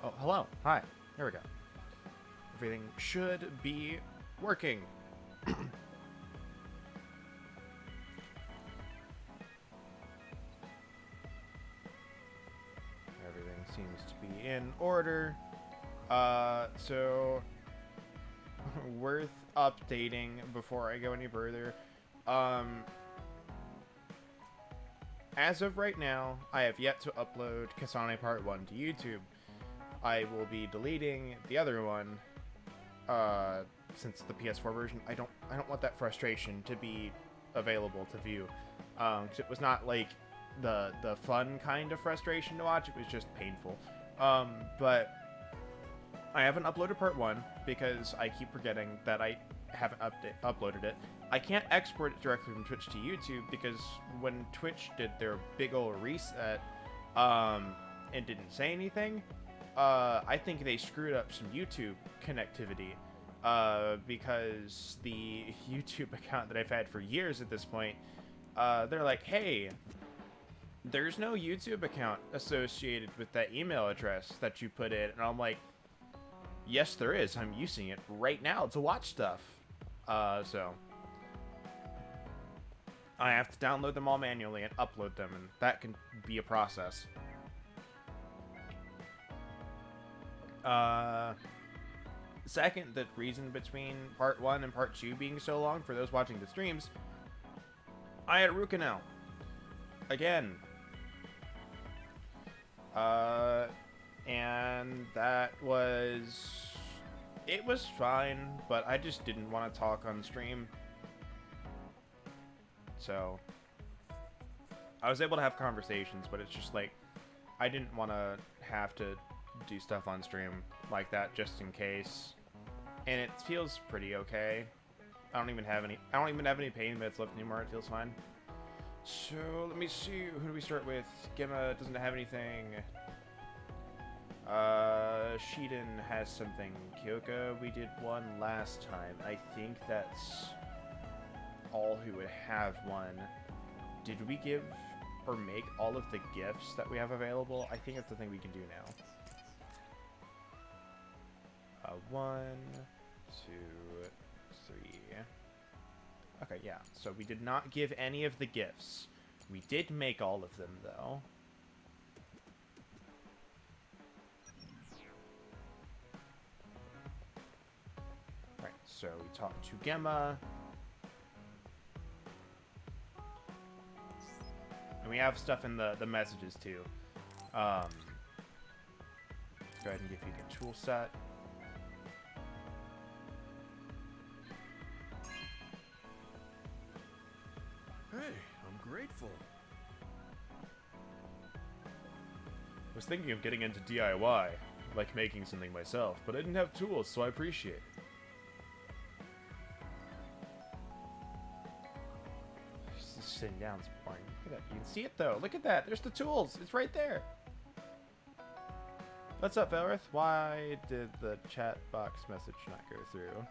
Oh, hello. Hi. There we go. Everything should be working. Everything seems to be in order. So worth updating before I go any further. Um, as of right now, I have yet to upload Kasane Part 1 to YouTube. I will be deleting the other one, since the PS4 version. I don't want that frustration to be available to view. 'Cause it was not like the fun kind of frustration to watch. It was just painful. But I haven't uploaded part 1 because I keep forgetting that I haven't uploaded it. I can't export it directly from Twitch to YouTube because when Twitch did their big ol' reset, and didn't say anything, I think they screwed up some YouTube connectivity, because the YouTube account that I've had for years at this point, they're like, hey, there's no YouTube account associated with that email address that you put in. And I'm like, yes, there is. I'm using it right now to watch stuff. So I have to download them all manually and upload them, and that can be a process. Second, the reason between part 1 and part 2 being so long for those watching the streams, I had a root canal. Again. And that was... It was fine, but I just didn't want to talk on stream. So I was able to have conversations, but it's just like, I didn't want to have to do stuff on stream like that just in case. And it feels pretty okay. I don't even have any pain meds left anymore. It feels fine. So let me see, who do we start with? Gemma doesn't have anything. Shiden has something. Kyoko, we did one last time. I think that's all who would have one. Did we give or make all of the gifts that we have available? I think that's the thing we can do now. 1, 2, 3. Okay, yeah. So we did not give any of the gifts. We did make all of them, though. Right, so we talked to Gemma. And we have stuff in the messages, too. Go ahead and give you the tool set. Hey, I'm grateful. I was thinking of getting into DIY, like making something myself, but I didn't have tools, so I appreciate it. Just sitting down is boring. Look at that. You can see it, though. Look at that. There's the tools. It's right there. What's up, Elrith? Why did the chat box message not go through?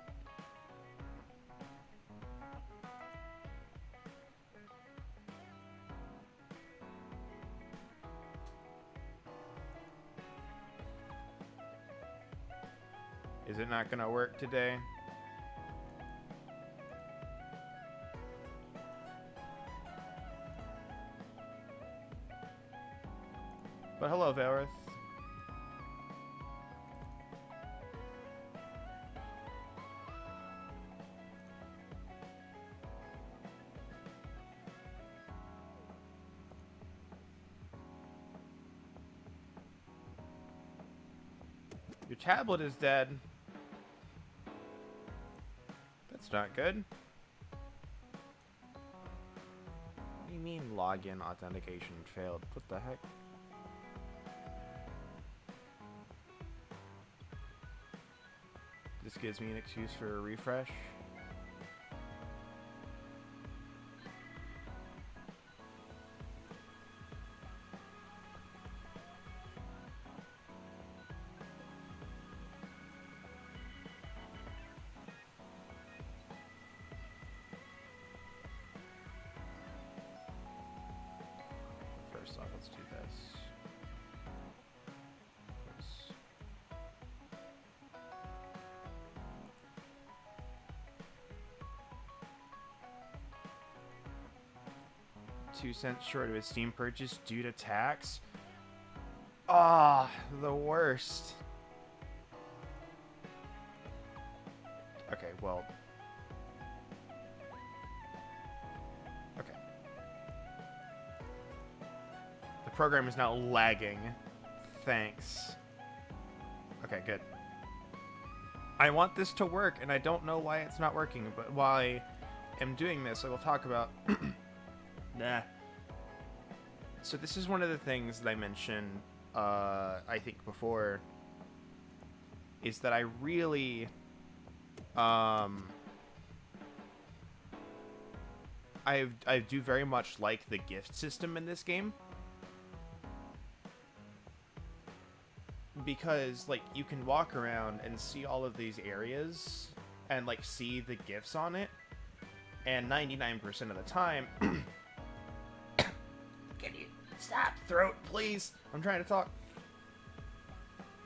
Is it not gonna work today? But hello, Valrith. Your tablet is dead. That's not good. What do you mean login authentication failed? What the heck? This gives me an excuse for a refresh. First off, let's do this. 2 cents short of his Steam purchase due to tax. Ah, the worst. Okay, well. Okay. The program is now lagging. Thanks. Okay, good. I want this to work, and I don't know why it's not working, but while I am doing this, I will talk about... Nah. So this is one of the things that I mentioned, I think before, is that I really, I do very much like the gift system in this game. Because, like, you can walk around and see all of these areas and, like, see the gifts on it. And 99% of the time... Can you stop, throat, please? I'm trying to talk.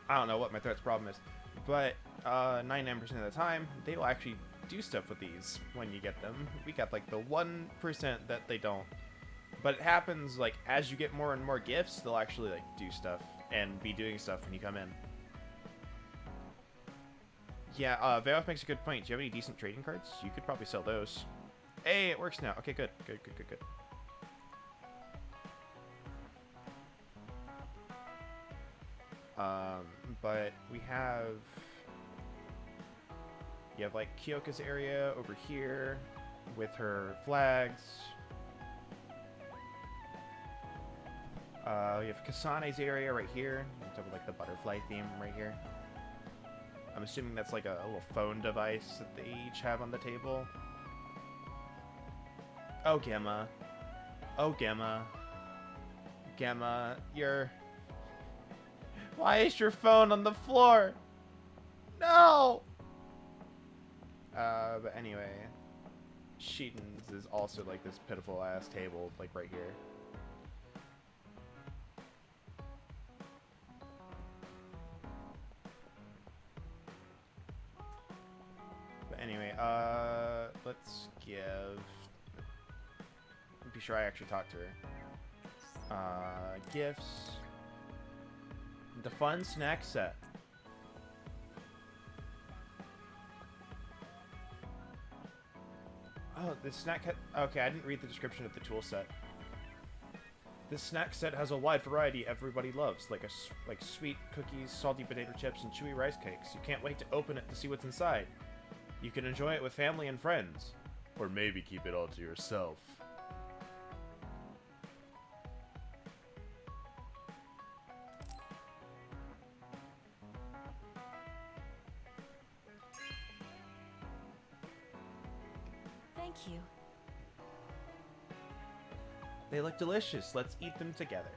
I don't know what my throat's problem is. But 99% of the time, they will actually do stuff with these when you get them. We got, like, the 1% that they don't. But it happens, like, as you get more and more gifts, they'll actually, like, do stuff. And be doing stuff when you come in. Yeah, Veoff makes a good point. Do you have any decent trading cards? You could probably sell those. Hey, it works now. Okay, good. Good. But we have... You have, like, Kyoka's area over here with her flags. We have Kasane's area right here. On top of, like, the butterfly theme right here. I'm assuming that's like a little phone device that they each have on the table. Oh, Gemma. Oh, Gemma. Gemma, why is your phone on the floor? No! But anyway. Sheeton's is also, like, this pitiful-ass table, like, right here. Anyway, let's give... Be sure I actually talk to her. Gifts. The fun snack set. Oh, the snack... Okay, I didn't read the description of the tool set. This snack set has a wide variety everybody loves, like sweet cookies, salty potato chips, and chewy rice cakes. You can't wait to open it to see what's inside. You can enjoy it with family and friends. Or maybe keep it all to yourself. Thank you. They look delicious. Let's eat them together.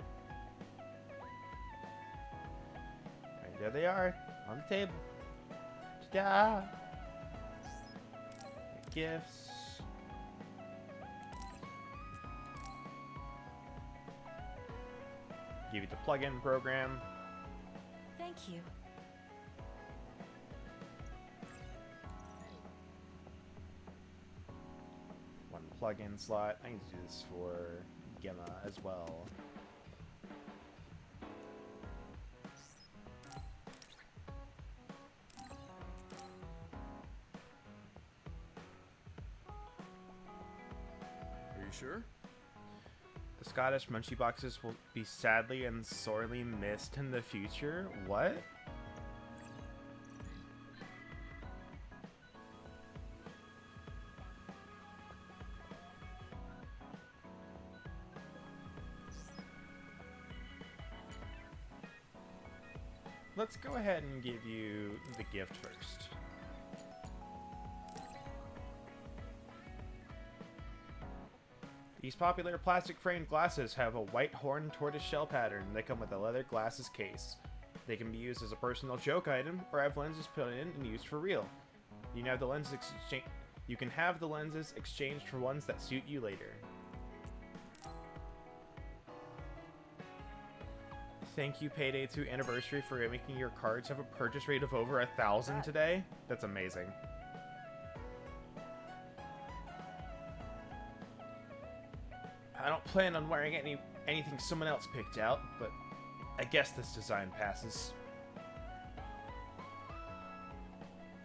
Right, there they are. On the table. Ta-da! Gifts. Give you the plugin program. Thank you. One plugin slot. I need to do this for Gemma as well. Sure? The Scottish Munchie boxes will be sadly and sorely missed in the future? What? Let's go ahead and give you the gift first. These popular plastic framed glasses have a white horn tortoiseshell pattern. They come with a leather glasses case. They can be used as a personal joke item or have lenses put in and used for real. You can have the lenses exchanged for ones that suit you later. Thank you, Payday 2 Anniversary, for making your cards have a purchase rate of over 1,000 today. That's amazing. I don't plan on wearing anything someone else picked out, but I guess this design passes.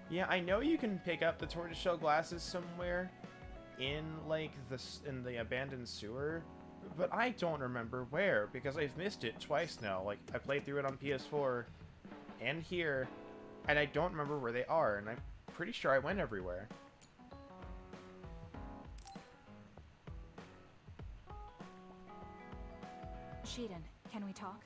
Yeah, I know you can pick up the tortoiseshell glasses somewhere in like in the abandoned sewer, but I don't remember where because I've missed it twice now. Like I played through it on PS4 and here, and I don't remember where they are, and I'm pretty sure I went everywhere. Shiden, can we talk?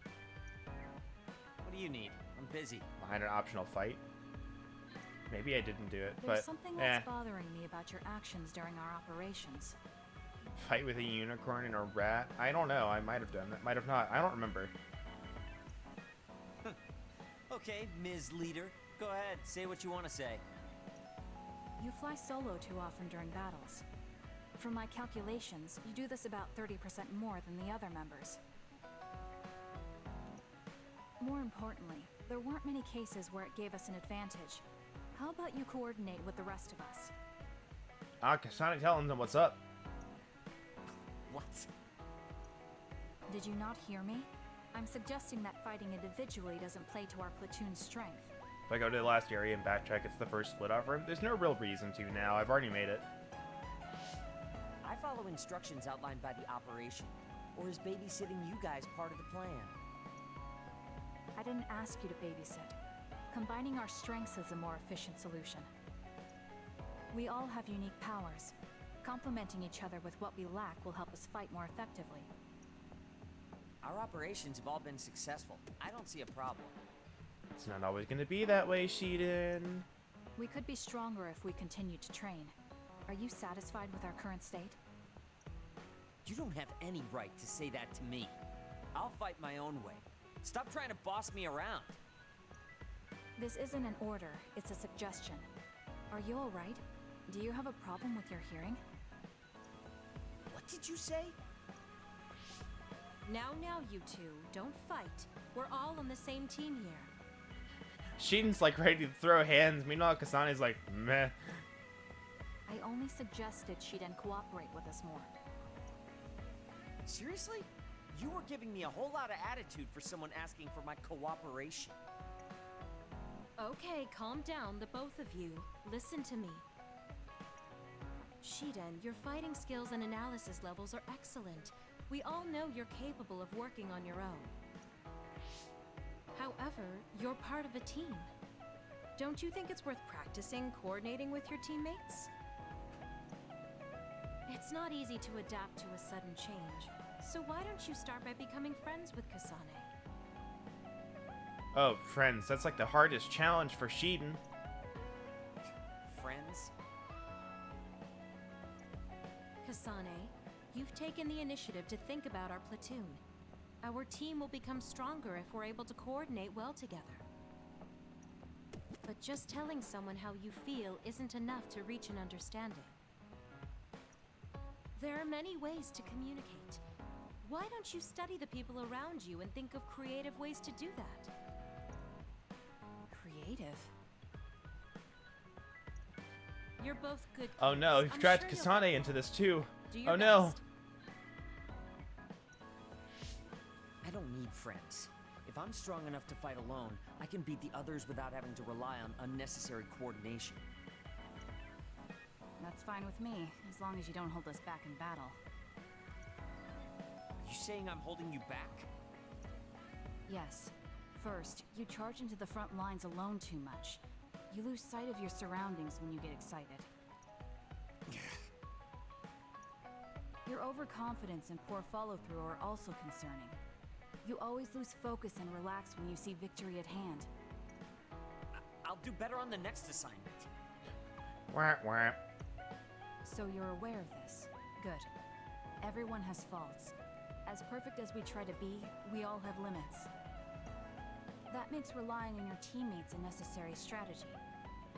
What do you need? I'm busy. Behind an optional fight. Maybe I didn't do it, There's but something else bothering me about your actions during our operations. Fight with a unicorn and a rat? I don't know. I might have done that. Might have not. I don't remember. Okay, Ms. Leader. Go ahead, say what you want to say. You fly solo too often during battles. From my calculations, you do this about 30% more than the other members. More importantly, there weren't many cases where it gave us an advantage. How about you coordinate with the rest of us? Kasane telling them what's up. What? Did you not hear me? I'm suggesting that fighting individually doesn't play to our platoon's strength. If I go to the last area and backtrack, it's the first split off room. There's no real reason to now. I've already made it. I follow instructions outlined by the operation. Or is babysitting you guys part of the plan? I didn't ask you to babysit. Combining our strengths is a more efficient solution. We all have unique powers. Complementing each other with what we lack will help us fight more effectively. Our operations have all been successful. I don't see a problem. It's not always going to be that way, Shiden. We could be stronger if we continue to train. Are you satisfied with our current state? You don't have any right to say that to me. I'll fight my own way. Stop trying to boss me around. This isn't an order, it's a suggestion. Are you alright? Do you have a problem with your hearing? What did you say? Now, you two, don't fight. We're all on the same team here. Shiden's like ready to throw hands. Meanwhile, Kasane's like, meh. I only suggested Shiden cooperate with us more. Seriously? You were giving me a whole lot of attitude for someone asking for my cooperation. Okay, calm down, the both of you. Listen to me. Shiden, your fighting skills and analysis levels are excellent. We all know you're capable of working on your own. However, you're part of a team. Don't you think it's worth practicing coordinating with your teammates? It's not easy to adapt to a sudden change, so why don't you start by becoming friends with Kasane? Oh, friends, that's like the hardest challenge for Shiden. Friends? Kasane, you've taken the initiative to think about our platoon. Our team will become stronger if we're able to coordinate well together. But just telling someone how you feel isn't enough to reach an understanding. There are many ways to communicate. Why don't you study the people around you and think of creative ways to do that? Creative? You're both good kids. Oh no, you've I'm dragged sure you'll Kasane get into along. this too. Do your Oh no. best. I don't need friends. If I'm strong enough to fight alone, I can beat the others without having to rely on unnecessary coordination. That's fine with me, as long as you don't hold us back in battle. Are you saying I'm holding you back? Yes. First, you charge into the front lines alone too much. You lose sight of your surroundings when you get excited. Your overconfidence and poor follow-through are also concerning. You always lose focus and relax when you see victory at hand. I'll do better on the next assignment. Wah, wah. So you're aware of this. Good. Everyone has faults. As perfect as we try to be, we all have limits. That makes relying on your teammates a necessary strategy.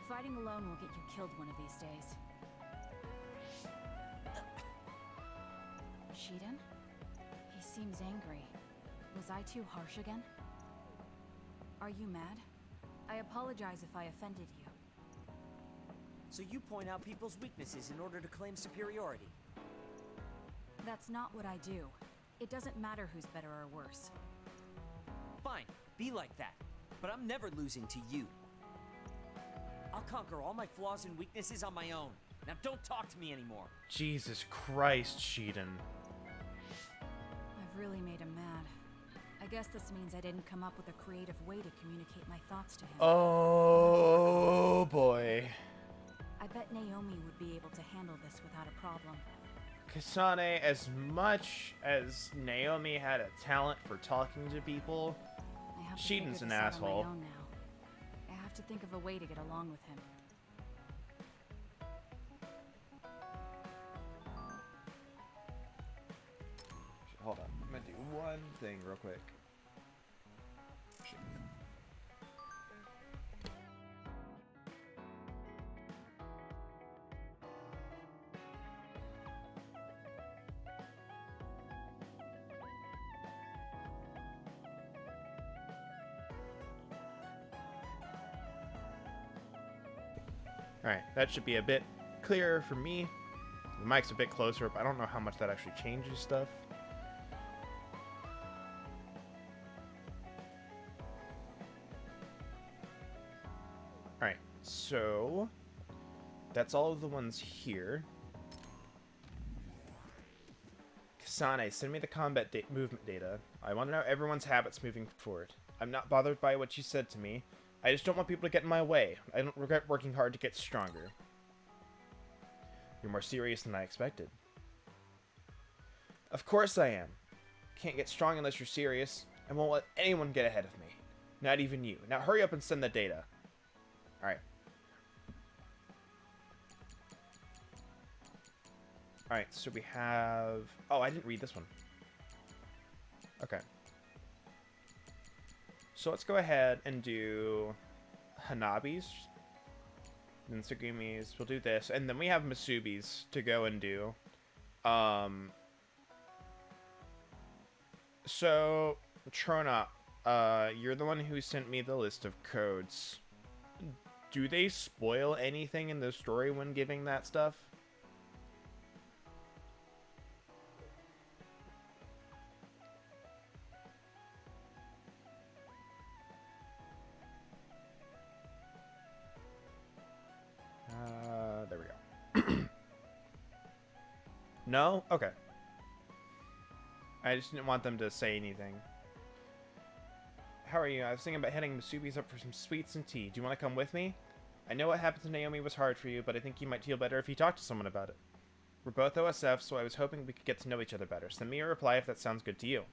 Fighting alone will get you killed one of these days. Shiden? He seems angry. Was I too harsh again? Are you mad? I apologize if I offended you. So you point out people's weaknesses in order to claim superiority. That's not what I do. It doesn't matter who's better or worse. Fine, be like that. But I'm never losing to you. I'll conquer all my flaws and weaknesses on my own. Now don't talk to me anymore. Jesus Christ, Sheedan. I've really made him mad. I guess this means I didn't come up with a creative way to communicate my thoughts to him. Oh boy. I bet Naomi would be able to handle this without a problem. Kasane, as much as Naomi had a talent for talking to people, I have to Sheedan's figure an this out asshole. on my own now. I have to think of a way to get along with him. Hold on, I'm gonna do one thing real quick. Alright, that should be a bit clearer for me. The mic's a bit closer, but I don't know how much that actually changes stuff. Alright, so that's all of the ones here. Kasane, send me the combat movement data. I want to know everyone's habits moving forward. I'm not bothered by what you said to me. I just don't want people to get in my way. I don't regret working hard to get stronger. You're more serious than I expected. Of course I am. Can't get strong unless you're serious. I won't let anyone get ahead of me. Not even you. Now hurry up and send the data. Alright. Alright, so we have... Oh, I didn't read this one. Okay. So let's go ahead and do Hanabi's. Then Tsugumi's. We'll do this. And then we have Masubi's to go and do. So, Trona, you're the one who sent me the list of codes. Do they spoil anything in the story when giving that stuff? There we go. No? Okay. I just didn't want them to say anything. How are you? I was thinking about heading Masubi's up for some sweets and tea. Do you want to come with me? I know what happened to Naomi was hard for you, but I think you might feel better if you talk to someone about it. We're both OSF, so I was hoping we could get to know each other better. Send me a reply if that sounds good to you.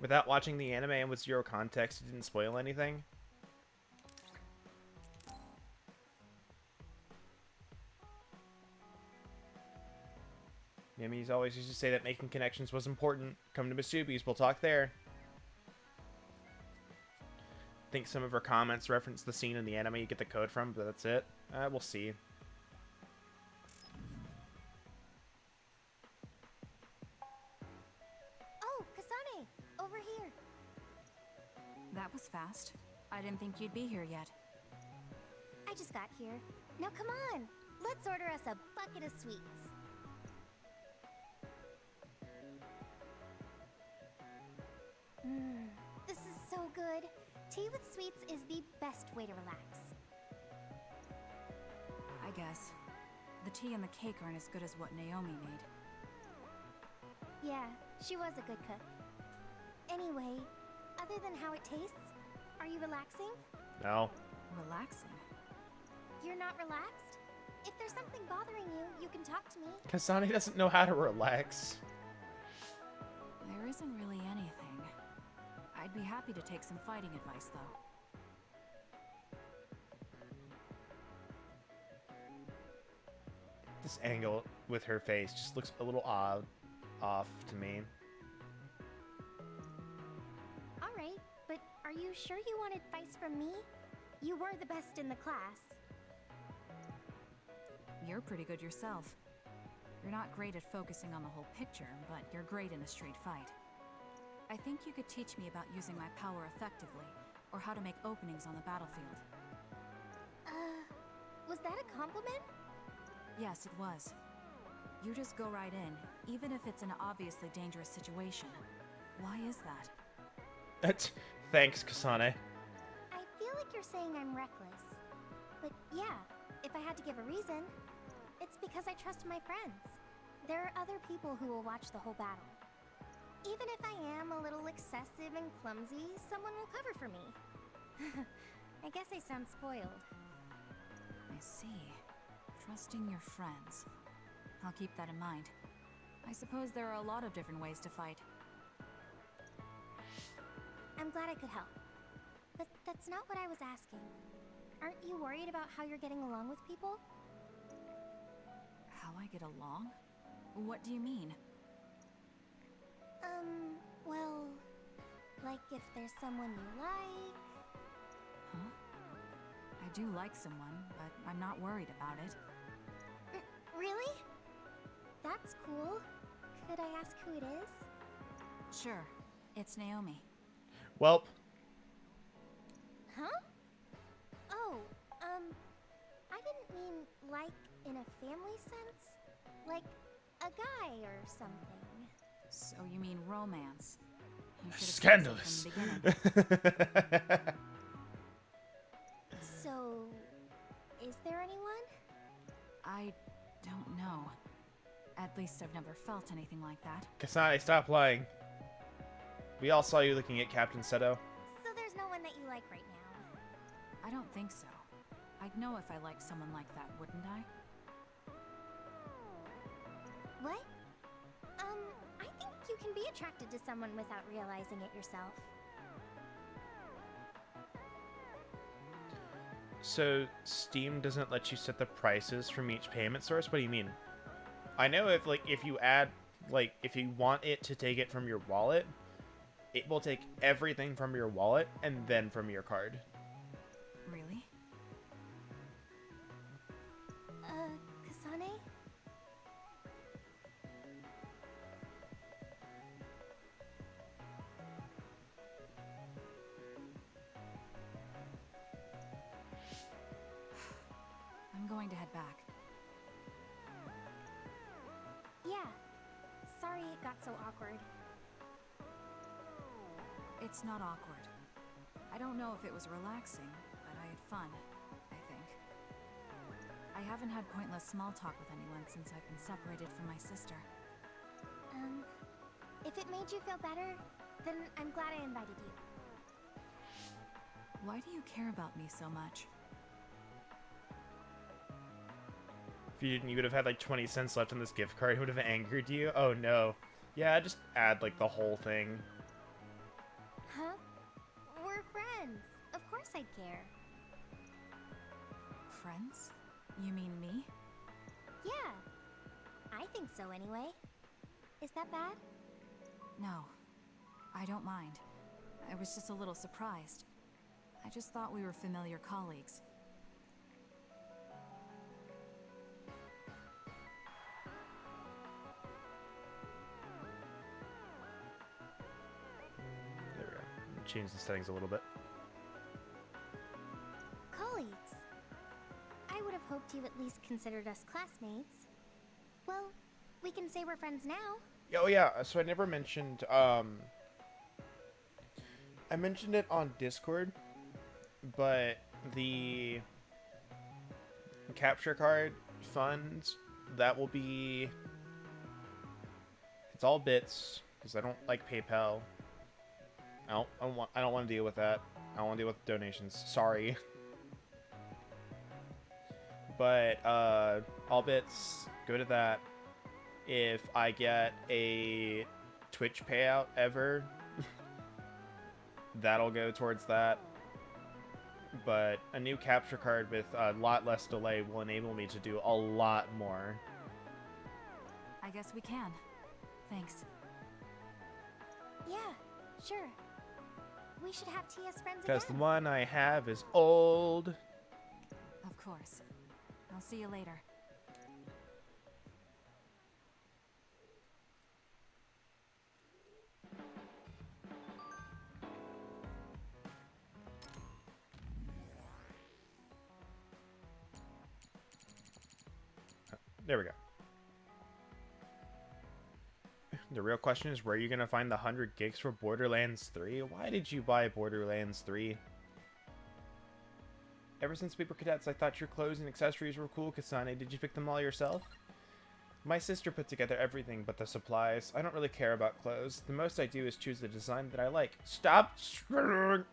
Without watching the anime and with zero context, it didn't spoil anything. Yami's always used to say that making connections was important. Come to Masubi's, we'll talk there. I think some of her comments reference the scene in the anime you get the code from, but that's it. We'll see. Oh, Kasane! Over here! That was fast. I didn't think you'd be here yet. I just got here. Now come on! Let's order us a bucket of sweets. This is so good. Tea with sweets is the best way to relax. I guess. The tea and the cake aren't as good as what Naomi made. Yeah, she was a good cook. Anyway, other than how it tastes, are you relaxing? No. Relaxing. You're not relaxed? If there's something bothering you, you can talk to me. Kasane doesn't know how to relax. There isn't really anything. I'd be happy to take some fighting advice, though. This angle with her face just looks a little off to me. Alright, but are you sure you want advice from me? You were the best in the class. You're pretty good yourself. You're not great at focusing on the whole picture, but you're great in a street fight. I think you could teach me about using my power effectively, or how to make openings on the battlefield. Was that a compliment? Yes, it was. You just go right in, even if it's an obviously dangerous situation. Why is that? Thanks, Kasane. I feel like you're saying I'm reckless. But yeah, if I had to give a reason, it's because I trust my friends. There are other people who will watch the whole battle. Even if I am a little excessive and clumsy, someone will cover for me. I guess I sound spoiled. I see. Trusting your friends. I'll keep that in mind. I suppose there are a lot of different ways to fight. I'm glad I could help. But that's not what I was asking. Aren't you worried about how you're getting along with people? How I get along? What do you mean? Well, like if there's someone you like... Huh? I do like someone, but I'm not worried about it. Really? That's cool. Could I ask who it is? Sure. It's Naomi. Welp. Huh? Oh, I didn't mean like in a family sense. Like a guy or something. So you mean romance? You should have Scandalous. said so from the beginning. So, is there anyone? I don't know. At least I've never felt anything like that. Kasane, stop lying. We all saw you looking at Captain Seto. So there's no one that you like right now? I don't think so. I'd know if I liked someone like that, wouldn't I? What? I think you can be attracted to someone without realizing it yourself. So Steam doesn't let you set the prices from each payment source? What do you mean? I know if you add, if you want it to take it from your wallet, it will take everything from your wallet and then from your card. Really? Kasane? I'm going to head back. Yeah. Sorry it got so awkward. It's not awkward. I don't know if it was relaxing, but I had fun, I think. I haven't had pointless small talk with anyone since I've been separated from my sister. If it made you feel better, then I'm glad I invited you. Why do you care about me so much? If you didn't, you would have had 20 cents left on this gift card. It would have angered you. Oh no. Yeah, just add the whole thing. Huh? We're friends. Of course I'd care. Friends? You mean me? Yeah. I think so anyway. Is that bad? No. I don't mind. I was just a little surprised. I just thought we were familiar colleagues. There we go. Change the settings a little bit. Colleagues. I would have hoped you at least considered us classmates. Well, we can say we're friends now. Oh yeah, so I never mentioned, I mentioned it on Discord, but the capture card funds, that will be, it's all bits, because I don't like PayPal. I don't want to deal with that. I don't want to deal with donations. Sorry. But, all bits, go to that. If I get a Twitch payout ever, that'll go towards that. But a new capture card with a lot less delay will enable me to do a lot more. I guess we can. Thanks. Yeah, sure. We should have TS friends Because the again. one I have is old. Of course. I'll see you later. There we go. The real question is, where are you going to find the 100 gigs for Borderlands 3? Why did you buy Borderlands 3? Ever since we were cadets, I thought your clothes and accessories were cool, Kasane. Did you pick them all yourself? My sister put together everything but the supplies. I don't really care about clothes. The most I do is choose the design that I like. Stop screaming!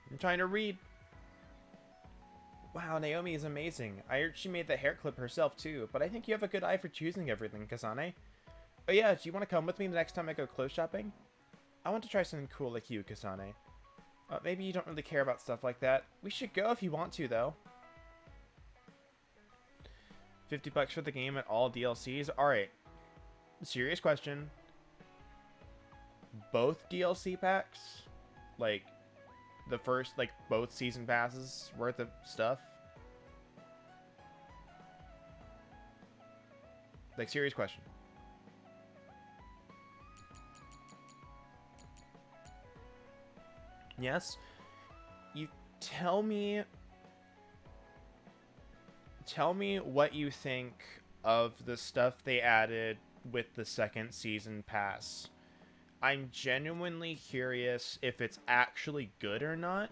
I'm trying to read. Wow, Naomi is amazing. I heard she made the hair clip herself too, but I think you have a good eye for choosing everything, Kasane. Oh yeah, do you want to come with me the next time I go clothes shopping? I want to try something cool like you, Kasane. Maybe you don't really care about stuff like that. We should go if you want to, though. $50 for the game and all DLCs? Alright. Serious question. Both DLC packs? Like, the first, like, both season passes worth of stuff? Like, serious question. Yes? You tell me what you think of the stuff they added with the second season pass. I'm genuinely curious if it's actually good or not,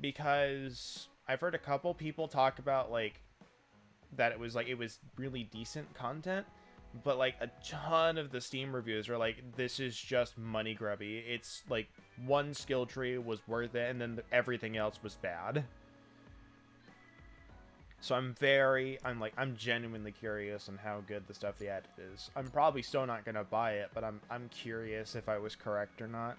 because I've heard a couple people talk about like that it was really decent content, but like a ton of the Steam reviews are like, this is just money grubby. It's like one skill tree was worth it and then everything else was bad. So I'm genuinely curious on how good the stuff they added is. I'm probably still not gonna buy it, but I'm curious if I was correct or not.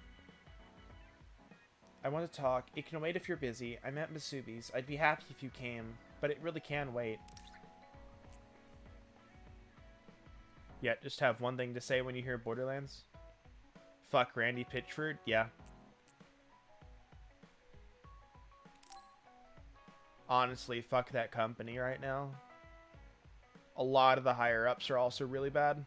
I want to talk. It can wait if you're busy. I'm at Masubi's. I'd be happy if you came, but it really can wait. Yeah, just have one thing to say when you hear Borderlands. Fuck Randy Pitchford. Yeah. Honestly, fuck that company right now. A lot of the higher ups are also really bad.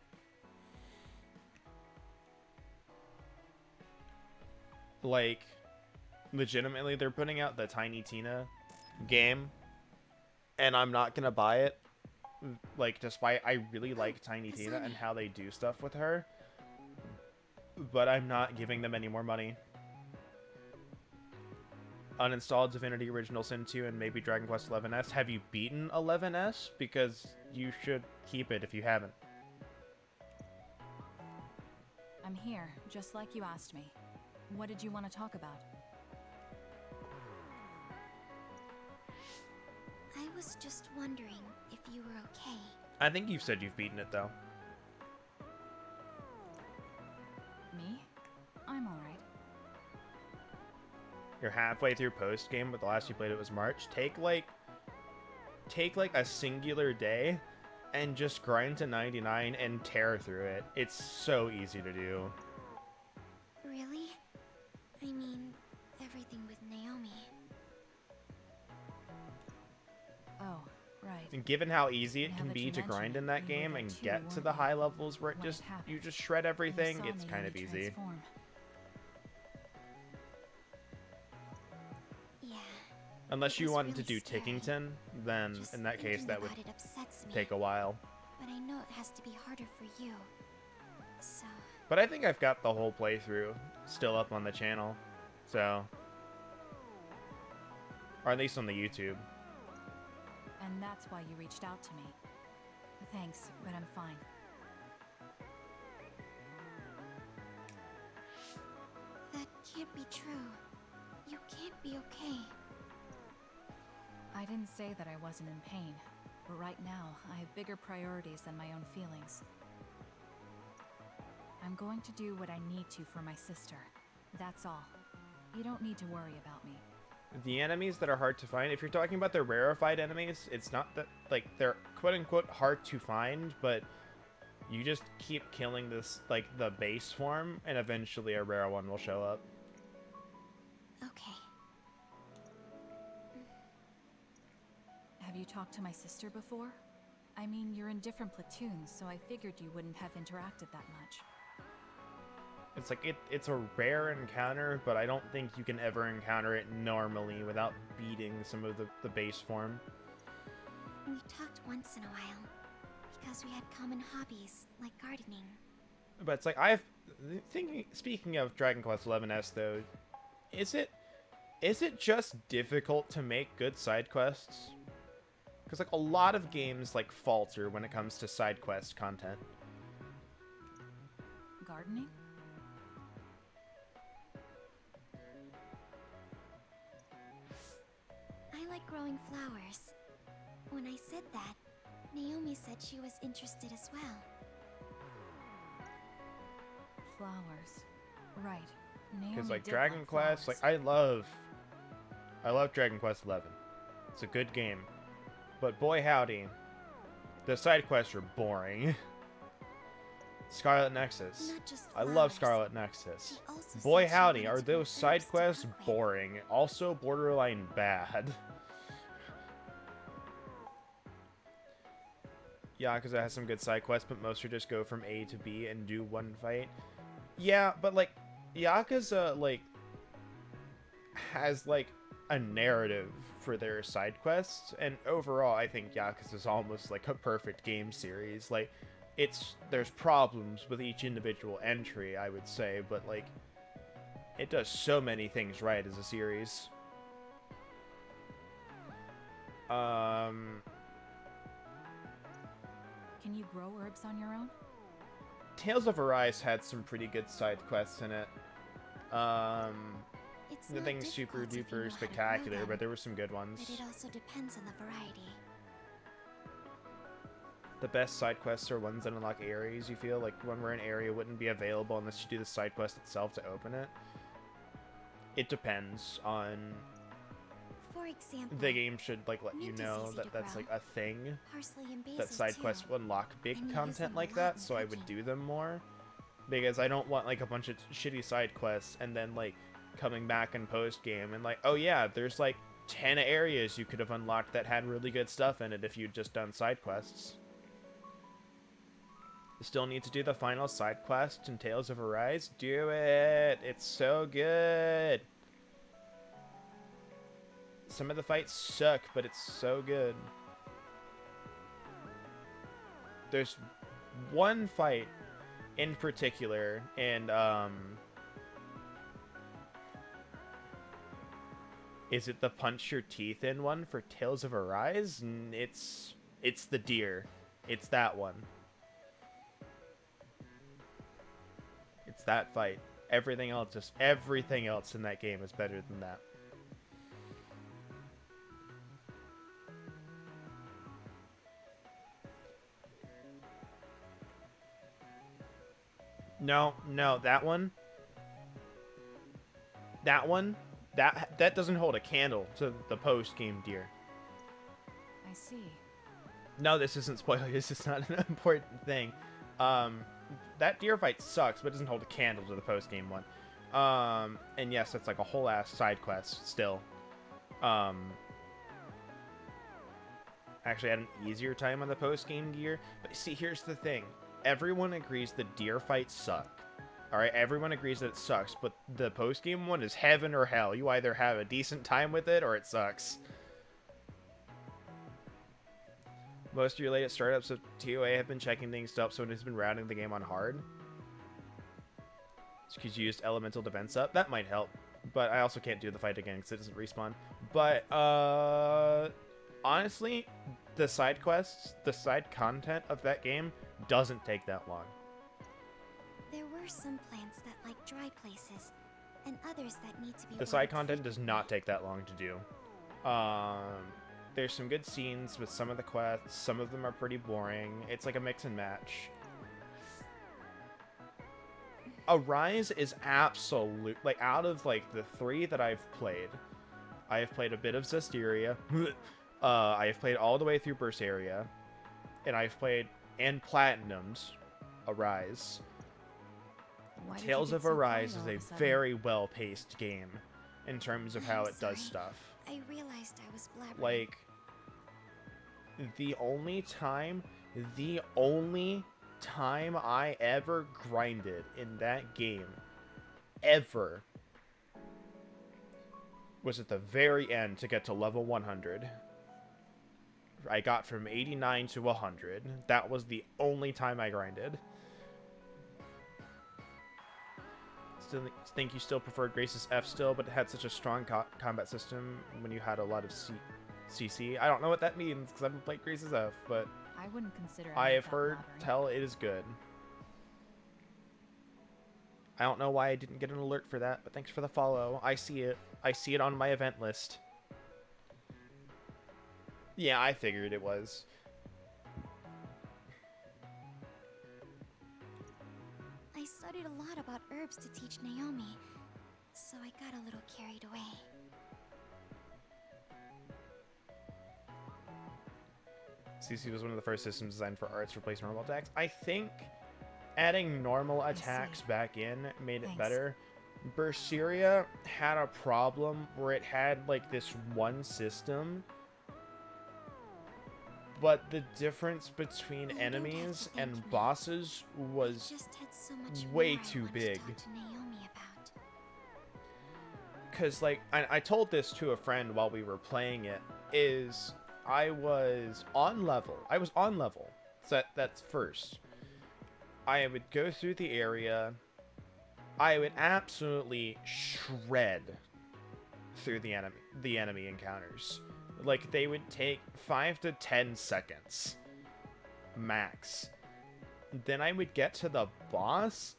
Like, legitimately, they're putting out the Tiny Tina game, and I'm not gonna buy it. Like, despite I really like Tiny Tina and how they do stuff with her, but I'm not giving them any more money. Uninstalled Divinity Original Sin 2 and maybe Dragon Quest XI's. Have you beaten 11S? Because you should keep it if you haven't. I'm here, just like you asked me. What did you want to talk about? I was just wondering if you were okay. I think you've said you've beaten it, though. Me? I'm alright. You're halfway through post-game, but the last you played it was March. Take like a singular day and just grind to 99 and tear through it. It's so easy to do. Really? I mean, everything with Naomi. Oh, right. And given how easy it Now can that be you to mention grind it, in that you were game there and too, get to weren't the you? high levels where When it you just happened. shred everything, You it's saw kind of Naomi easy. transform. Yeah. Unless It you was wanted to really do scary. Tickington, then Just in that case thinking that would about it upsets me. take a while. But I know it has to be harder for you. So, But I think I've got the whole playthrough still up on the channel, so, or at least on the YouTube. And that's why you reached out to me. Thanks, but I'm fine. that can't be true. You can't be okay. I didn't say that I wasn't in pain, but right now, I have bigger priorities than my own feelings. I'm going to do what I need to for my sister. That's all. You don't need to worry about me. The enemies that are hard to find, if you're talking about the rarefied enemies, it's not that, like, they're quote-unquote hard to find, but you just keep killing this, like, the base form, and eventually a rare one will show up. Okay. Have you talked to my sister before? I mean, you're in different platoons, so I figured you wouldn't have interacted that much. It's like it's a rare encounter, but I don't think you can ever encounter it normally without beating some of the base form. We talked once in a while because we had common hobbies like gardening. But it's like speaking of Dragon Quest XI-S though, is it just difficult to make good side quests? Because like a lot of games like falter when it comes to side quest content. Gardening? I like growing flowers. When I said that, Naomi said she was interested as well. Flowers. Right. Because Naomi like did Dragon like Quest, flowers. like I love Dragon Quest XI. It's a good game, but boy howdy, the side quests are boring. Scarlet Nexus. Not just I love flowers. Scarlet Nexus. She also Boy said she howdy, wanted are to grow those side herbs to quests cook with. boring? Also borderline bad. Yakuza has some good side quests, but most are just go from A to B and do one fight. Yeah, but like Yakuza like has like a narrative for their side quests, and overall I think Yakuza is almost like a perfect game series. Like there's problems with each individual entry, I would say, but like it does so many things right as a series. Can you grow herbs on your own? Tales of Arise had some pretty good side quests in it. It's Nothing not super difficult if you know duper how to spectacular, grow but them, there were some good ones. but it also depends on the variety. The best side quests are ones that unlock areas, you feel? Like one where an area wouldn't be available unless you do the side quest itself to open it. It depends on... For example, The game should like let you Mint is know easy that to that's grow. like a thing. parsley and basil That side too. quests will unlock big and you use content them a like lot that, in so I would cooking. do them more. Because I don't want like a bunch of shitty side quests and then like coming back in post game and like, oh yeah, there's like 10 areas you could have unlocked that had really good stuff in it if you'd just done side quests. Still need to do the final side quest in Tales of Arise? Do it! It's so good! Some of the fights suck, but it's so good. There's one fight in particular, and is it the punch your teeth in one for Tales of Arise? It's the deer. It's that one. It's that fight. Everything else in that game is better than that. No, that one, that doesn't hold a candle to the post-game deer. I see. No, this isn't spoilers. This is not an important thing. That deer fight sucks, but it doesn't hold a candle to the post-game one. And yes, that's like a whole ass side quest still. Actually, I had an easier time on the post-game deer. But see, here's the thing. Everyone agrees the deer fights suck. Alright, everyone agrees that it sucks, but the post-game one is heaven or hell. You either have a decent time with it, or it sucks. Most of your latest startups of TOA have been checking things up, so it has been routing the game on hard. It's because you used elemental defense up. That might help, but I also can't do the fight again because it doesn't respawn. But, honestly, the side quests, the side content of that game doesn't take that long. There were some plants that like dry places, and others that need to be. The side watered content does frequently. not take that long to do. There's some good scenes with some of the quests. Some of them are pretty boring. It's like a mix and match. Arise is absolute, like out of like the 3 that I've played, I have played a bit of Zestiria. I have played all the way through Berseria, and I've played and platinumed Arise. Why did you Tales get of so Arise quiet is all a of sudden? very well-paced game in terms of how I'm it does sorry. stuff. I realized I was blabbering. Like, the only time I ever grinded in that game, ever, was at the very end to get to level 100. I got from 89 to 100. That was the only time I grinded. Still think you still preferred Grace's F still, but it had such a strong combat system when you had a lot of CC. I don't know what that means because I haven't played Grace's F, but I wouldn't consider I any have of that heard flattering. tell it is good. I don't know why I didn't get an alert for that, but thanks for the follow. I see it. I see it on my event list. Yeah, I figured it was. I studied a lot about herbs to teach Naomi, so I got a little carried away. CC was one of the first systems designed for arts to replace normal attacks. I think adding normal attacks back in made it Thanks. better. Berseria had a problem where it had like this one system, but the difference between You don't have enemies to thank and me. bosses was Just had so much way more I too wanted to big. talk to Naomi about. because like I told this to a friend while we were playing it, is I was on level. So that's first. I would go through the area. I would absolutely shred through the enemy encounters. Like they would take 5 to 10 seconds max. Then I would get to the boss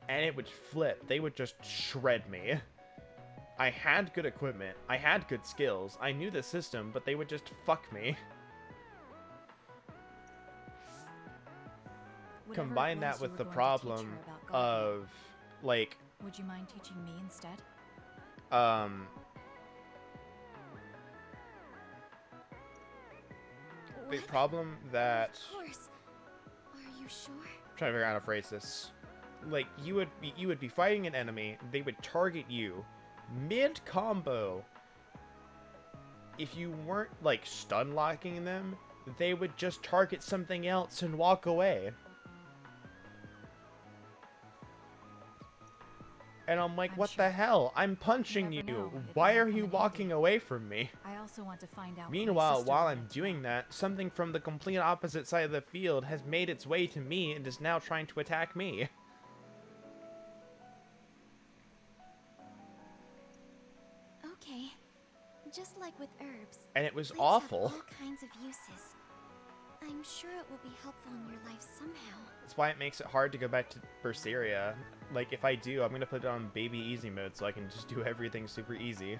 and it would flip. They would just shred me. I had good equipment. I had good skills. I knew the system, but they would just fuck me. Whatever it Combine was that you with were the going to teach problem her about gardening, of like would you mind teaching me instead? the What? problem that Of course. Are you sure? I'm trying to figure out how to phrase this. Like you would be fighting an enemy, they would target you mid combo. If you weren't like stun locking them, they would just target something else and walk away. And I'm like, I'm what sure. the hell? I'm punching You never you. know. It Why might are come you in walking handy. away from me? I also want to find out. what my Meanwhile, sister while wanted I'm to doing know. that, something from the complete opposite side of the field has made its way to me and is now trying to attack me. Okay. Just like with herbs, And it was plants awful. have all kinds of uses. I'm sure it will be helpful in your life somehow. That's why it makes it hard to go back to Berseria. Like, if I do, I'm gonna put it on baby easy mode so I can just do everything super easy.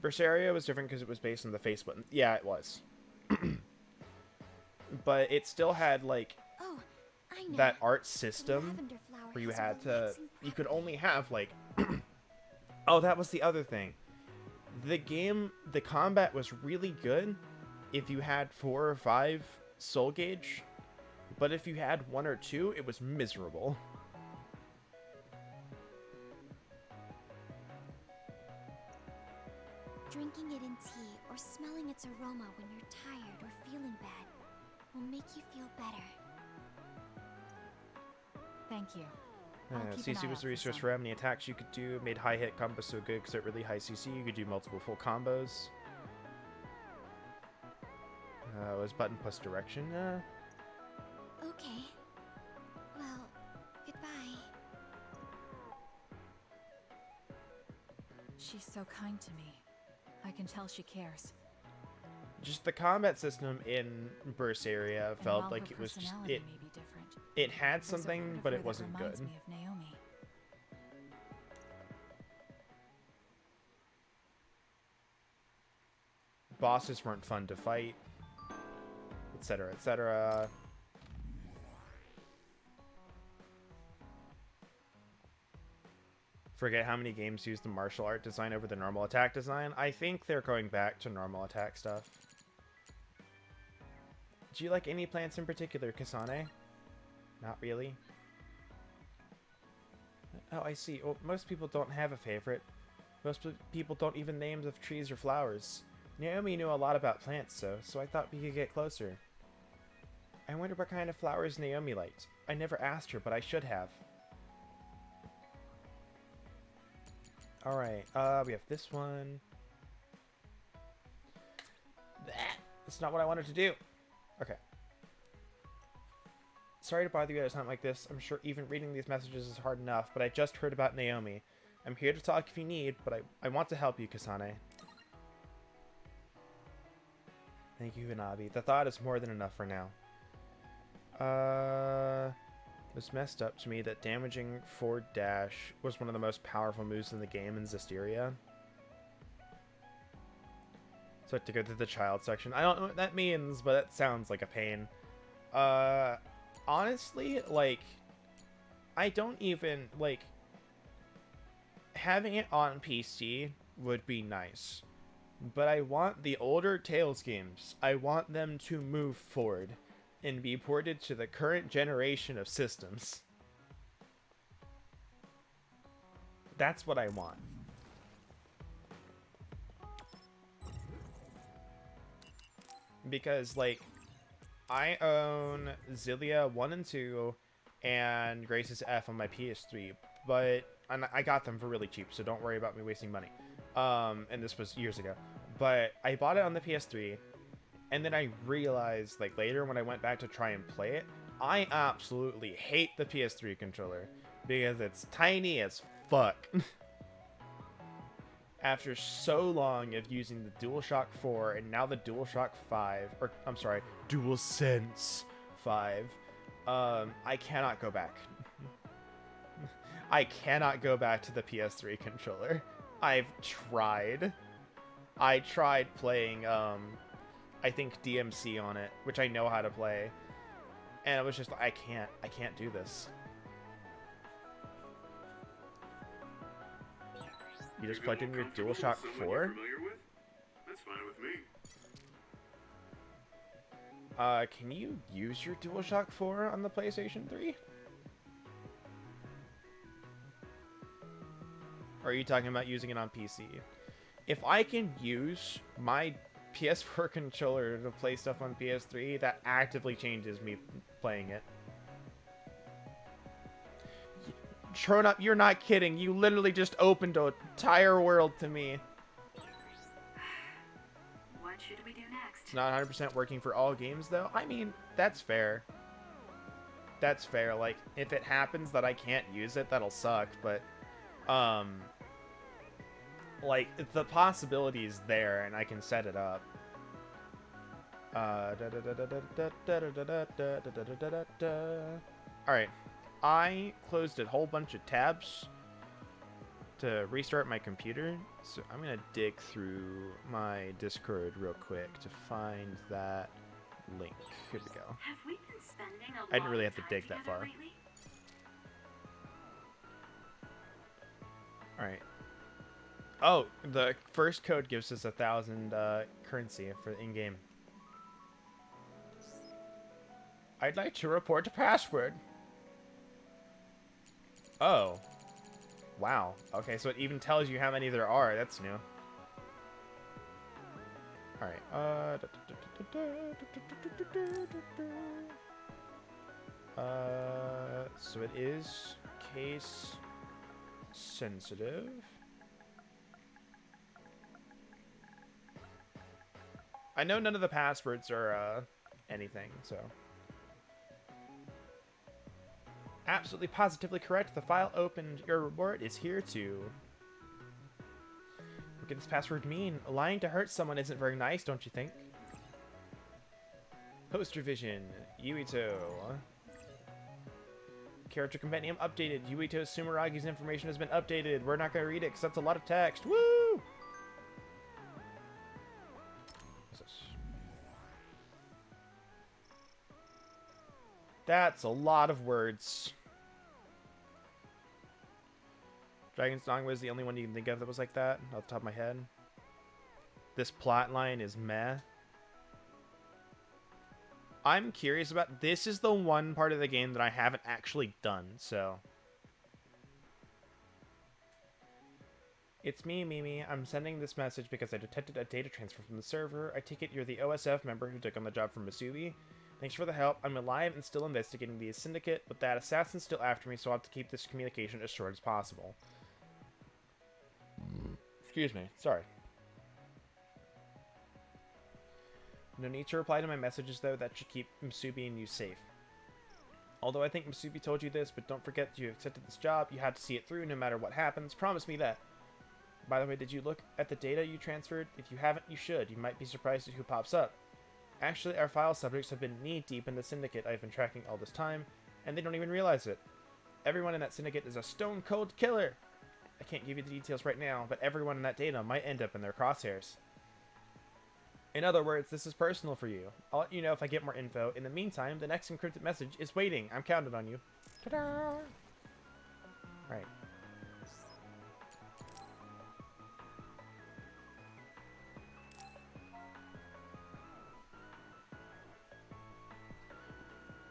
Berseria was different because it was based on the face button. Yeah, it was. But it still had, like, Oh, I know. that art The system lavender flower where you has a had to... relaxing You could property. only have, like... Oh, that was the other thing. The combat was really good if you had 4 or 5 soul gauge, but if you had 1 or 2, it was miserable. Drinking it in tea or smelling its aroma when you're tired or feeling bad will make you feel better. Thank you. I'll keep an CC eye was out the for resource some. for how many attacks you could do. Made high hit combos so good because at really high CC you could do multiple full combos. Was button plus direction? Okay. Well, goodbye. She's so kind to me. I can tell she cares. Just the combat system in Berseria And felt while like her it was just personality it. may be different, It had there's a part something, of but her it that wasn't good. reminds me of Naomi. Bosses weren't fun to fight, etc., etc. Forget how many games use the martial art design over the normal attack design. I think they're going back to normal attack stuff. Do you like any plants in particular, Kasane? Not really. Oh, I see. Well, most people don't have a favorite. Most people don't even names of trees or flowers. Naomi knew a lot about plants, so I thought we could get closer. I wonder what kind of flowers Naomi liked. I never asked her, but I should have. Alright, we have this one. That's not what I wanted to do. Okay. Sorry to bother you at a time like this. I'm sure even reading these messages is hard enough, but I just heard about Naomi. I'm here to talk if you need, but I want to help you, Kasane. Thank you, Hanabi. The thought is more than enough for now. It's messed up to me that damaging forward dash was one of the most powerful moves in the game in Zestiria. So I have to go through the child section. I don't know what that means, but that sounds like a pain. Honestly, like, I don't even, like, having it on PC would be nice. But I want the older Tales games, I want them to move forward and be ported to the current generation of systems. That's what I want. Because, like, I own Xillia 1 and 2 and Grace's F on my PS3, but I got them for really cheap, so don't worry about me wasting money. And this was years ago. But I bought it on the PS3, and then I realized, like, later when I went back to try and play it, I absolutely hate the PS3 controller because it's tiny as fuck. After so long of using the DualShock 4 and now the DualShock 5, or I'm sorry, DualSense 5, I cannot go back. I cannot go back to the PS3 controller. I've tried. I tried playing, I think DMC on it, which I know how to play, and it was just like, I can't do this. You just plugged in your DualShock 4? That's fine with me. Can you use your DualShock 4 on the PlayStation 3? Or are you talking about using it on PC? If I can use my PS4 controller to play stuff on PS3, that actively changes me playing it. Tronup, you're not kidding. You literally just opened an entire world to me. What should we do next? It's not 100% working for all games, though. I mean, that's fair. That's fair. Like, if it happens that I can't use it, that'll suck. But, like, the possibility is there, and I can set it up. Alright. I closed a whole bunch of tabs to restart my computer, so I'm going to dig through my Discord real quick to find that link. Here we go. Have we been spending a I didn't really have to lot of dig time that far. together lately? Alright. Oh, the first code gives us 1,000 currency for in-game. I'd like to report a password. Oh. Wow. Okay, so it even tells you how many there are. That's new. Alright. So it is case sensitive. I know none of the passwords are anything, so. Absolutely positively correct. The file opened. Your reward is here to. What could this password mean? Lying to hurt someone isn't very nice, don't you think? Poster vision. Yuito. Character compendium updated. Yuito Sumeragi's information has been updated. We're not going to read it because that's a lot of text. Woo! What's this? That's a lot of words. Dragon's Dong was the only one you can think of that was like that, off the top of my head. This plot line is meh. I'm curious about... This is the one part of the game that I haven't actually done, so... It's me, Mimi. I'm sending this message because I detected a data transfer from the server. I take it you're the OSF member who took on the job from Masubi. Thanks for the help. I'm alive and still investigating the syndicate, but that assassin's still after me, so I'll have to keep this communication as short as possible. Excuse me. Sorry. No need to reply to my messages, though. That should keep Masubi and you safe. Although I think Masubi told you this, but don't forget you accepted this job. You had to see it through no matter what happens. Promise me that. By the way, did you look at the data you transferred? If you haven't, you should. You might be surprised at who pops up. Actually, our file subjects have been knee-deep in the syndicate I've been tracking all this time, and they don't even realize it. Everyone in that syndicate is a stone-cold killer! I can't give you the details right now, but everyone in that data might end up in their crosshairs. In other words, this is personal for you. I'll let you know if I get more info. In the meantime, the next encrypted message is waiting. I'm counting on you. Ta-da! Right.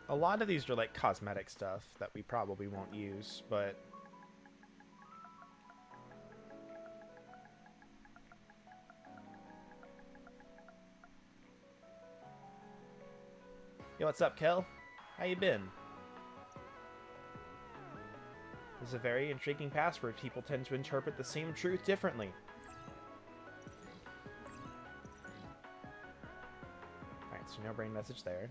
A lot of these are like cosmetic stuff that we probably won't use, but... Yo, what's up, Kel? How you been? This is a very intriguing password. People tend to interpret the same truth differently. Alright, so no brain message there.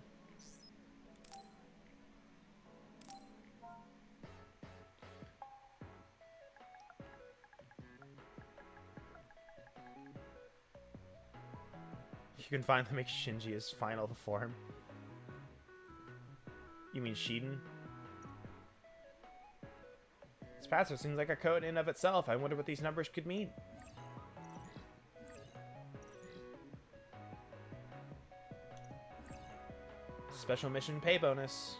You can finally make Shinji his final form. You mean Shiden? This password seems like a code in of itself. I wonder what these numbers could mean. Special mission pay bonus.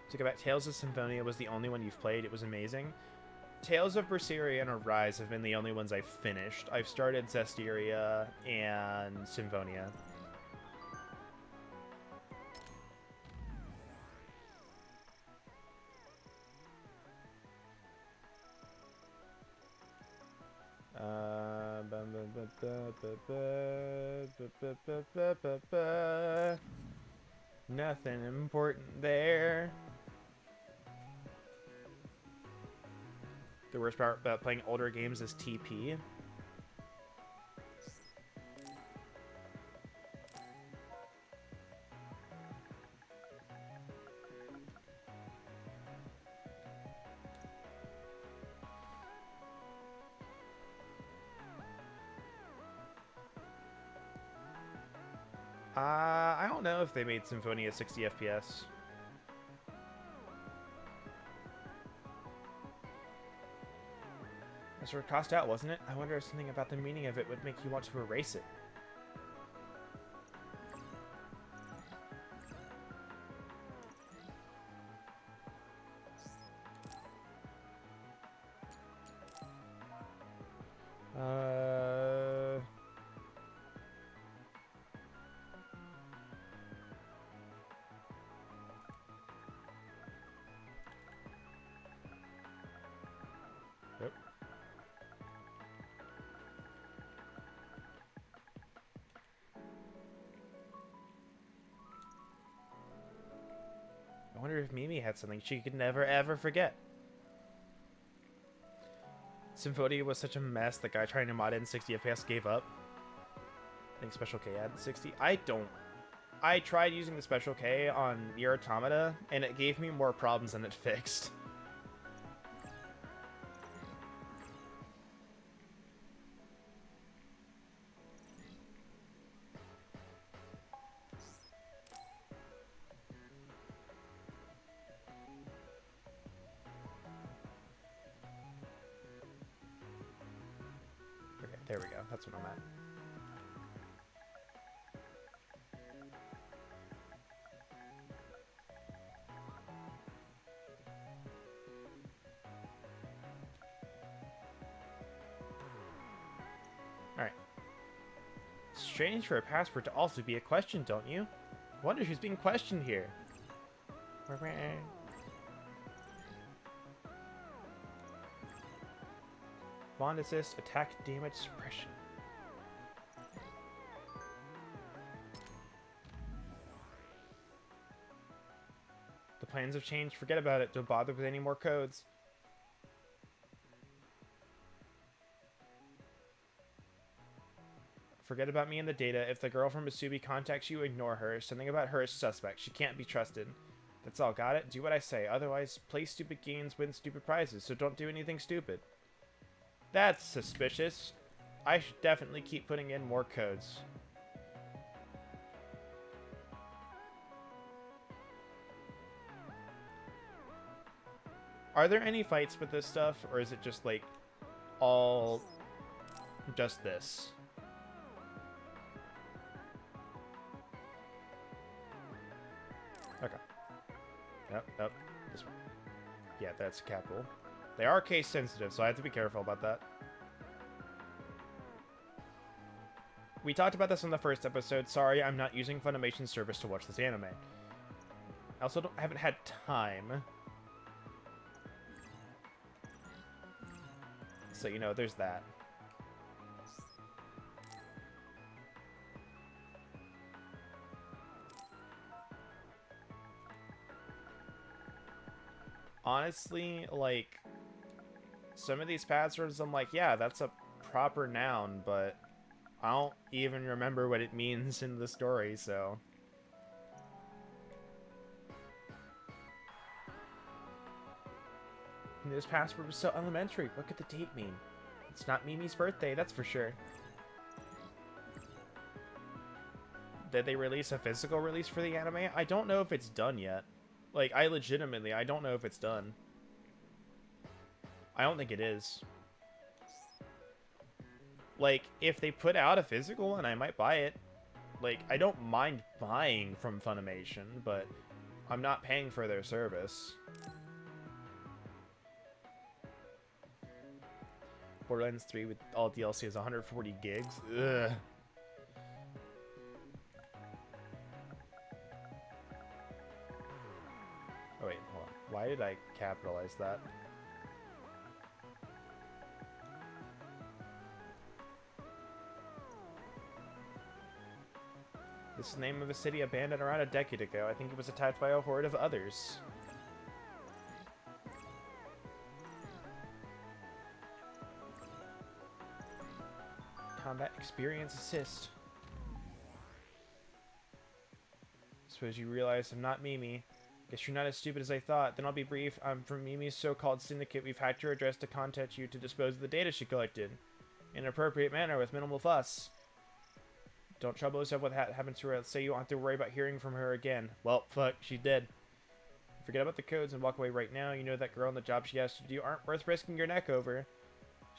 To go back, Tales of Symphonia was the only one you've played. It was amazing. Tales of Berseria and Arise have been the only ones I've finished. I've started Zestiria and Symphonia. Nothing important there. The worst part about playing older games is TP. I don't know if they made Symphonia 60 FPS. That sort of crossed out, wasn't it? I wonder if something about the meaning of it would make you want to erase it. Yep. I wonder if Mimi had something she could never ever forget. Symphonia was such a mess, the guy trying to mod in 60 FPS gave up. I think Special K added 60. I tried using the Special K on Nier Automata, and it gave me more problems than it fixed. Okay, there we go. That's what I'm at. Alright. Strange for a password to also be a question, don't you? I wonder who's being questioned here. Bond assist, attack damage suppression. plans have changed. Forget about it. Don't bother with any more codes. Forget about me and the data. If the girl from Masubi contacts you, ignore her. Something about her is suspect. She can't be trusted. That's all. Got it? Do what I say. Otherwise, play stupid games, win stupid prizes. So don't do anything stupid. That's suspicious. I should definitely keep putting in more codes. Are there any fights with this stuff, or is it just like all just this? Okay. Yep. This one. Yeah, that's capital. They are case sensitive, so I have to be careful about that. We talked about this in the first episode. Sorry, I'm not using Funimation's service to watch this anime. I also haven't had time. So, you know, there's that. Honestly, like, some of these passwords, I'm like, yeah, that's a proper noun, but I don't even remember what it means in the story, so... And this password was so elementary. What could the date mean? It's not Mimi's birthday, that's for sure. Did they release a physical release for the anime? I don't know if it's done yet. Like, I don't know if it's done. I don't think it is. Like, if they put out a physical one, I might buy it. Like, I don't mind buying from Funimation, but I'm not paying for their service. Borderlands 3 with all DLC is 140 gigs. Ugh. Oh wait, hold on. Why did I capitalize that? This is the name of a city abandoned around a decade ago. I think it was attacked by a horde of others. Combat experience assist. Suppose you realize I'm not Mimi. Guess you're not as stupid as I thought. Then I'll be brief. I'm from Mimi's so-called syndicate. We've hacked your address to contact you to dispose of the data she collected. In an appropriate manner with minimal fuss. Don't trouble yourself with what happens to her. Let's say you don't have to worry about hearing from her again. Well, fuck, she's dead. Forget about the codes and walk away right now. You know that girl and the job she has to do aren't worth risking your neck over.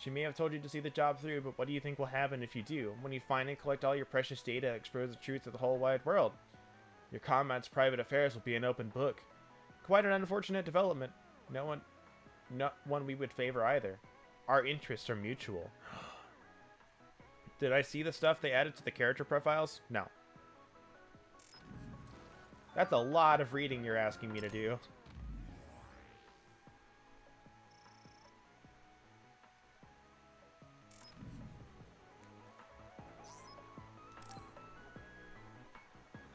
She may have told you to see the job through, but what do you think will happen if you do? When you find and collect all your precious data, expose the truth to the whole wide world. Your comrade's private affairs will be an open book. Quite an unfortunate development. Not one we would favor either. Our interests are mutual. Did I see the stuff they added to the character profiles? No. That's a lot of reading you're asking me to do.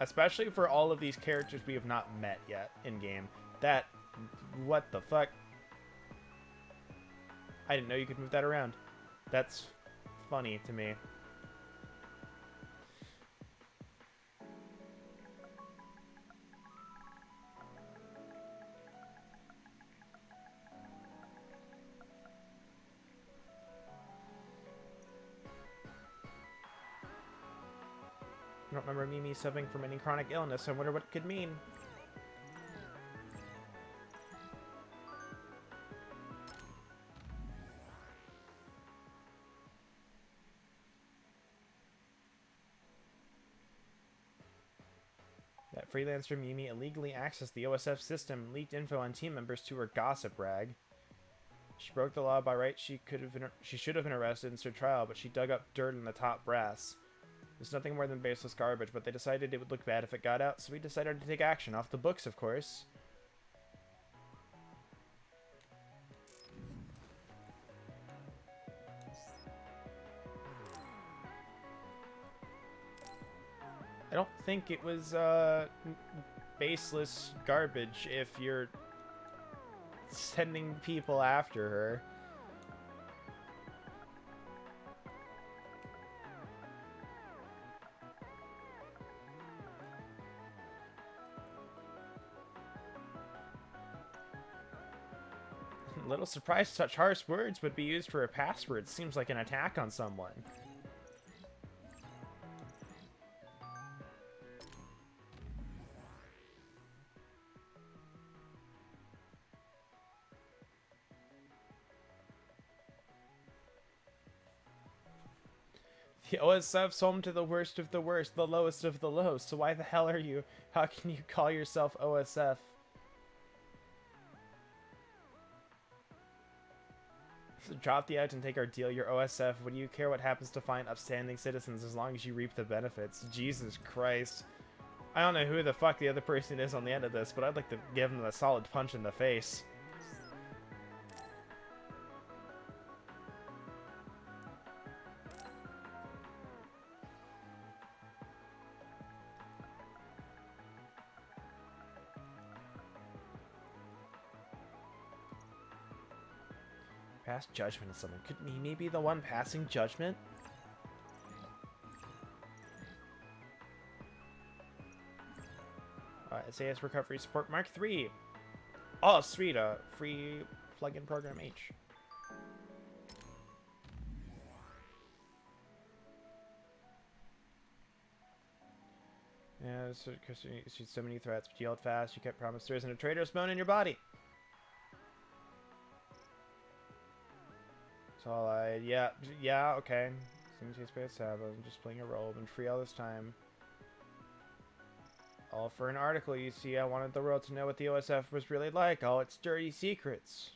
Especially for all of these characters we have not met yet in-game. What the fuck? I didn't know you could move that around. That's funny to me. I don't remember Mimi suffering from any chronic illness. I wonder what it could mean. That freelancer Mimi illegally accessed the OSF system and leaked info on team members to her gossip rag. She broke the law by rights. She should have been arrested and stood trial, but she dug up dirt in the top brass. It's nothing more than baseless garbage, but they decided it would look bad if it got out, so we decided to take action. Off the books, of course. I don't think it was, baseless garbage if you're sending people after her. Little surprised such harsh words would be used for a password. Seems like an attack on someone. The OSF's home to the worst of the worst, the lowest of the low. So why the hell are you? How can you call yourself OSF? So drop the act and take our deal. You're OSF. What do you care what happens to fine, upstanding citizens as long as you reap the benefits? Jesus Christ. I don't know who the fuck the other person is on the end of this, but I'd like to give him a solid punch in the face. Pass judgment on someone. Could he be the one passing judgment? SAS recovery support Mark 3. Oh, sweet. Free plugin program H. Yeah, so because you issued so many threats, but you held fast. You kept promise. There isn't a traitor's bone in your body. Solid. Yeah, okay. Seems to be a Sabbath. I'm just playing a role. Been free all this time. All for an article, you see. I wanted the world to know what the OSF was really like. All its dirty secrets.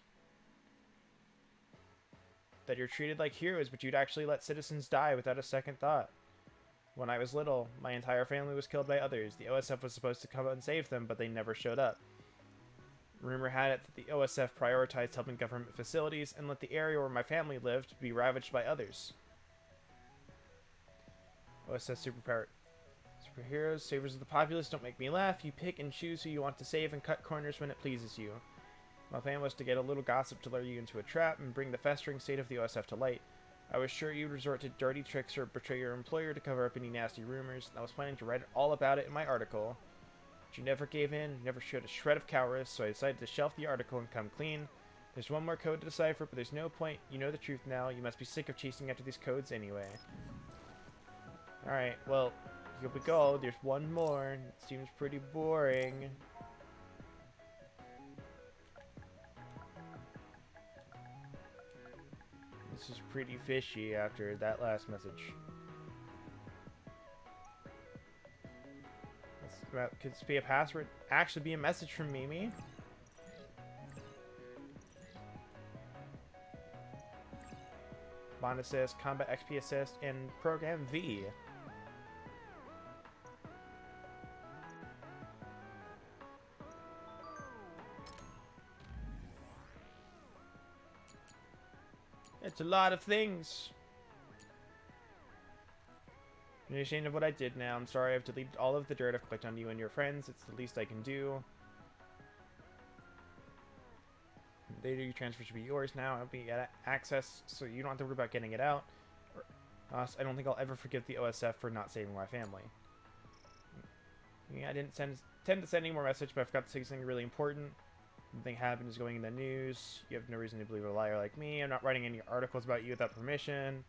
That you're treated like heroes, but you'd actually let citizens die without a second thought. When I was little, my entire family was killed by others. The OSF was supposed to come and save them, but they never showed up. Rumor had it that the OSF prioritized helping government facilities and let the area where my family lived be ravaged by others. OSF superpower. Superheroes, savers of the populace, don't make me laugh. You pick and choose who you want to save and cut corners when it pleases you. My plan was to get a little gossip to lure you into a trap and bring the festering state of the OSF to light. I was sure you'd resort to dirty tricks or betray your employer to cover up any nasty rumors, and I was planning to write all about it in my article. But you never gave in, never showed a shred of cowardice, so I decided to shelf the article and come clean. There's one more code to decipher, but there's no point. You know the truth now. You must be sick of chasing after these codes anyway. Alright, well, here we go. There's one more. It seems pretty boring. This is pretty fishy after that last message. Could this be a password? Actually be a message from Mimi? Bond assist, combat XP assist, and program V. It's a lot of things. I'm ashamed of what I did now. I'm sorry I've deleted all of the dirt I've clicked on you and your friends. It's the least I can do. Later, your transfer should be yours now. I'll be at access, so you don't have to worry about getting it out. I don't think I'll ever forgive the OSF for not saving my family. Yeah, I didn't tend to send any more message, but I forgot to say something really important. Something happened is going in the news. You have no reason to believe a liar like me. I'm not writing any articles about you without permission.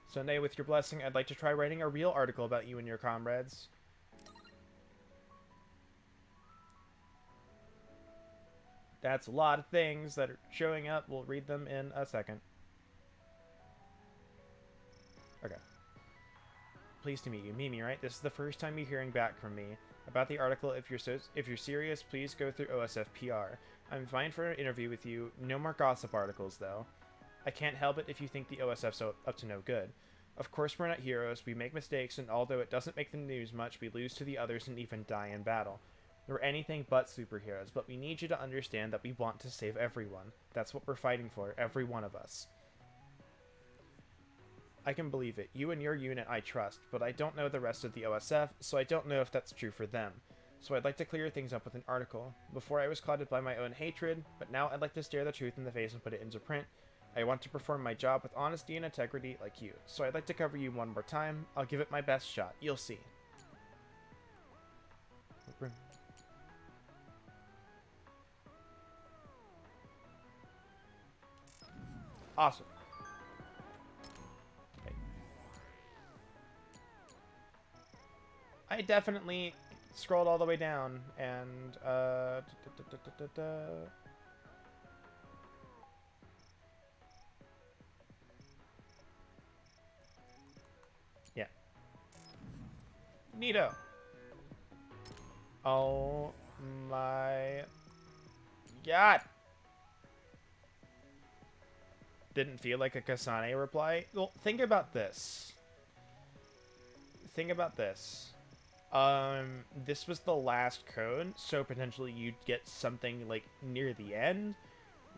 Sunday, with your blessing, I'd like to try writing a real article about you and your comrades. That's a lot of things that are showing up. We'll read them in a second. Okay. Pleased to meet you. Mimi, right? This is the first time you're hearing back from me. About the article, if you're serious, please go through OSF PR. I'm fine for an interview with you. No more gossip articles, though. I can't help it if you think the OSF's up to no good. Of course we're not heroes, we make mistakes, and although it doesn't make the news much, we lose to the others and even die in battle. We're anything but superheroes, but we need you to understand that we want to save everyone. That's what we're fighting for, every one of us. I can believe it. You and your unit I trust, but I don't know the rest of the OSF, so I don't know if that's true for them. So I'd like to clear things up with an article. Before I was clouded by my own hatred, but now I'd like to stare the truth in the face and put it into print. I want to perform my job with honesty and integrity like you. So I'd like to cover you one more time. I'll give it my best shot. You'll see. Awesome. Okay. I definitely scrolled all the way down and yeah. Neato. Oh my god. Didn't feel like a Kasane reply. Well, think about this. Think about this. This was the last code, so potentially you'd get something like near the end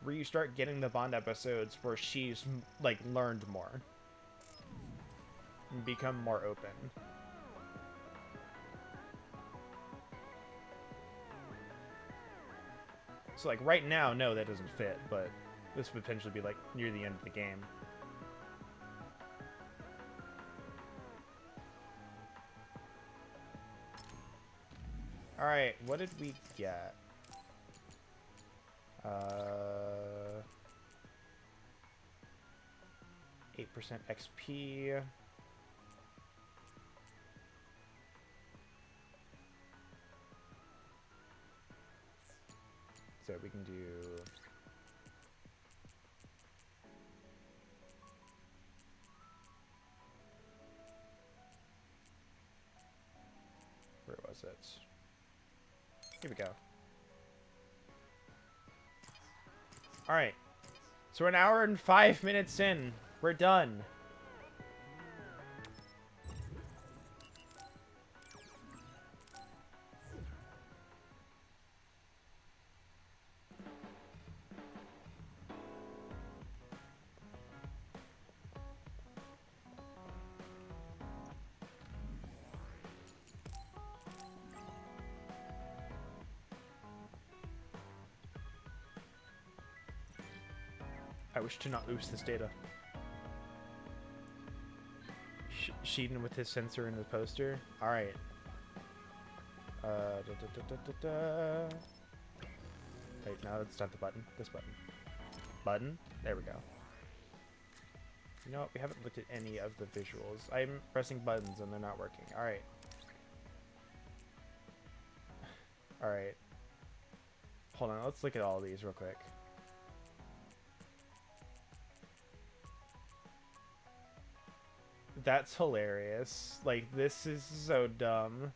where you start getting the Bond episodes where she's like learned more and become more open. So like right now, no, that doesn't fit, but this would potentially be like near the end of the game. Alright, what did we get? 8% XP. So we can do... Where was it? Here we go. Alright. So we're an hour and 5 minutes in. We're done. I wish to not lose this data. Sheedon with his sensor in the poster. Alright. Wait, no, that's not the button. This button. Button? There we go. You know what? We haven't looked at any of the visuals. I'm pressing buttons and they're not working. Alright. Alright. Hold on, let's look at all of these real quick. That's hilarious. Like, this is so dumb.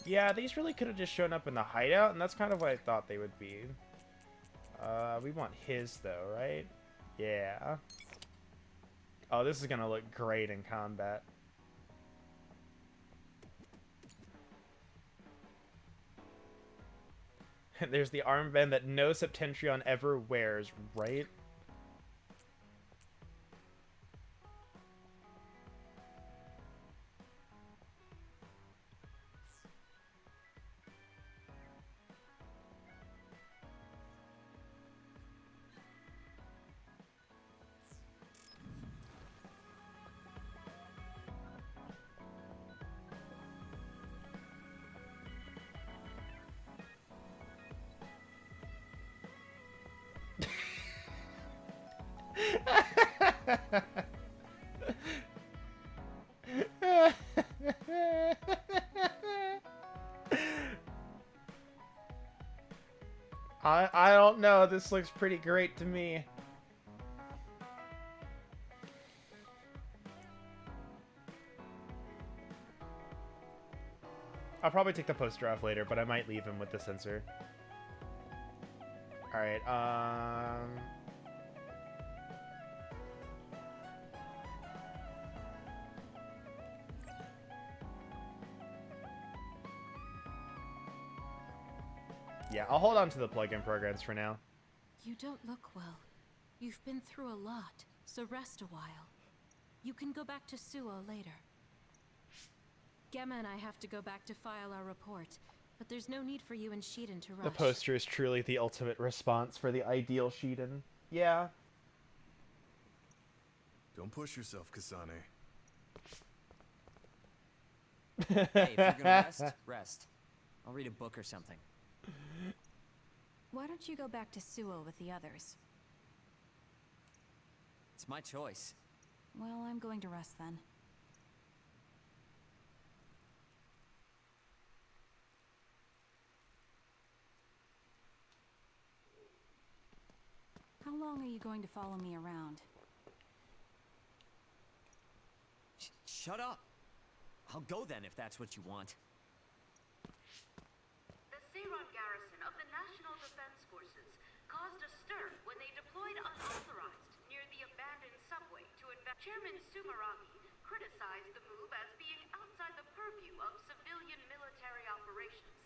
Yeah, these really could have just shown up in the hideout, and that's kind of what I thought they would be. We want his, though, right? Yeah. Oh, this is gonna look great in combat. There's the armband that no Septentrion ever wears, right? I don't know. This looks pretty great to me. I'll probably take the poster off later, but I might leave him with the sensor. Alright, Yeah, I'll hold on to the plug-in programs for now. You don't look well. You've been through a lot, so rest a while. You can go back to Suo later. Gemma and I have to go back to file our report, but there's no need for you and Shiden to rush. The poster is truly the ultimate response for the ideal Shiden. Yeah. Don't push yourself, Kasane. Hey, if you're gonna rest, rest. I'll read a book or something. Why don't you go back to Suo with the others? It's my choice. Well, I'm going to rest then. How long are you going to follow me around? Shut up! I'll go then if that's what you want. The Seiron garrison of the National Defense Forces caused a stir when they deployed unauthorized near the abandoned subway to invest. Chairman Sumeragi criticized the move as being outside the purview of civilian military operations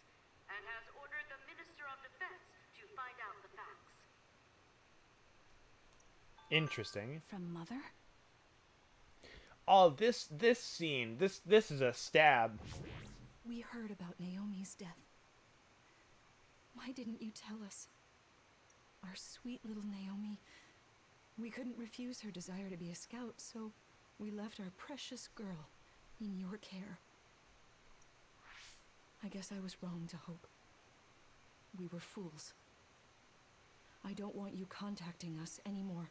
and has ordered the Minister of Defense to find out the facts. Interesting. From Mother? Oh, this scene, this is a stab. We heard about Naomi's death. Why didn't you tell us? Our sweet little Naomi. We couldn't refuse her desire to be a scout, so we left our precious girl in your care. I guess I was wrong to hope. We were fools. I don't want you contacting us anymore.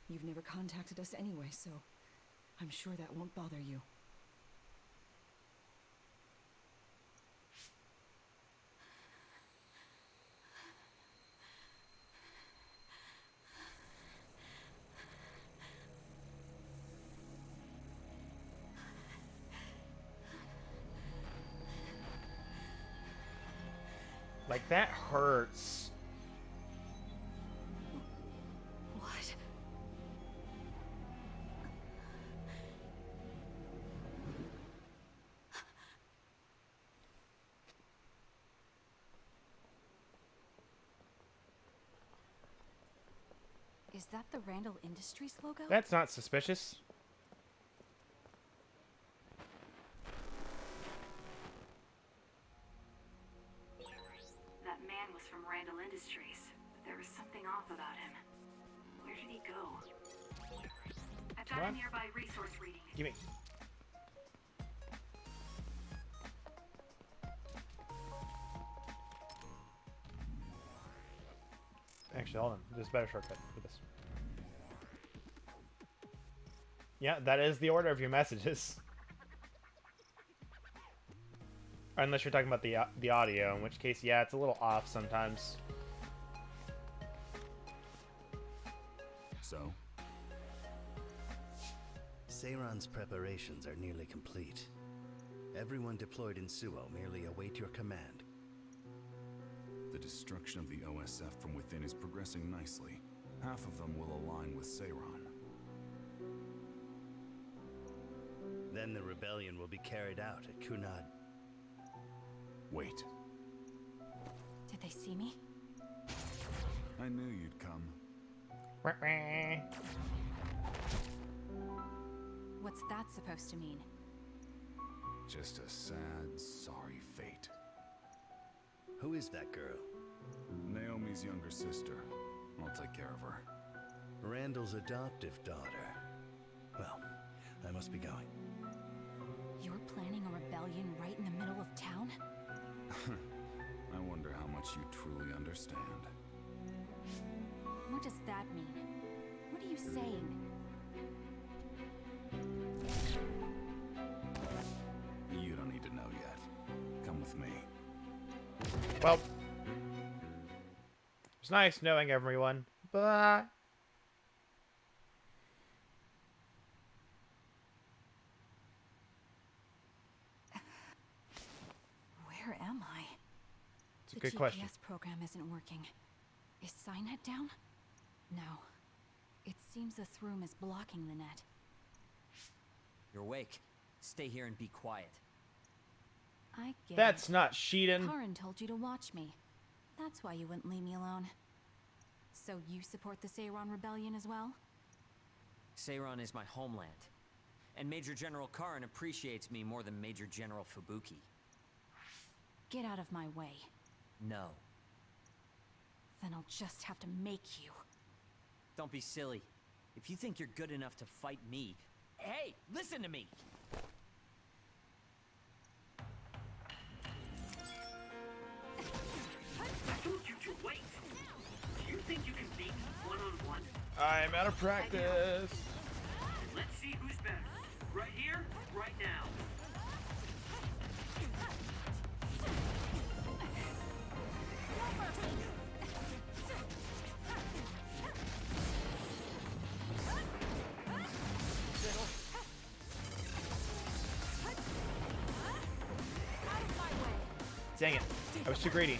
You've never contacted us anyway, so I'm sure that won't bother you. Like, that hurts. What? Is that the Randall Industries logo? That's not suspicious. That man was from Randall Industries, but there was something off about him. Where did he go? I've got What? a nearby resource reading. Gimme. Actually, hold on. There's a better shortcut for this. Yeah, that is the order of your messages. Unless you're talking about the audio, in which case, yeah, it's a little off sometimes. So? Seiron's preparations are nearly complete. Everyone deployed in Suo merely await your command. The destruction of the OSF from within is progressing nicely. Half of them will align with Seiron. Then the rebellion will be carried out at Kunad. Wait. Did they see me? I knew you'd come. What's that supposed to mean? Just a sad, sorry fate. Who is that girl? Naomi's younger sister. I'll take care of her. Randall's adoptive daughter. Well, I must be going. You're planning a rebellion right in the middle of town? I wonder how much you truly understand. What does that mean? What are you saying? You don't need to know yet. Come with me. Well, it's nice knowing everyone, but... Where am I? It's a The good GPS question. program isn't working. Is Signet down? No. It seems the Throom is blocking the net. You're awake. Stay here and be quiet. I get That's it. not Shiden. Karin told you to watch me. That's why you wouldn't leave me alone. So you support the Seiron Rebellion as well? Seiron is my homeland. And Major General Karin appreciates me more than Major General Fubuki. Get out of my way. No. Then I'll just have to make you. Don't be silly. If you think you're good enough to fight me... Hey, listen to me! I told you to wait. Do you think you can beat me one-on-one? I'm out of practice. Let's see who's better. Right here, right now. Dang it. I was too greedy.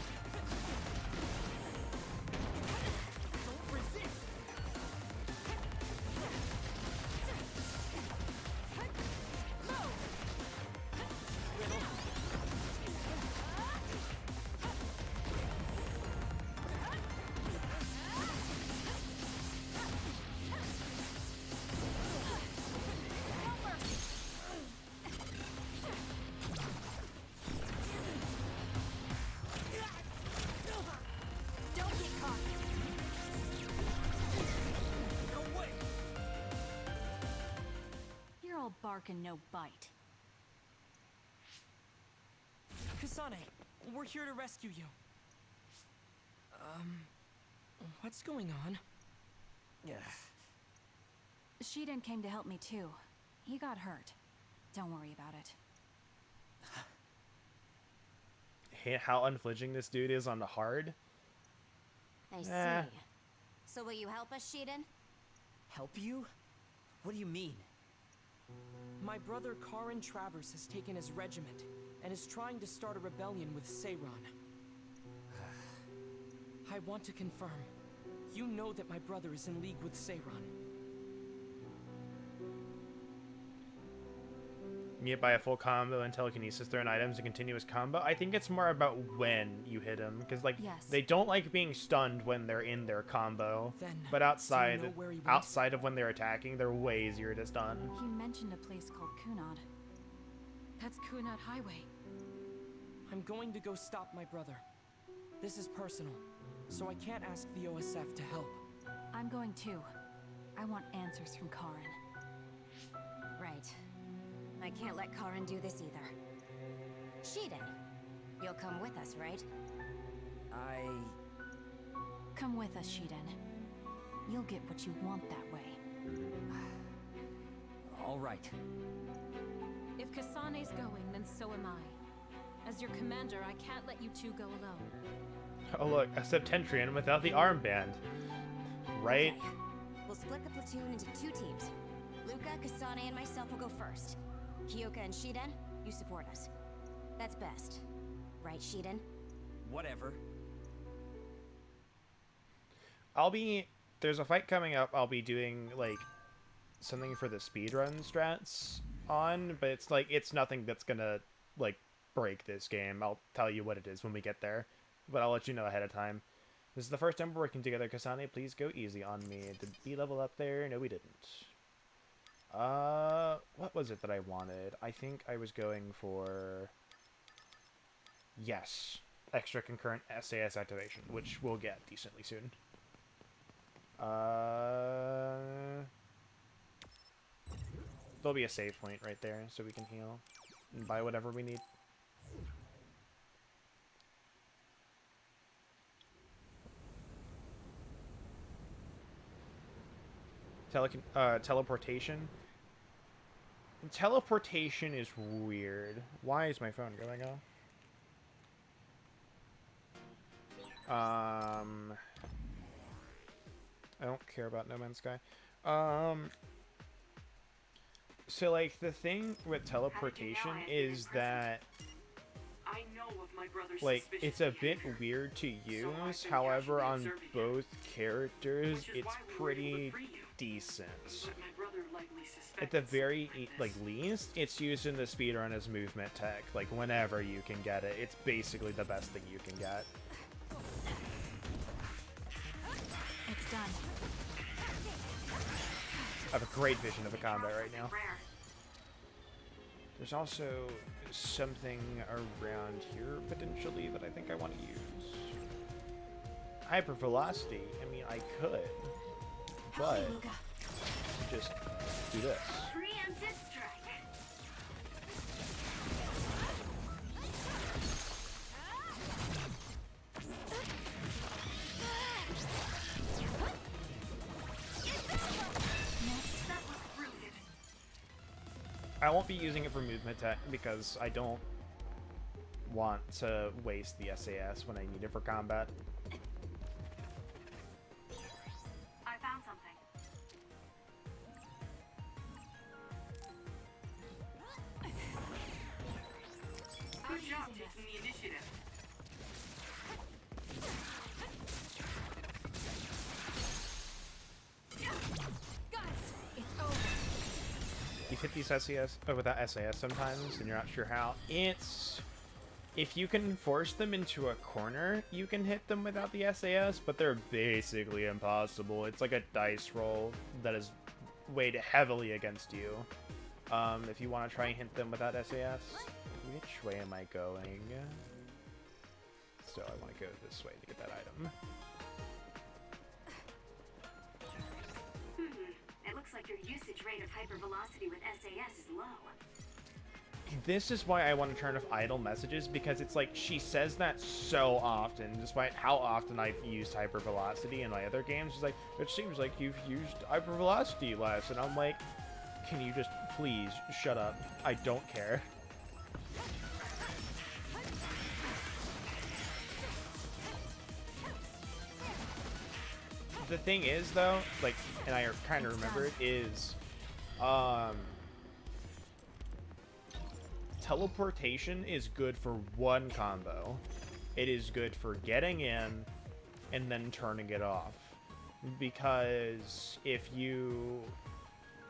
You're all bark and no bite. Kasane, we're here to rescue you. What's going on? Shiden came to help me too. He got hurt. Don't worry about it. Hey, how unflinching this dude is on the hard. I see. Eh. So will you help us, Shiden? Help you? What do you mean? My brother Karin Travers has taken his regiment and is trying to start a rebellion with Seiron. I want to confirm. You know that my brother is in league with Seiron. You get by a full combo and telekinesis thrown items and continuous combo. I think it's more about when you hit him, because like Yes. they don't like being stunned when they're in their combo. Then, But do outside, you know where he went? outside of when they're attacking, they're way easier to stun. He mentioned a place called Kunad. That's Kunad Highway. I'm going to go stop my brother. This is personal, so I can't ask the OSF to help. I'm going too. I want answers from Karin. Right. I can't let Karin do this either. Shiden, you'll come with us, right? Come with us, Shiden. You'll get what you want that way. All right. If Kasane's going, then so am I. As your commander, I can't let you two go alone. Oh look, a Septentrion without the armband. Right? Okay. We'll split the platoon into 2 teams. Luca, Kasane, and myself will go first. Kyoka and Shiden, you support us. That's best. Right, Shiden? Whatever. There's a fight coming up I'll be doing, like, something for the speedrun strats on, but it's like, it's nothing that's gonna, like, break this game. I'll tell you what it is when we get there, but I'll let you know ahead of time. This is the first time we're working together, Kasane. Please go easy on me. Did we level up there? No, we didn't. What was it that I wanted? I think I was going for... Yes. Extra concurrent SAS activation, which we'll get decently soon. There'll be a save point right there, so we can heal and buy whatever we need. Teleportation. Teleportation is weird. Why is my phone going off? I don't care about No Man's Sky. So like the thing with teleportation is that I know of my brother's like suspicions it's a of bit Andrew. weird to So use. I've been However, casually on observing both characters, Which is it's why we were able to pretty free you. decent. But my brother likely suspects at the very least, it's used in the speedrun as movement tech. Like whenever you can get it, it's basically the best thing you can get. It's done. I have a great vision of the combat right now. There's also something around here potentially that I think I want to use. Hypervelocity. I mean, I could, but just do this. Preemptive strike. I won't be using it for movement tech because I don't want to waste the SAS when I need it for combat. I found something. Good job taking the initiative. It's over. You hit these SAS without SAS sometimes, and you're not sure how. If you can force them into a corner, you can hit them without the SAS, but they're basically impossible. It's like a dice roll that is weighed heavily against you. If you want to try and hit them without SAS, which way am I going? So I want to go this way to get that item. It looks like your usage rate of hypervelocity with SAS is low. This is why I want to turn off idle messages, because it's like she says that so often, despite how often I've used hypervelocity in my other games. It's like, it seems like you've used hypervelocity less, and I'm like, can you just please shut up? I don't care. The thing is, though, like, and I kind of remember it, is, teleportation is good for one combo. It is good for getting in and then turning it off. Because if you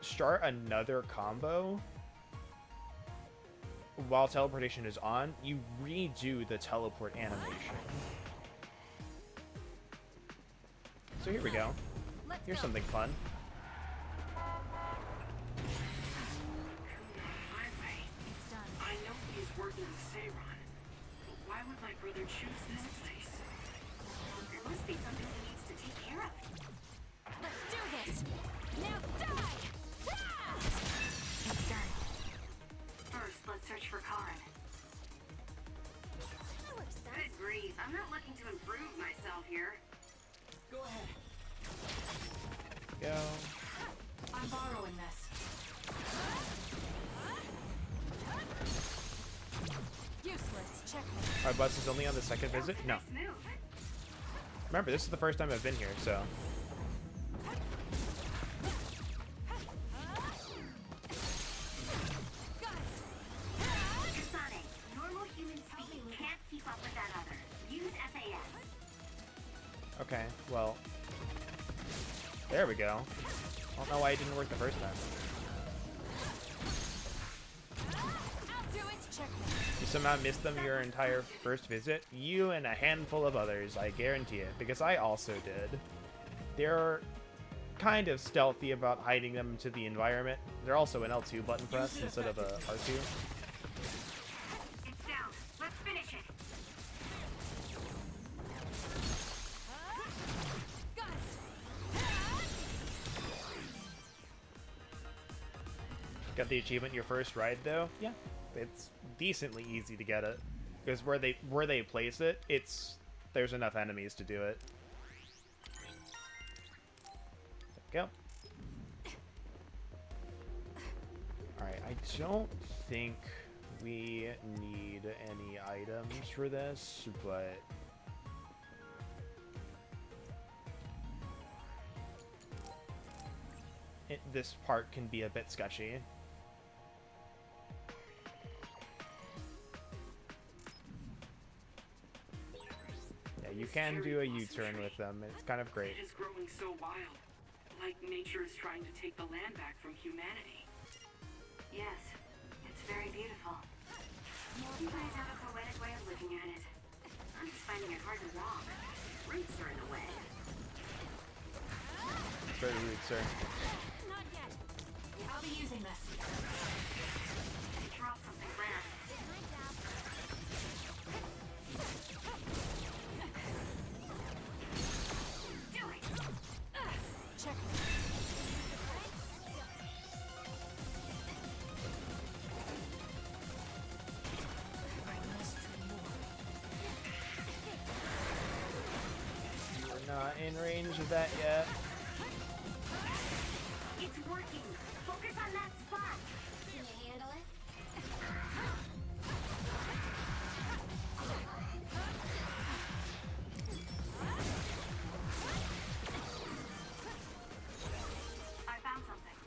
start another combo while teleportation is on, you redo the teleport animation. So here we go. Here's something fun. I know he's working with Seiron, but why would my brother choose this place? There must be something he needs to take care of. Let's do this. Now die. Ah! It's done. First, let's search for Karin. Good grief, I'm not looking to improve myself here. Go ahead. Go. I'm borrowing this. Useless. Check me. Our bus is only on the second visit? No. Remember, this is the first time I've been here, so. Kasane, normal human speed can't keep up with that other. Use SAS. Okay, well. There we go. I don't know why it didn't work the first time. I'll do it. Check me. You somehow missed them your entire first visit? You and a handful of others, I guarantee it, because I also did. They're kind of stealthy about hiding them into the environment. They're also an L2 button press instead of a R2. It's down. Let's finish it. Got the achievement your first ride though? Yeah. It's decently easy to get it. Because where they place it, there's enough enemies to do it. There we go. Alright, I don't think we need any items for this, but this part can be a bit sketchy. Yeah, you can do a U-turn with them. It's kind of great. It is growing so wild, like nature is trying to take the land back from humanity. Yes, it's very beautiful. You guys have a poetic way of looking at it. I'm just finding it hard to walk. Roots are in the way. It's very rude, sir. Not yet. I'll be using this. Drop something rare. Do it. Check. We're not in range of that yet. It's working. Focus on that spot. Can you handle it? I found something.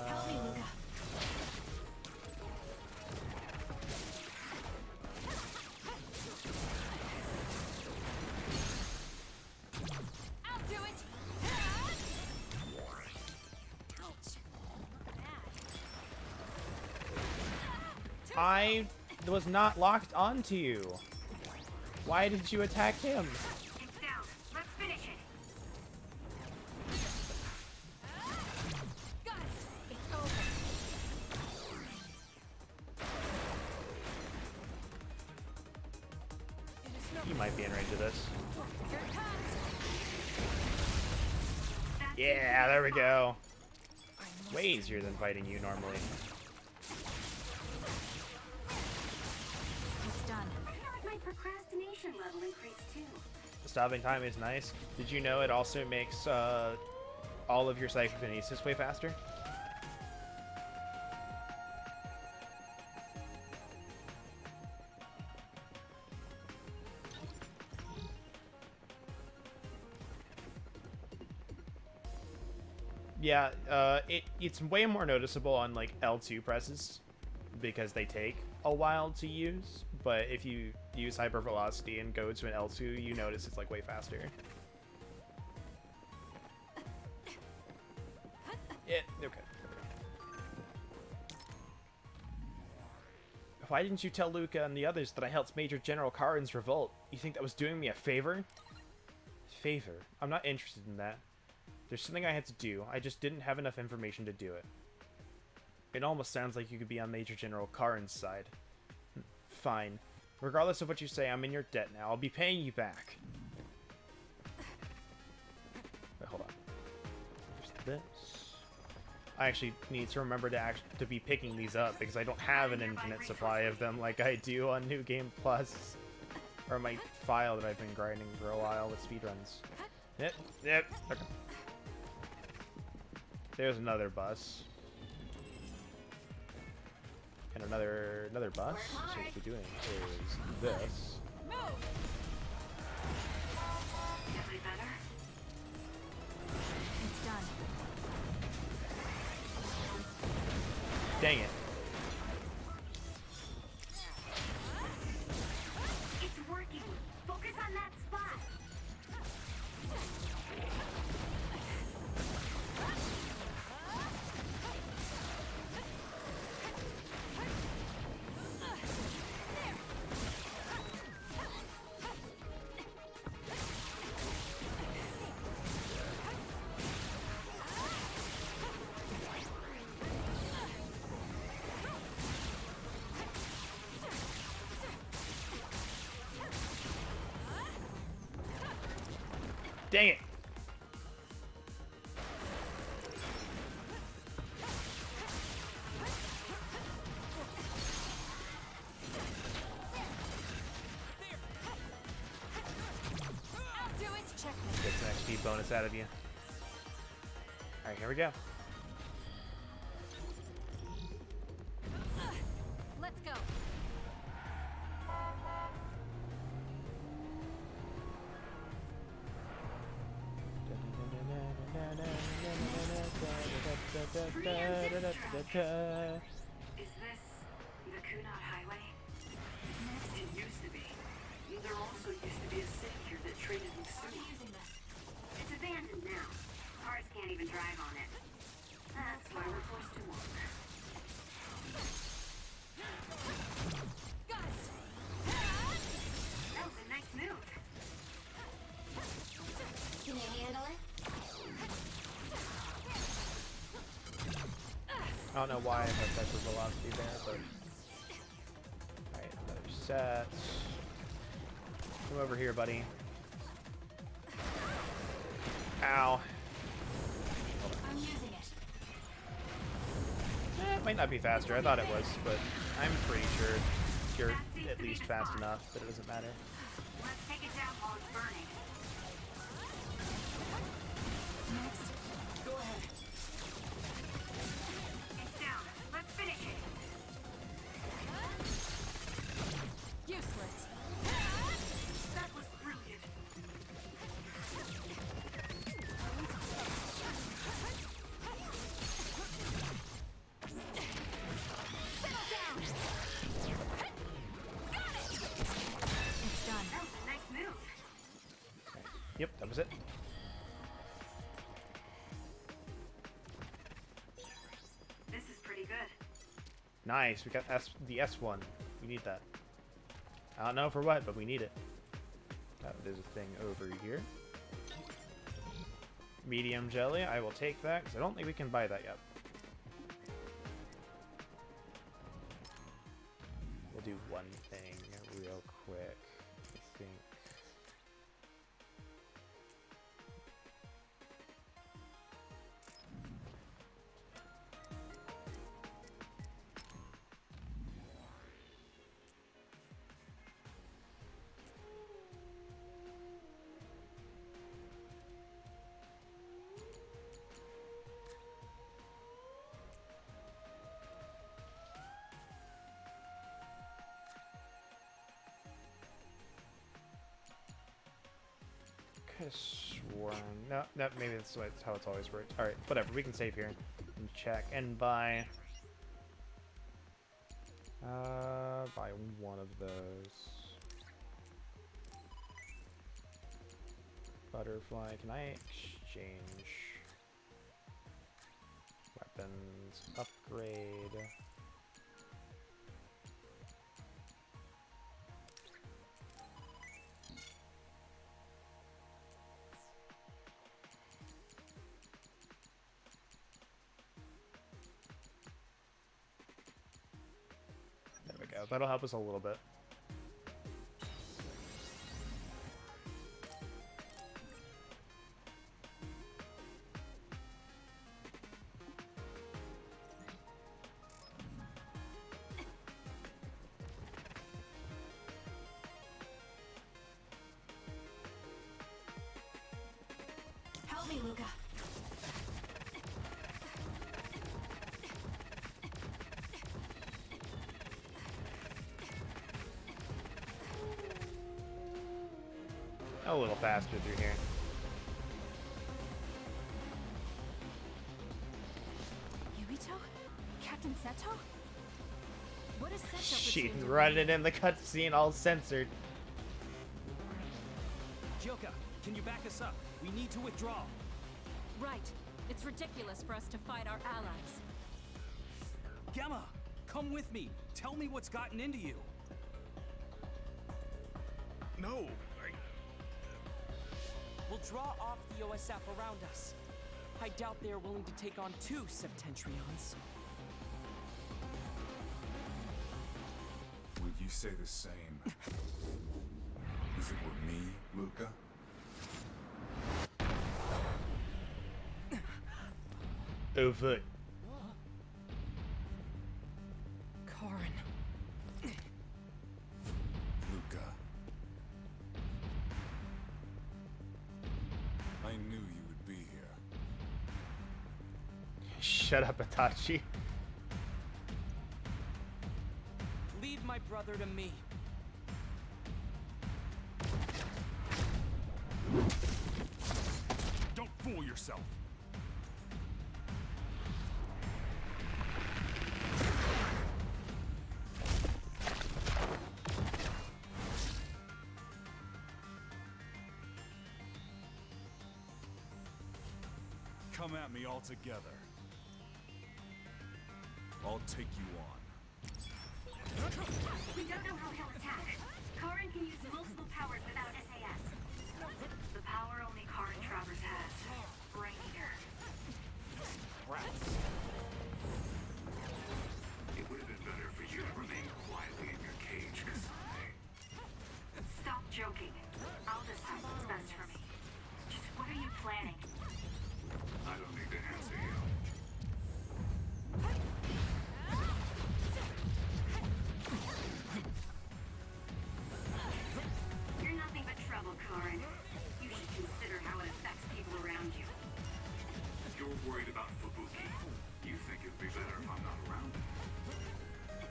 Help me, Luca. I'll do it. Ouch. I was not locked onto you. Why did you attack him? It's down. Let's finish it. Got it. It's over. You might be in range of this. Here it comes. Yeah, there we go. Way easier than fighting you normally. It's done. I feel like my procrastination level increased too. Stopping time is nice. Did you know it also makes all of your psychokinesis way faster? Yeah, it's way more noticeable on like L2 presses because they take a while to use, but if you use hypervelocity and go to an L2, you notice it's like way faster. Yeah, okay. Why didn't you tell Luca and the others that I helped Major General Karin's revolt? You think that was doing me a favor? Favor? I'm not interested in that. There's something I had to do. I just didn't have enough information to do it. It almost sounds like you could be on Major General Karin's side. Fine. Regardless of what you say, I'm in your debt now. I'll be paying you back. Wait, hold on. There's this. I actually need to remember to be picking these up because I don't have an infinite supply of them like I do on New Game Plus. Or my file that I've been grinding for a while with speedruns. Yep. Okay. There's another bus. And another bus. So what we're doing is this. Feeling better? It's done. Dang it. It's working. Focus on that spot. Dang it. I'll do it. Check. Get some XP bonus out of you. Alright, here we go. Let's go. Is this the Kunad Highway? It used to be. There also used to be a city here that traded with Sumo. It's abandoned now. Cars can't even drive on it. I don't know why I have better velocity there, but... Alright, another set. Come over here, buddy. Ow. I'm using it. It might not be faster. I thought it was, but I'm pretty sure you're at least fast enough that it doesn't matter. Let's take it down while it's burning. Next. Go ahead. It's down. Let's finish it. Useless. That was brilliant. Settle down. It's done. That was a nice move. Yep, that was it. This is pretty good. Nice, we got the S1. We need that. I don't know for what, but we need it. There's a thing over here. Medium jelly, I will take that, because I don't think we can buy that yet. We'll do one thing real quick, I think. Could have sworn. No, maybe that's how it's always worked. Alright, whatever. We can save here and check and buy. Buy one of those. Butterfly. Can I exchange weapons? Upgrade. There we go. That'll help us a little bit. Help me, Luca. A little faster through here. Yubito? Captain Seto? What is Seto She's platoon doing? running in the cutscene all censored. Joka, can you back us up? We need to withdraw. Right. It's ridiculous for us to fight our allies. Gemma, come with me. Tell me what's gotten into you. No, We'll draw off the OSF around us. I doubt they are willing to take on 2 Septentrions. would you say the same if it were me, Luca? Over. Karin. Luca. I knew you would be here. Shut up, Itachi. Leave my brother to me. Don't fool yourself. Come at me all together. I'll take you on. We don't know how he'll attack. Karin can use multiple powers without SAS. The power only Karin Travers has. Right here. worried about Fubuki. You think it'd be better if I'm not around?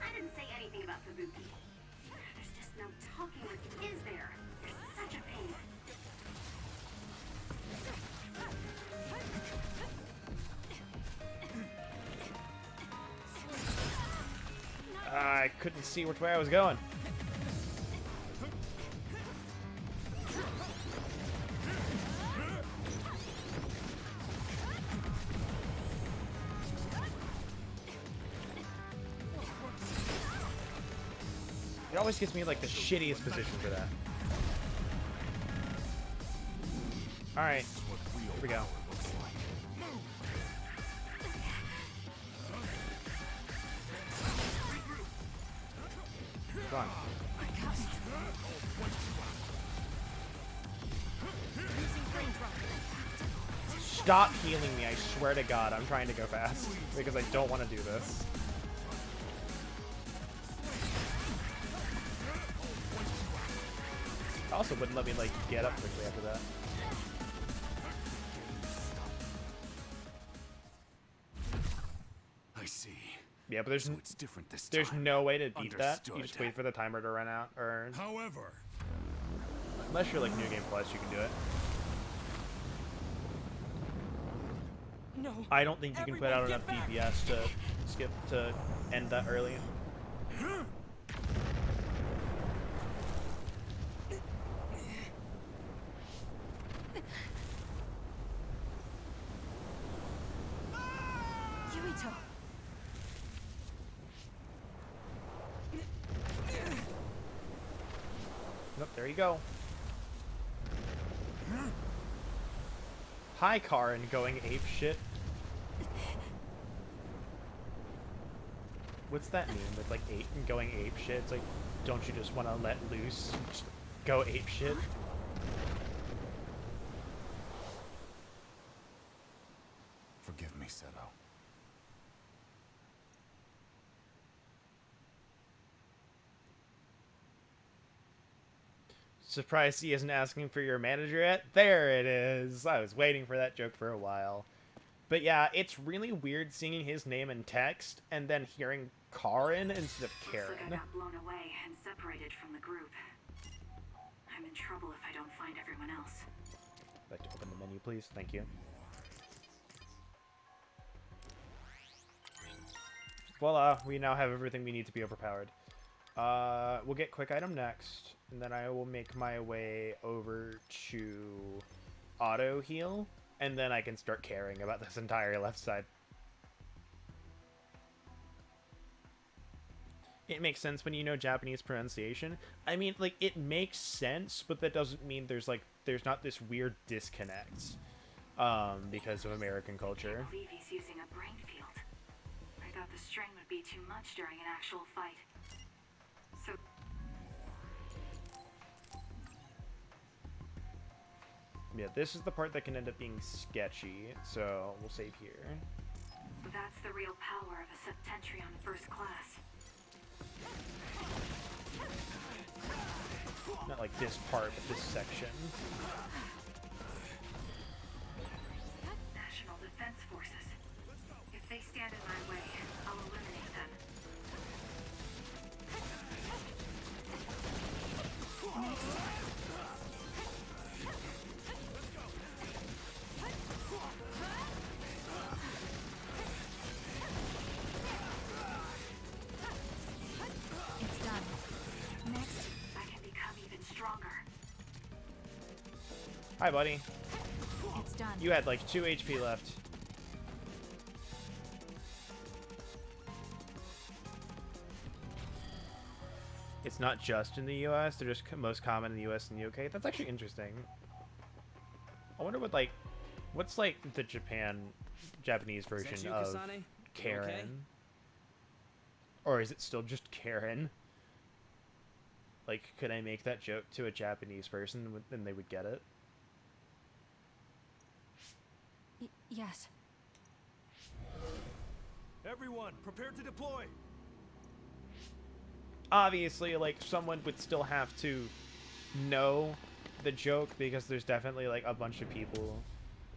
I didn't say anything about Fubuki. There's just no talking with you, is there? You're such a pain. I couldn't see which way I was going. It always gets me like the shittiest position for that. Alright, here we go. Come on. Stop healing me, I swear to God. I'm trying to go fast because I don't want to do this. Also wouldn't let me like get up quickly after that. I see. Yeah, but there's So it's different this there's time. no way to beat that. You Understood. just wait for the timer to run out, or However, unless you're like New Game Plus, you can do it. No. I don't think you can put out Everyone enough get back! DPS to skip to end that early. Yuito! Nope, there you go. Hi, Karin, going ape shit. What's that mean with like ape and going ape shit? It's like, don't you just want to let loose, just go ape shit? forgive me, Seto. Surprised he isn't asking for your manager yet? There it is. I was waiting for that joke for a while. But yeah, it's really weird seeing his name in text and then hearing Karin instead of Karen. Looks like I got blown away and separated from the group. I'm in trouble if I don't find everyone else. I'd like to open the menu, please. Thank you. Voila, we now have everything we need to be overpowered. We'll get quick item next, and then I will make my way over to auto heal, and then I can start caring about this entire left side. It makes sense when you know Japanese pronunciation. I mean, like, it makes sense, but that doesn't mean there's not this weird disconnect, because of American culture. I believe he's using a brain field. I thought the strain would be too much during an actual fight. So Yeah, this is the part that can end up being sketchy, so we'll save here. that's the real power of a Septentrion first class. Not like this part, but this section. National Defense Forces. If they stand in my way, I'll eliminate them. It's done. Next. I can become even stronger. Hi, buddy. It's done. You had like 2 HP left. It's not just in the US, they're just most common in the US and the UK. That's actually interesting. I wonder what, like, what's like the Japanese version you, of Kasane? You Karen? okay? Or is it still just Karen? Like, could I make that joke to a Japanese person and they would get it? Yes. Everyone, prepare to deploy. Obviously, like, someone would still have to know the joke because there's definitely like a bunch of people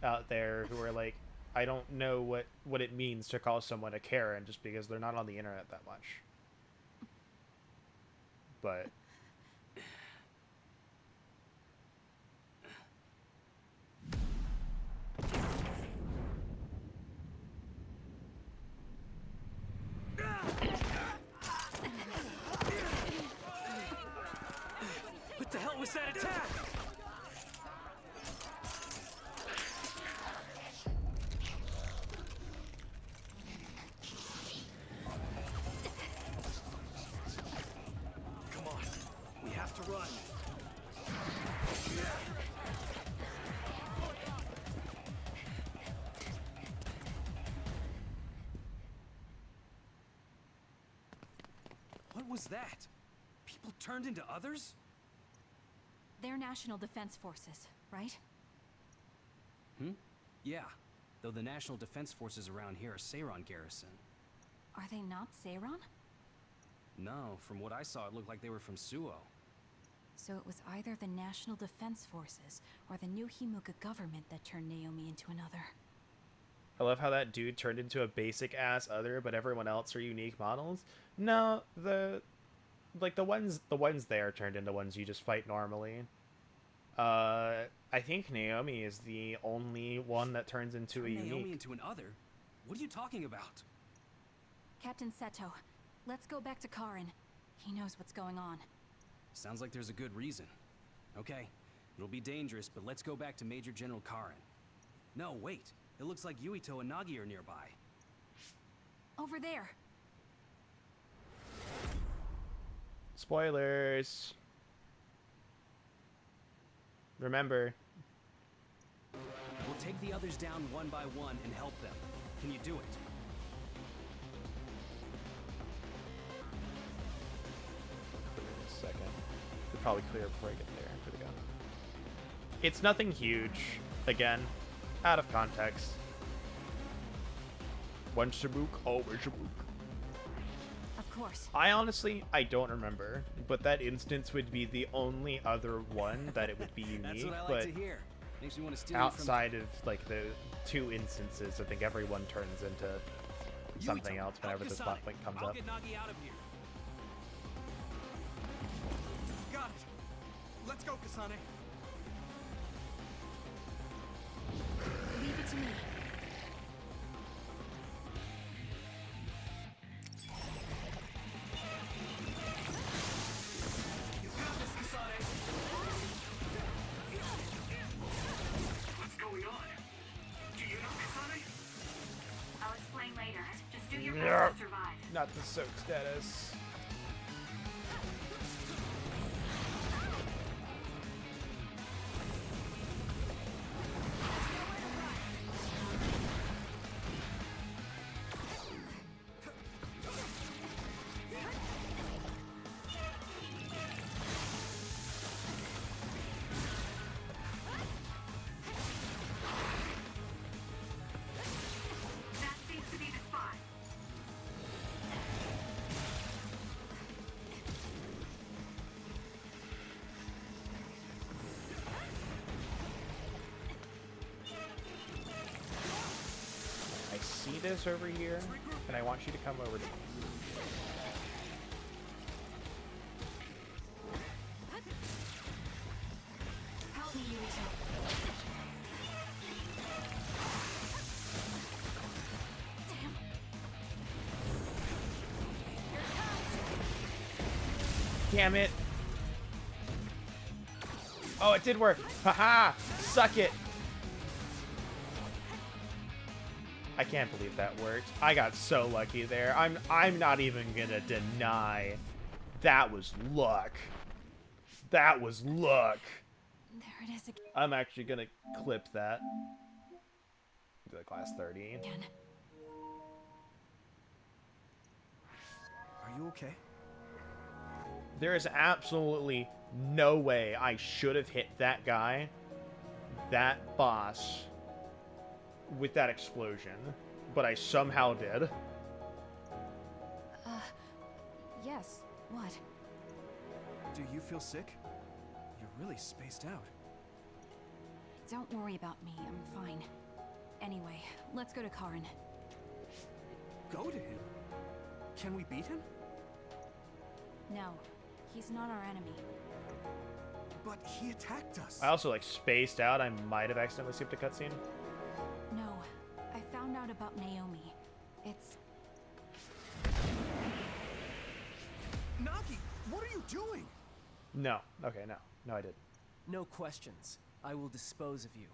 out there who are like, I don't know what it means to call someone a Karen just because they're not on the internet that much. But What the hell was that attack? Come on, we have to run. What was that? People turned into others? They're National Defense Forces, right? Yeah, though the National Defense Forces around here are Seiron garrison. Are they not Seiron? No, from what I saw, it looked like they were from Suo. So it was either the National Defense Forces or the new Himuka government that turned Naomi into another. I love how that dude turned into a basic ass other, but everyone else are unique models. No, the ones there turned into ones you just fight normally. I think Naomi is the only one that turns into a unique. Naomi into an other? What are you talking about? Captain Seto, let's go back to Karin. He knows what's going on. Sounds like there's a good reason. Okay, it'll be dangerous, but let's go back to Major General Karin. No, wait. It looks like Yuito and Nagi are nearby. Over there. Spoilers. Remember. We'll take the others down one by one and help them. Can you do it? Put it in a second. We'll probably clear before I get there. There we go. It's nothing huge. Again, out of context. One Shabuk, always Shabuk. Of course. I don't remember, but that instance would be the only other one that it would be unique. That's what I like but to hear. Makes me want to steal outside of like the two instances, I think everyone turns into something else whenever this plot point comes I'll up. get Nagi out of here. Got it. Let's go, Kasane. Leave it to me. You got this, Kasane. What's going on? Do you know Kasane? I'll explain later. Just do your best to survive. Not the soak status. That seems to be the spot. I see this over here, and I want you to come over to me. Help me, Yuito. Damn. Here it comes. Damn it! Oh, it did work! Haha! Suck it! I can't believe that worked. I got so lucky there. I'm not even gonna deny that was luck. That was luck. There it is again. I'm actually gonna clip that. To the class 30. Are you okay? There is absolutely no way I should have hit that guy, that boss, with that explosion, but I somehow did. Yes. What? Do you feel sick? You're really spaced out. Don't worry about me. I'm fine. Anyway, let's go to Karin. Go to him? Can we beat him? No, he's not our enemy. But he attacked us. I also like spaced out. I might have accidentally skipped a cutscene. No, I found out about Naomi. It's... Nagi, what are you doing? No. Okay, no. No, I didn't. No questions. I will dispose of you.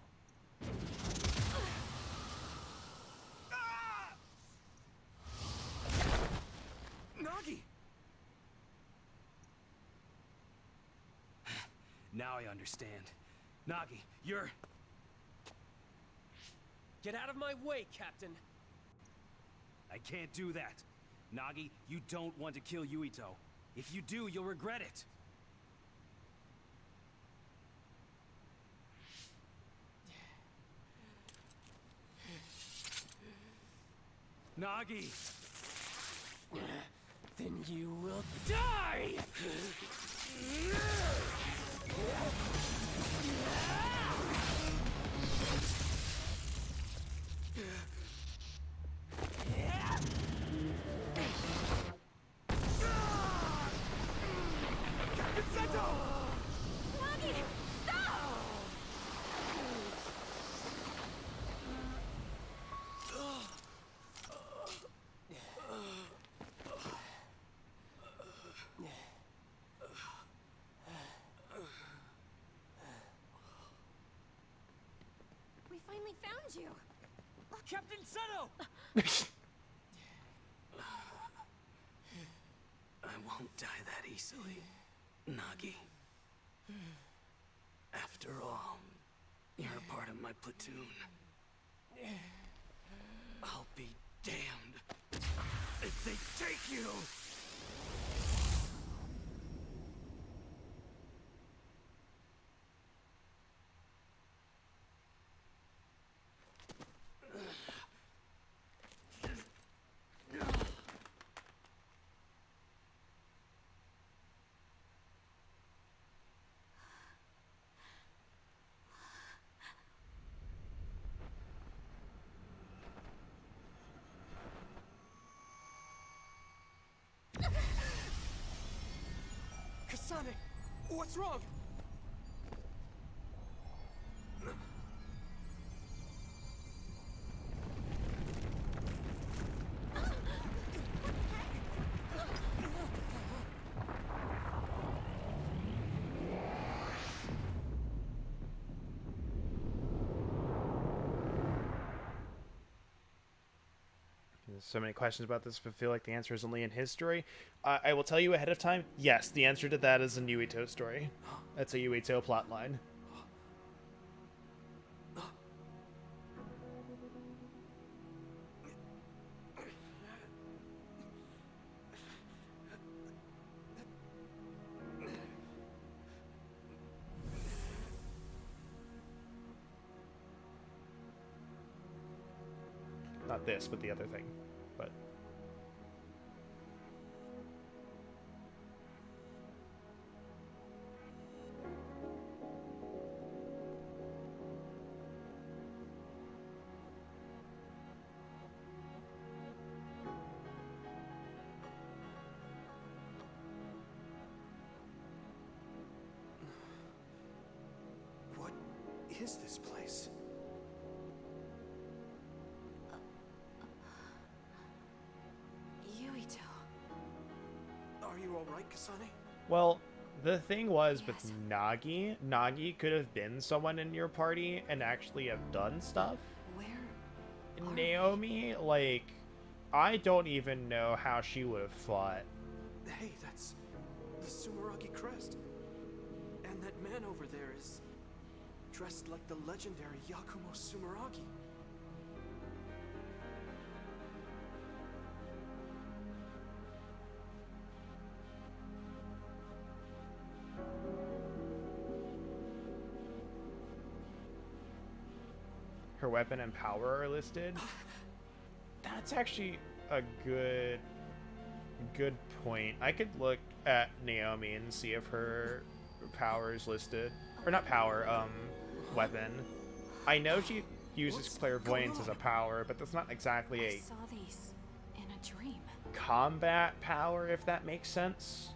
Nagi! Now I understand. Nagi, you're... Get out of my way, Captain! I can't do that. Nagi, you don't want to kill Yuito. If you do, you'll regret it. Nagi! Then you will die! Nagi! Stop! We finally found you! Captain Seto! I won't die that easily, Nagi. After all, you're a part of my platoon. I'll be damned if they take you! Kasane, what's wrong? There's so many questions about this, but feel like the answer is only in his story. I will tell you ahead of time, yes, the answer to that is a Yuito story. That's a Yuito plotline. Not this, but the other thing. But What is this place? Yuito. Are you alright, Kasane? well, the thing was with Nagi could have been someone in your party and actually have done stuff. Where? Naomi, like, I don't even know how she would have fought. Hey, that's the Sumeragi crest. And that man over there is dressed like the legendary Yakumo Sumeragi. Her weapon and power are listed. That's actually a good point. I could look at Naomi and see if her power is listed. Or not power, weapon. I know uses clairvoyance as a power, but that's not exactly I a saw these in a dream. combat power, if that makes sense.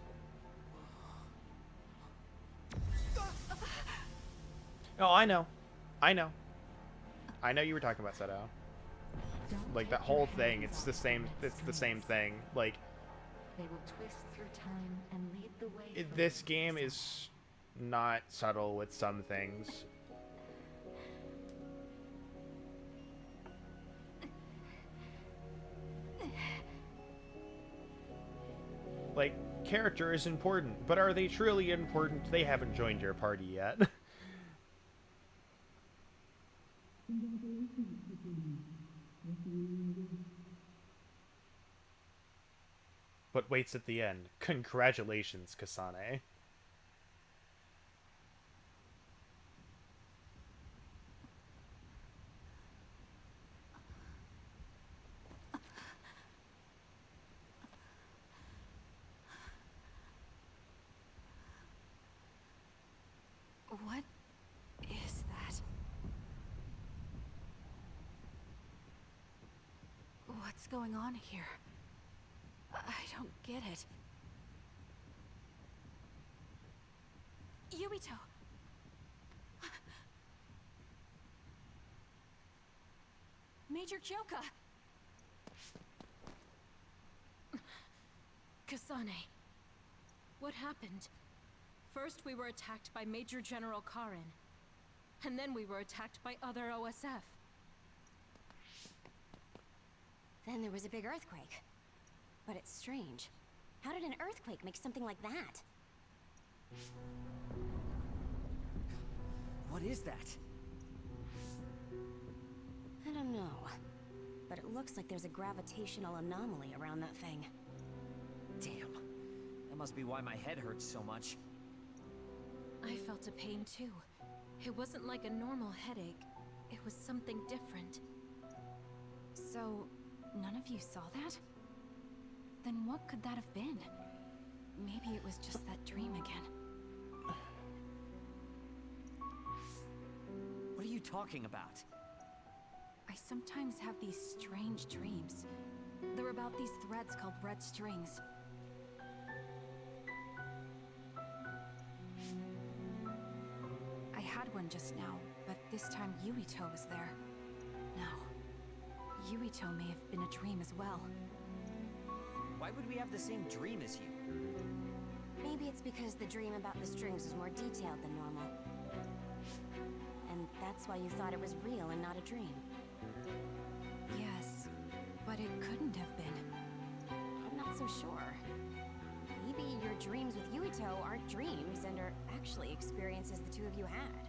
Oh, I know. I know. I know you were talking about Seto. Like that whole thing, it's the same thing. Like They will twist through time and lead the way. this game is not subtle with some things. Like, character is important, but are they truly important? They haven't joined your party yet. But waits at the end. Congratulations, Kasane. What is that? What's going on here? I don't get it. Yuito! Major Kyoka! Kasane. What happened? First we were attacked by Major General Karin. And then we were attacked by other OSF. Then there was a big earthquake. But it's strange. How did an earthquake make something like that? What is that? I don't know. But it looks like there's a gravitational anomaly around that thing. Damn. That must be why my head hurts so much. I felt a pain too. It wasn't like a normal headache. It was something different. So, none of you saw that? Then what could that have been? Maybe it was just that dream again. What are you talking about? I sometimes have these strange dreams. They're about these threads called red strings. I had one just now, but this time Yuito was there. No. Yuito may have been a dream as well. Why would we have the same dream as you? Maybe it's because the dream about the strings was more detailed than normal. And that's why you thought it was real and not a dream. Yes, but it couldn't have been. I'm not so sure. Maybe your dreams with Yuito aren't dreams and are actually experiences the two of you had.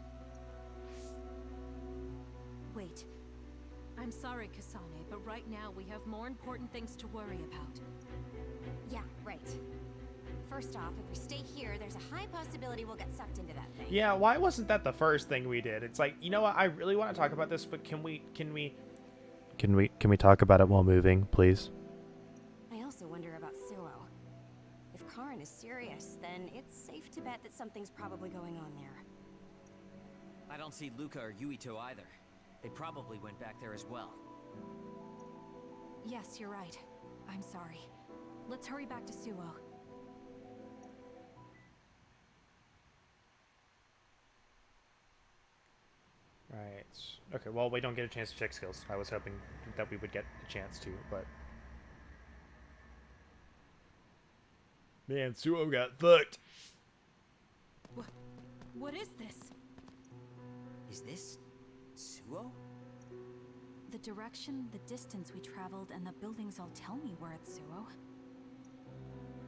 Wait. I'm sorry, Kasane, but right now we have more important things to worry about. Yeah, right. First off, if we stay here, there's a high possibility we'll get sucked into that thing. Yeah, why wasn't that the first thing we did? It's like, you know what? I really want to talk about this, but can we talk about it while moving, please? I also wonder about Suo. If Karin is serious, then it's safe to bet that something's probably going on there. I don't see Luca or Yuito either. They probably went back there as well. Yes, you're right. I'm sorry. Let's hurry back to Suo. Right. Okay, well, we don't get a chance to check skills. I was hoping that we would get a chance to, but... Man, Suo got fucked. What is this? Is this... Suo? The direction, the distance we traveled, and the buildings all tell me we're at Suo.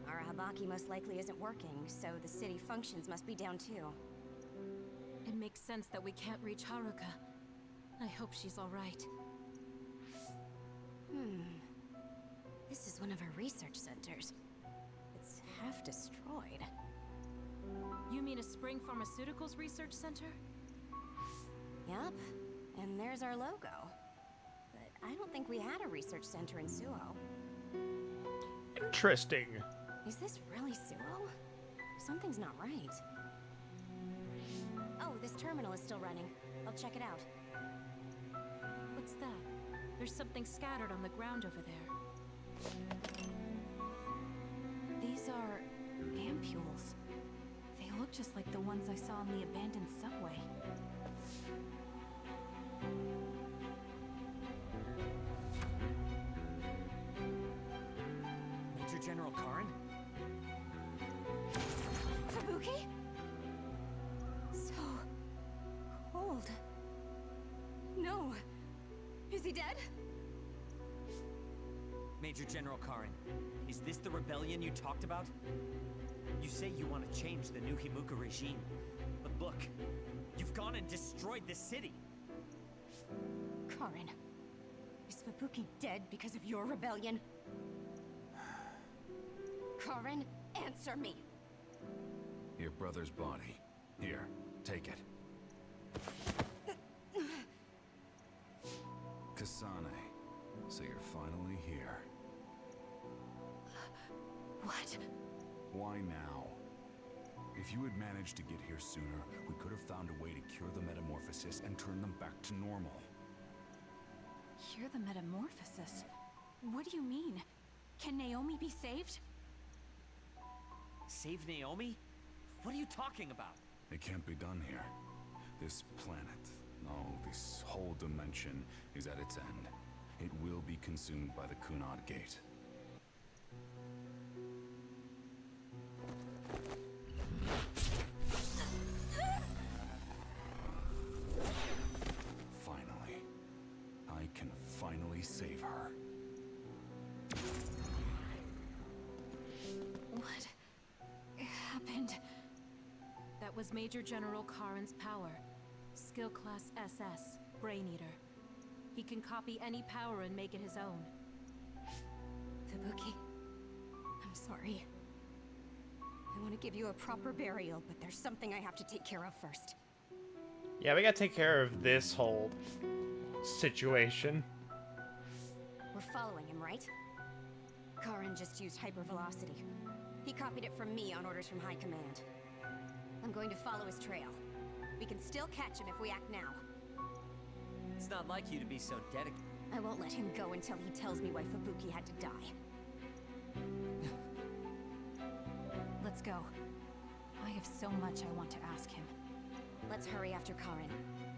Arahabaki most likely isn't working, so the city functions must be down too. It makes sense that we can't reach Haruka. I hope she's alright. This is one of our research centers. It's half destroyed. You mean a Spring Pharmaceuticals Research Center? Yup, and there's our logo. But I don't think we had a research center in Suo. Interesting. Is this really Suo? Something's not right. Oh, this terminal is still running. I'll check it out. There's something scattered on the ground over there. These are ampules. They look just like the ones I saw in the abandoned subway. Major General Karin? Fubuki? So cold. No. Is he dead? Major General Karin, is this the rebellion you talked about? You say you want to change the new Himuka regime, but look, you've gone and destroyed the city. Karin, is Fubuki dead because of your rebellion? Karin, answer me. Your brother's body. Here, take it. Kasane, so you're finally here. What? Why now? If you had managed to get here sooner, we could have found a way to cure the metamorphosis and turn them back to normal. Cure the metamorphosis? What do you mean? Can Naomi be saved? Save Naomi? What are you talking about? It can't be done here. This planet, no, this whole dimension is at its end. It will be consumed by the Kunad Gate. Finally. I can finally save her. What happened? That was Major General Karin's power. Skill class SS, Brain Eater. He can copy any power and make it his own. Fubuki, I'm sorry. I want to give you a proper burial, but there's something I have to take care of first. Yeah, we gotta take care of this whole situation. We're following him, right? Karin just used hypervelocity. He copied it from me on orders from High Command. I'm going to follow his trail. We can still catch him if we act now. It's not like you to be so dedicated. I won't let him go until he tells me why Fubuki had to die. Let's go. I have so much I want to ask him. Let's hurry after Karin.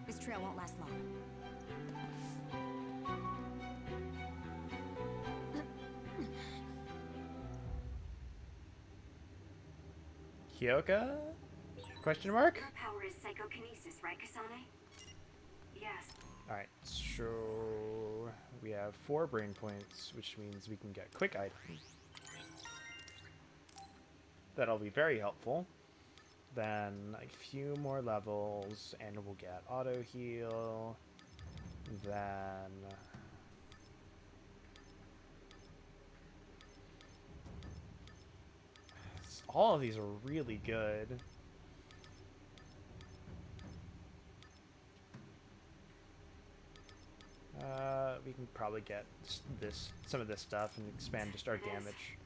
This trail won't last long. Kyoka? Question mark? Your power is psychokinesis, right, Kasane? Yes. Alright, so we have 4 brain points, which means we can get quick items. That'll be very helpful. Then a few more levels, and we'll get auto heal. Then all of these are really good. We can probably get some of this stuff and expand just our damage.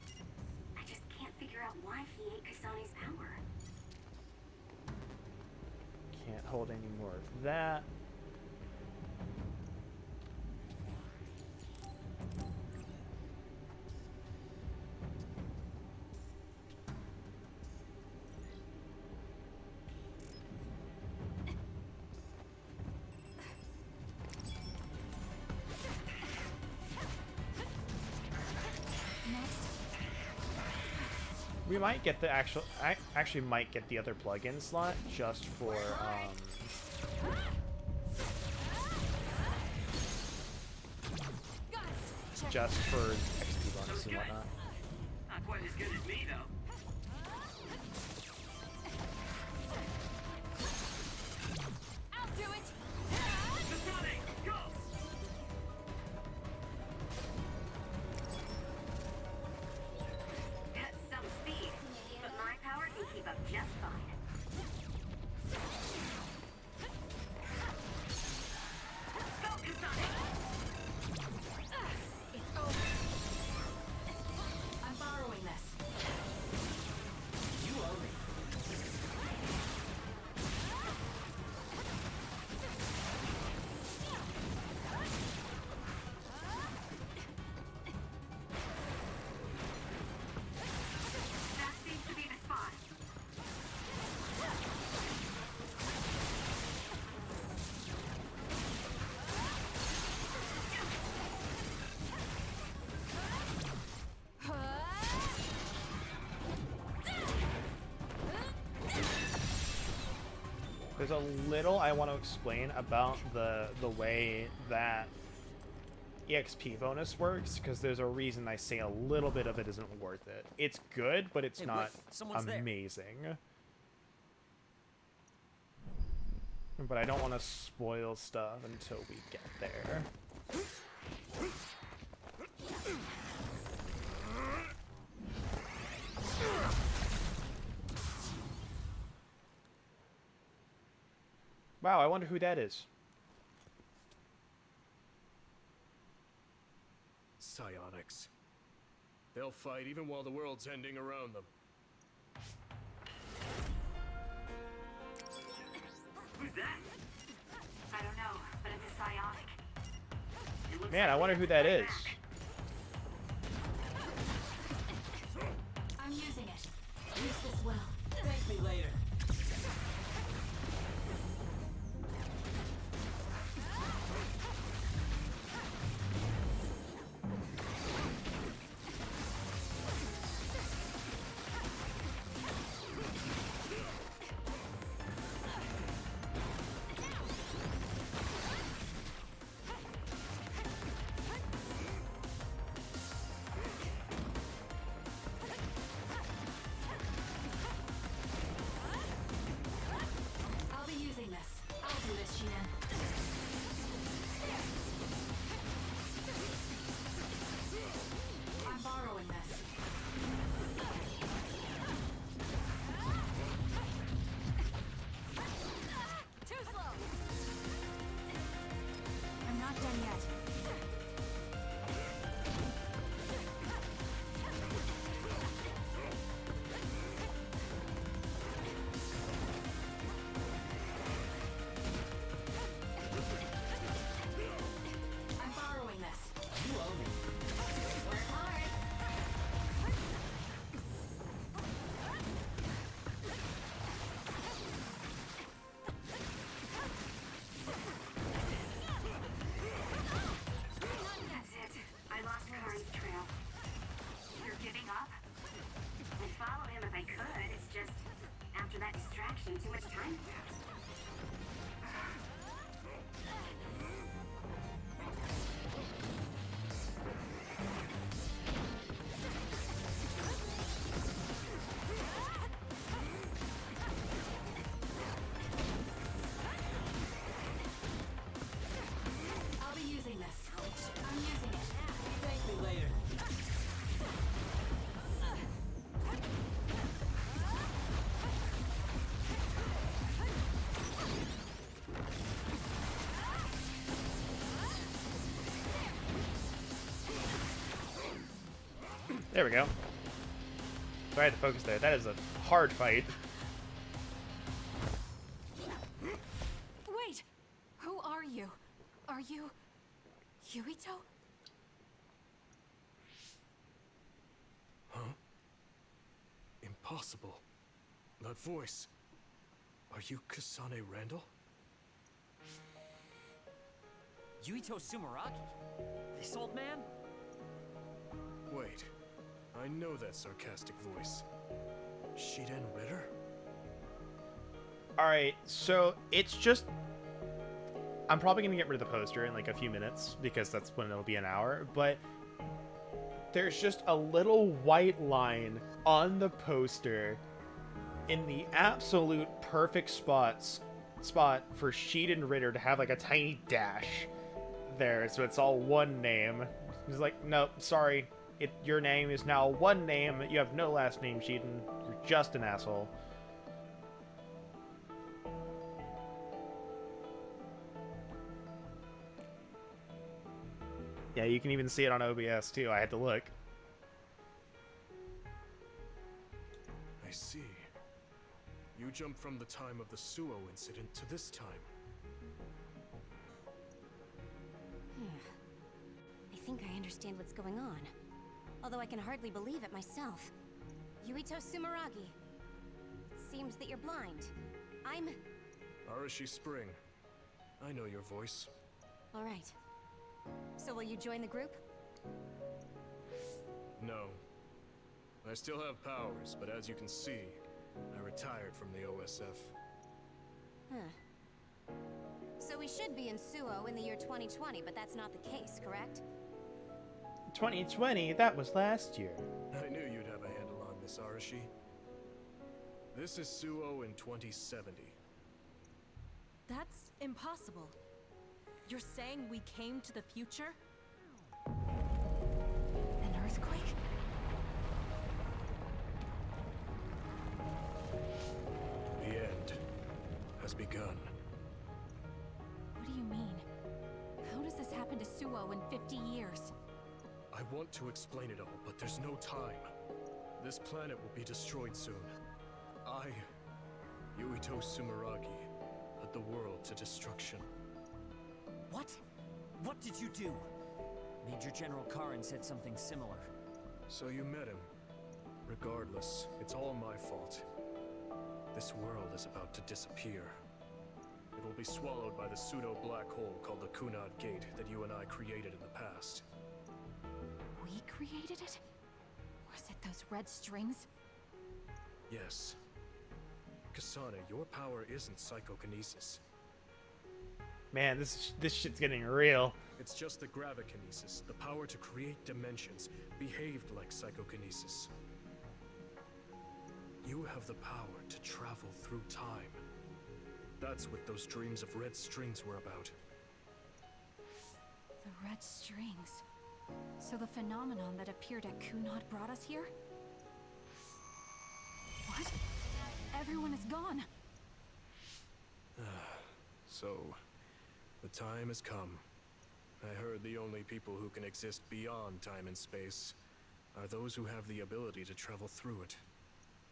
I just can't figure out why he ate Kasane's power. Can't hold any more of that. We might get the actually might get the other plug-in slot just for XP bonus and whatnot. Not quite as good as me, though. I'll do it! Go! That's some speed, but my power can keep up just fine. Go, Kasane! It's over. I'm borrowing this. there's a little I want to explain about the way that EXP bonus works, because there's a reason I say a little bit of it isn't worth it. It's good, but it's not amazing. But I don't want to spoil stuff until we get there. Wow, I wonder who that is. Psionics. They'll fight even while the world's ending around them. Who's that? I don't know, but it's a psionic. Man, I wonder who that is. I'm using it. Use this well. Thank me later. Too much time passed. I'll be using this. I'm using it. Thank me later. There we go. So I had to focus there. That is a hard fight. Wait! Who are you? Are you... Yuito? Huh? Impossible. That voice. Are you Kasane Randall? Yuito Sumeragi? This old man? Wait. I know that sarcastic voice. Shiden Ritter? Alright, so it's just... I'm probably going to get rid of the poster in like a few minutes, because that's when it'll be an hour, but there's just a little white line on the poster in the absolute perfect spot for Shiden Ritter to have like a tiny dash there, so it's all one name. He's like, nope, sorry. Your name is now one name. You have no last name, Shiden. You're just an asshole. Yeah, you can even see it on OBS too. I had to look. I see. You jumped from the time of the Suo incident to this time. I think I understand what's going on. Although I can hardly believe it myself. Yuito Sumeragi. It seems that you're blind. I'm... Arashi Spring. I know your voice. All right. So will you join the group? No. I still have powers, but as you can see, I retired from the OSF. Huh. So we should be in Suo in the year 2020, but that's not the case, correct? 2020, that was last year. I knew you'd have a handle on this, Arashi. This is Suo in 2070. That's impossible. You're saying we came to the future? An earthquake? The end has begun. What do you mean? How does this happen to Suo in 50 years? I want to explain it all, but there's no time. This planet will be destroyed soon. I, Yuito Sumeragi, led the world to destruction. What? What did you do? Major General Karin said something similar. So you met him. Regardless, it's all my fault. This world is about to disappear. It will be swallowed by the pseudo-black hole called the Kunad Gate that you and I created in the past. We created it? Was it those red strings? Yes. Kasane, your power isn't psychokinesis. Man, this shit's getting real. It's just the gravikinesis, the power to create dimensions, behaved like psychokinesis. You have the power to travel through time. That's what those dreams of red strings were about. The red strings. So the phenomenon that appeared at Kunad brought us here? What? Everyone is gone. So, the time has come. I heard the only people who can exist beyond time and space are those who have the ability to travel through it.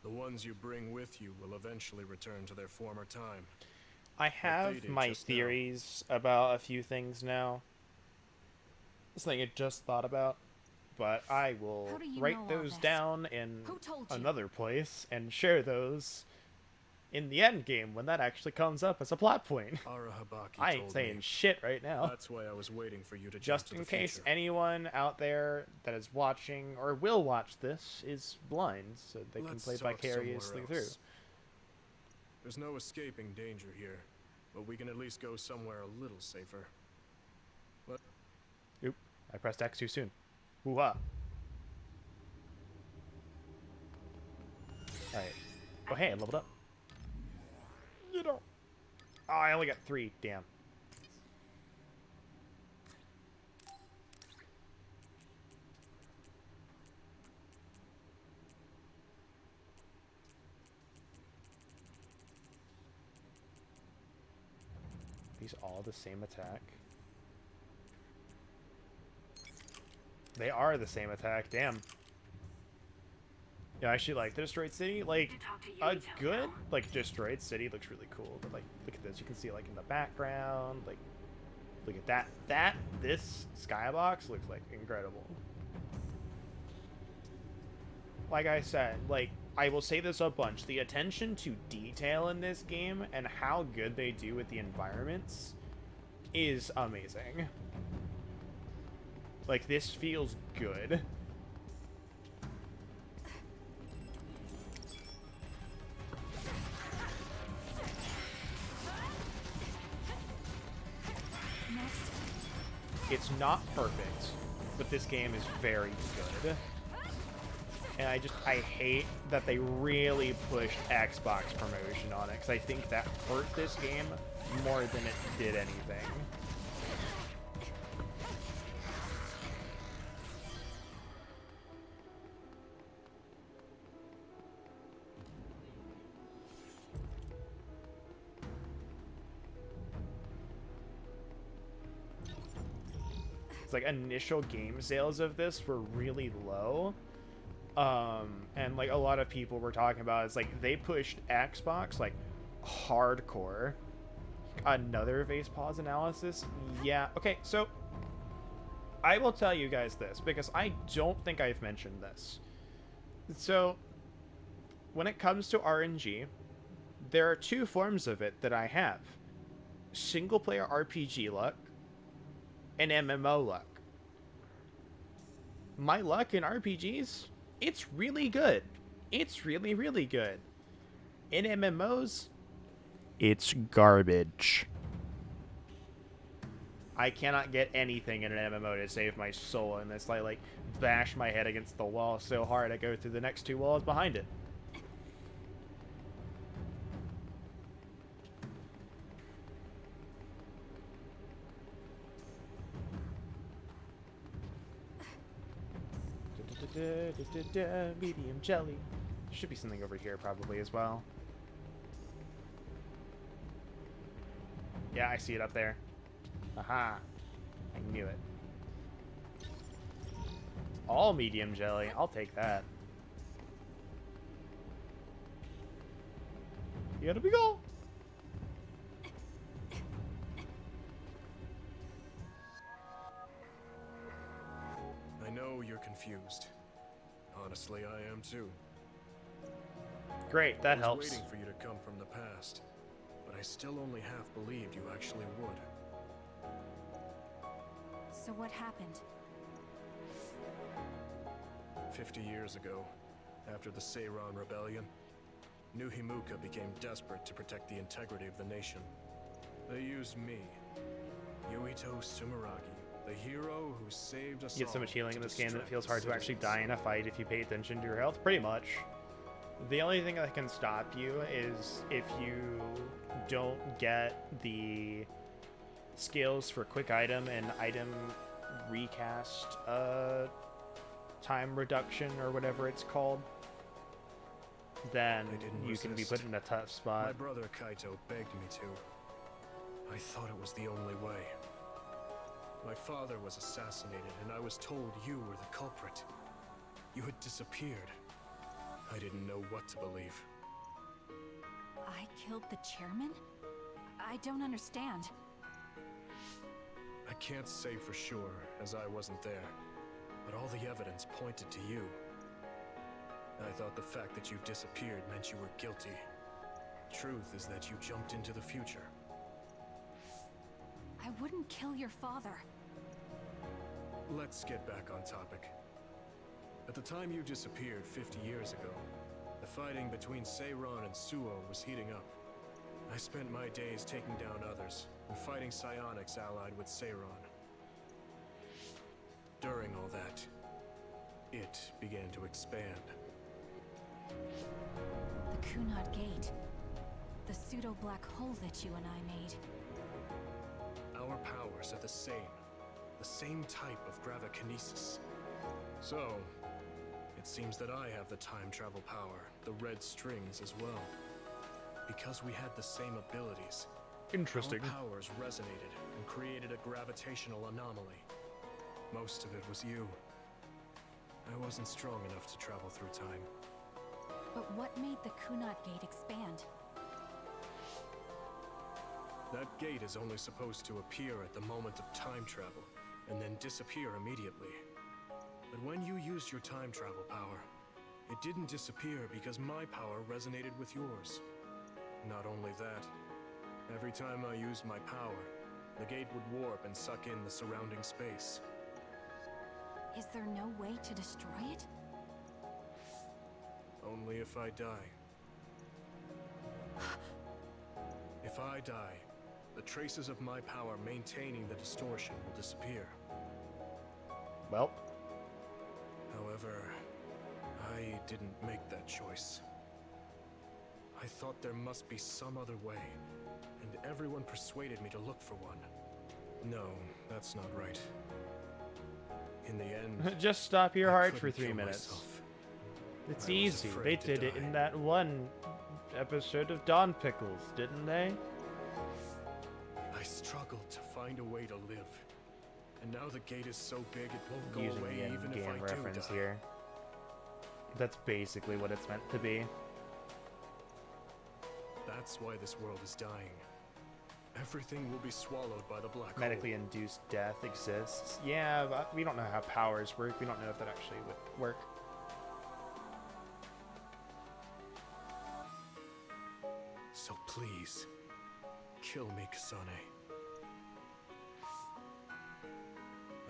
The ones you bring with you will eventually return to their former time. I have my theories about a few things now. It's something I just thought about, but I will write those down in another place and share those in the end game when that actually comes up as a plot point. I ain't saying shit right now. That's why I was waiting for you to just in case anyone out there that is watching or will watch this is blind, so they can play vicariously through. There's no escaping danger here, but we can at least go somewhere a little safer. Oop, I pressed X too soon. Hoo-ha. Alright. Oh hey, I leveled up. You know. Oh, I only got 3. Damn. These all the same attack? They are the same attack. Damn. Yeah, actually, like, the Destroyed City, like, a good, like, Destroyed City looks really cool, but, like, look at this, you can see, like, in the background, like, look at that, this skybox looks, like, incredible. Like I said, like, I will say this a bunch, the attention to detail in this game and how good they do with the environments is amazing. Like, this feels good. It's not perfect, but this game is very good. And I hate that they really pushed Xbox promotion on it, because I think that hurt this game more than it did anything. It's like initial game sales of this were really low. And like a lot of people were talking about, it's like they pushed Xbox like hardcore. Another vase pause analysis. Yeah. Okay. So I will tell you guys this because I don't think I've mentioned this. So when it comes to RNG, there are 2 forms of it that I have: single player RPG luck and MMO luck. My luck in RPGs, it's really good. It's really, really good. In MMOs, It's garbage. I cannot get anything in an MMO to save my soul unless I like bash my head against the wall so hard I go through the next 2 walls behind it. Medium jelly. Should be something over here probably as well. Yeah, I see it up there. Aha. I knew it. All medium jelly. I'll take that. Here we go. I know you're confused. Honestly, I am too. Great, that I helps. was waiting for you to come from the past, but I still only half believed you actually would. So what happened? 50 years ago, after the Seiran Rebellion, New Himuka became desperate to protect the integrity of the nation. They used me, Yuito Sumeragi, the hero who saved us all. You get so much healing in this game that it distract feels the hard to actually citizens. die in a fight if you pay attention to your health. Pretty much. The only thing that can stop you is if you don't get the skills for quick item and item recast time reduction or whatever it's called, then you can be put in a tough My spot. brother Kaito begged me to. I thought it was the only way. My father was assassinated, and I was told you were the culprit. You had disappeared. I didn't know what to believe. I killed the chairman? I don't understand. I can't say for sure, as I wasn't there, but all the evidence pointed to you. I thought the fact that you disappeared meant you were guilty. Truth is that you jumped into the future. I wouldn't kill your father. Let's get back on topic. At the time you disappeared 50 years ago, the fighting between Seiran and Suo was heating up. I spent my days taking down others and fighting psionics allied with Seiran. During all that, it began to expand. The Kunad Gate. The pseudo-black hole that you and I made. Our powers are the same type of gravikinesis. So, it seems that I have the time travel power, the red strings as well. Because we had the same abilities, Interesting. our powers resonated and created a gravitational anomaly. Most of it was you. I wasn't strong enough to travel through time. But what made the Kunad Gate expand? That gate is only supposed to appear at the moment of time travel, and then disappear immediately. But when you used your time travel power, it didn't disappear because my power resonated with yours. Not only that, every time I used my power, the gate would warp and suck in the surrounding space. Is there no way to destroy it? Only if I die. If I die, the traces of my power maintaining the distortion will disappear. Well. However, I didn't make that choice. I thought there must be some other way, and everyone persuaded me to look for one. No, that's not right. In the end, Just stop your heart for couldn't 3 kill minutes. myself. It's I was easy. They afraid to did it die. in that one episode of Dawn Pickles, didn't they? I struggled to find a way to live. And now the gate is so big it won't go Using away the even if I in-game do reference die. here. That's basically what it's meant to be. That's why this world is dying. Everything will be swallowed by the black Medically hole. induced death exists. Yeah, but we don't know how powers work. We don't know if that actually would work. So please, kill me, Kasane.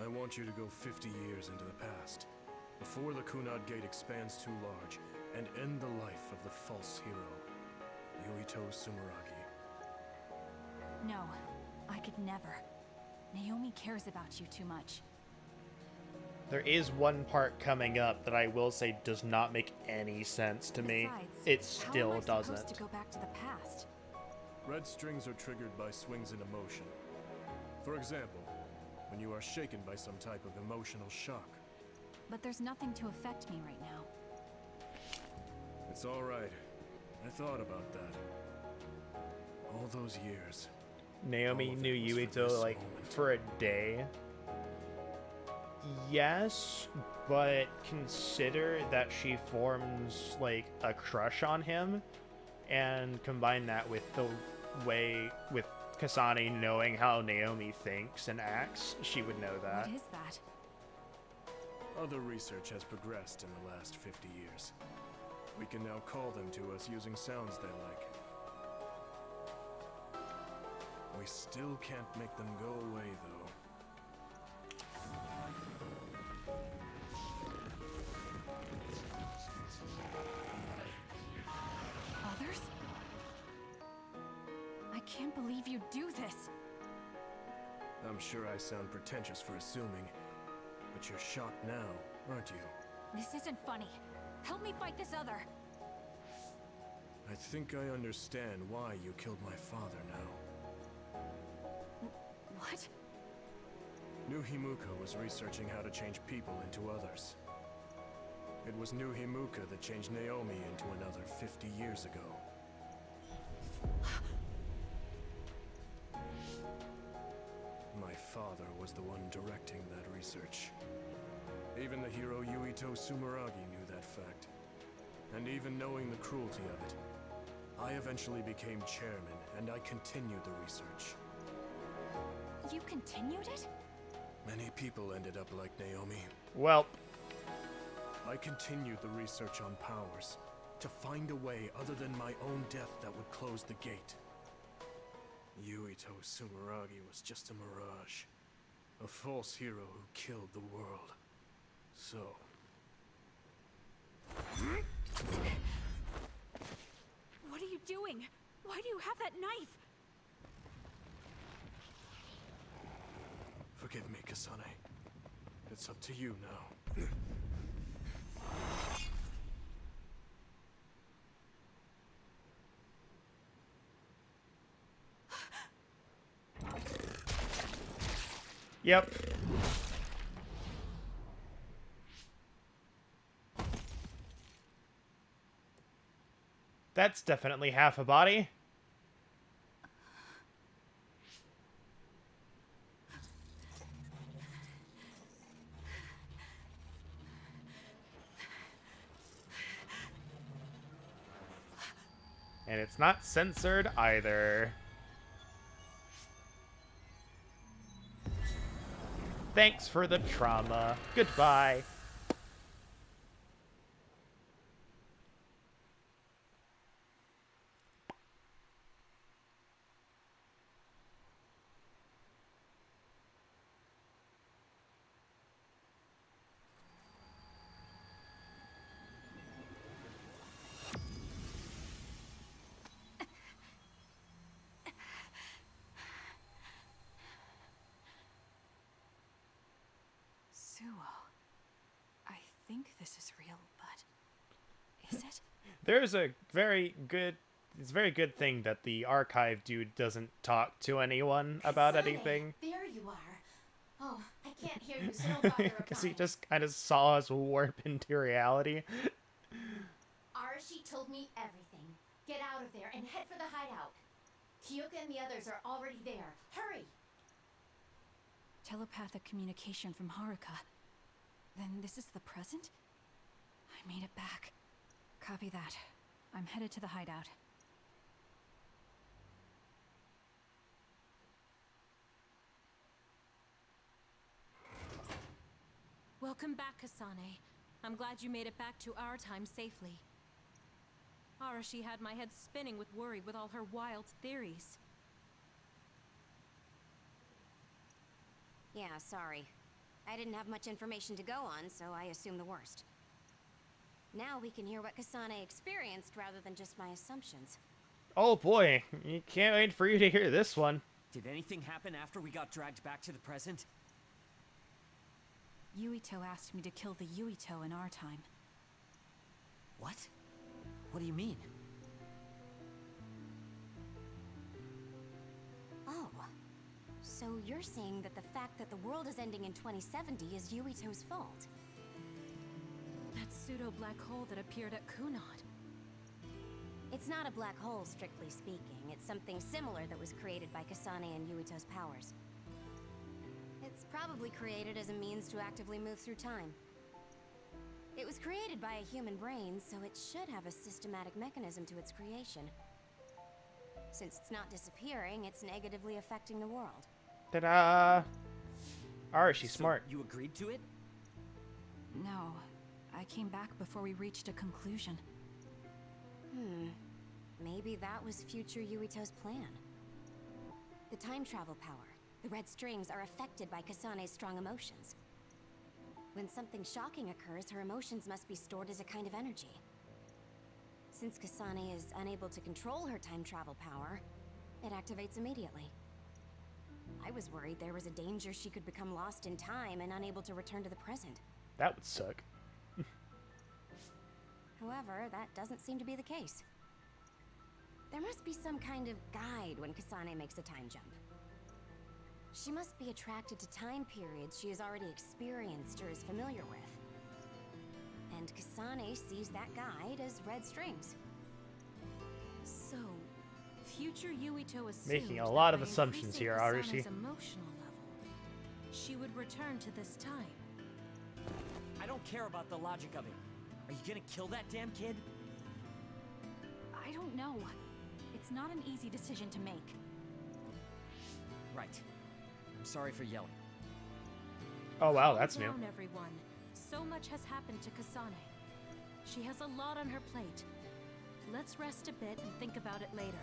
I want you to go 50 years into the past, before the Kunad Gate expands too large, and end the life of the false hero, Yuito Sumeragi. No, I could never. Naomi cares about you too much. There is one part coming up that I will say does not make any sense to me. Besides, It how still am I doesn't. supposed to go back to the past? Red strings are triggered by swings in emotion. For example, when you are shaken by some type of emotional shock. But there's nothing to affect me right now. It's all right. I thought about that. All those years. Naomi all of knew it was for Yuito this like moment. for a day. Yes, but consider that she forms like a crush on him, and combine that with the way with Kasane knowing how Naomi thinks and acts, she would know that. What is that? Other research has progressed in the last 50 years. We can now call them to us using sounds they like. We still can't make them go away, though. Others? I can't believe you do this. I'm sure I sound pretentious for assuming, but you're shocked now, aren't you? This isn't funny. Help me fight this other. I think I understand why you killed my father now. What? New Himuka was researching how to change people into others. It was New Himuka that changed Naomi into another 50 years ago. My father was the one directing that research. Even the hero Yuito Sumeragi knew that fact. And even knowing the cruelty of it, I eventually became chairman, and I continued the research. You continued it? Many people ended up like Naomi. Well, I continued the research on powers, to find a way other than my own death that would close the gate. Yuito Sumeragi was just a mirage. A false hero who killed the world. So... What are you doing? Why do you have that knife? Forgive me, Kasane. It's up to you now. yep. That's definitely half a body. And it's not censored either. Thanks for the trauma. Goodbye. I think this is real, but is it? There's a very good, it's a very good thing that the archive dude doesn't talk to anyone about Kasane, anything. There you are. Oh, I can't hear you, so don't bother Because he replying. just kind of saw us warp into reality. Arashi told me everything. Get out of there and head for the hideout. Kyoka and the others are already there. Hurry! Telepathic communication from Haruka. Then this is the present? I made it back. Copy that. I'm headed to the hideout. Welcome back, Kasane. I'm glad you made it back to our time safely. Arashi had my head spinning with worry with all her wild theories. Yeah, sorry. I didn't have much information to go on, so I assumed the worst. Now we can hear what Kasane experienced rather than just my assumptions. Oh boy, you can't wait for you to hear this one. Did anything happen after we got dragged back to the present? Yuito asked me to kill the Yuito in our time. What? What do you mean? Oh. So you're saying that the fact that the world is ending in 2070 is Yuito's fault? That pseudo-black hole that appeared at Kunad. It's not a black hole, strictly speaking. It's something similar that was created by Kasane and Yuito's powers. It's probably created as a means to actively move through time. It was created by a human brain, so it should have a systematic mechanism to its creation. Since it's not disappearing, it's negatively affecting the world. Ta-da! Alright, she's smart. You agreed to it? No, I came back before we reached a conclusion. Maybe that was future Yuito's plan. The time travel power, the red strings, are affected by Kasane's strong emotions. When something shocking occurs, her emotions must be stored as a kind of energy. Since Kasane is unable to control her time travel power, it activates immediately. I was worried there was a danger she could become lost in time and unable to return to the present. That would suck. However, that doesn't seem to be the case. There must be some kind of guide when Kasane makes a time jump. She must be attracted to time periods she has already experienced or is familiar with. And Kasane sees that guide as red strings. So, future Yuito assumed Making a lot that of by assumptions increasing here, Arushi. Kasane's emotional level, she would return to this time. I don't care about the logic of it. Are you gonna kill that damn kid? I don't know. It's not an easy decision to make. Right. I'm sorry for yelling. Oh wow, that's new. Calm down, everyone. So much has happened to Kasane. She has a lot on her plate. Let's rest a bit and think about it later.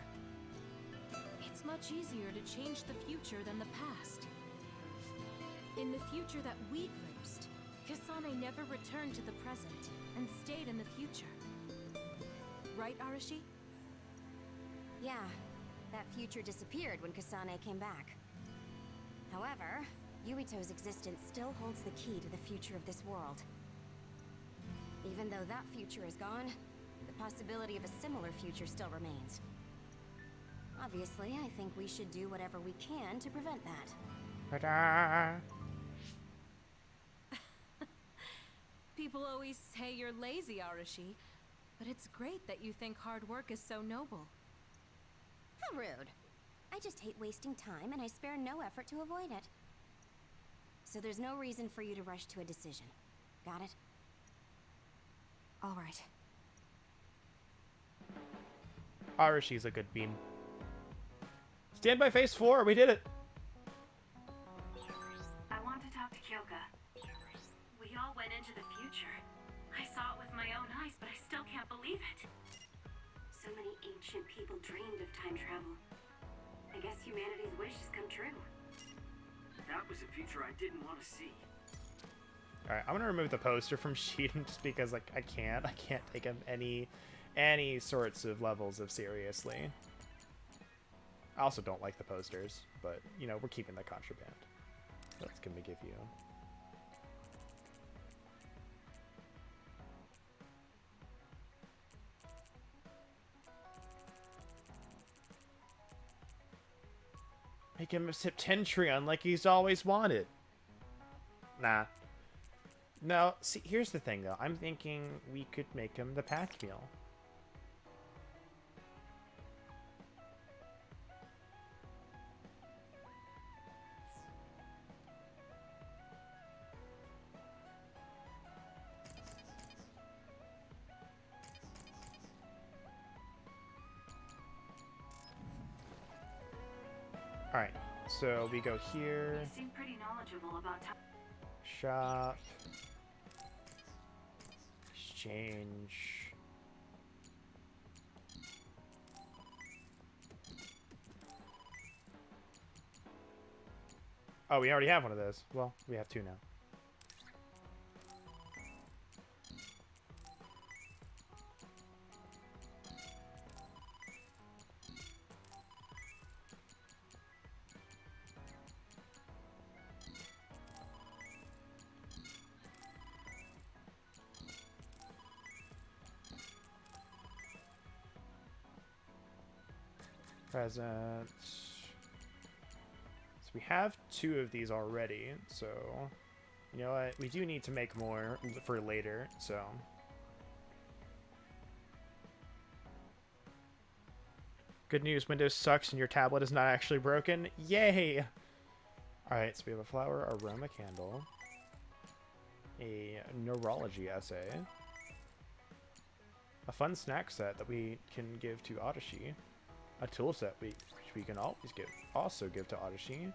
It's much easier to change the future than the past. In the future that we glimpsed, Kasane never returned to the present and stayed in the future. Right, Arashi? Yeah, that future disappeared when Kasane came back. However, Yuito's existence still holds the key to the future of this world. Even though that future is gone, the possibility of a similar future still remains. Obviously, I think we should do whatever we can to prevent that. Ta-da! People always say you're lazy, Arashi, but it's great that you think hard work is so noble. How rude. I just hate wasting time, and I spare no effort to avoid it. So there's no reason for you to rush to a decision. Got it? All right. Arashi's a good beam. Stand by phase 4, we did it! I want to talk to Kyoka. We all went into the future. I saw it with my own eyes, but I still can't believe it. So many ancient people dreamed of time travel. I guess humanity's wish has come true. That was a future I didn't want to see. Alright, I'm gonna remove the poster from Sheehan just because, like, I can't take him any sorts of levels of seriously. I also don't like the posters, but, you know, we're keeping the contraband. That's gonna give you... Make him a Septentrion like he's always wanted. Nah. No, see, here's the thing, though. I'm thinking we could make him the pack meal. Alright, so we go here. You seem pretty knowledgeable about time. Shop. Exchange. Oh, we already have one of those. Well, we have two now. Present. So we have 2 of these already, so you know what? We do need to make more for later, so. Good news, Windows sucks and your tablet is not actually broken. Yay! Alright, so we have a flower aroma candle, a neurology essay, a fun snack set that we can give to Odyssey, a tool set which we can always also give to Odyssey,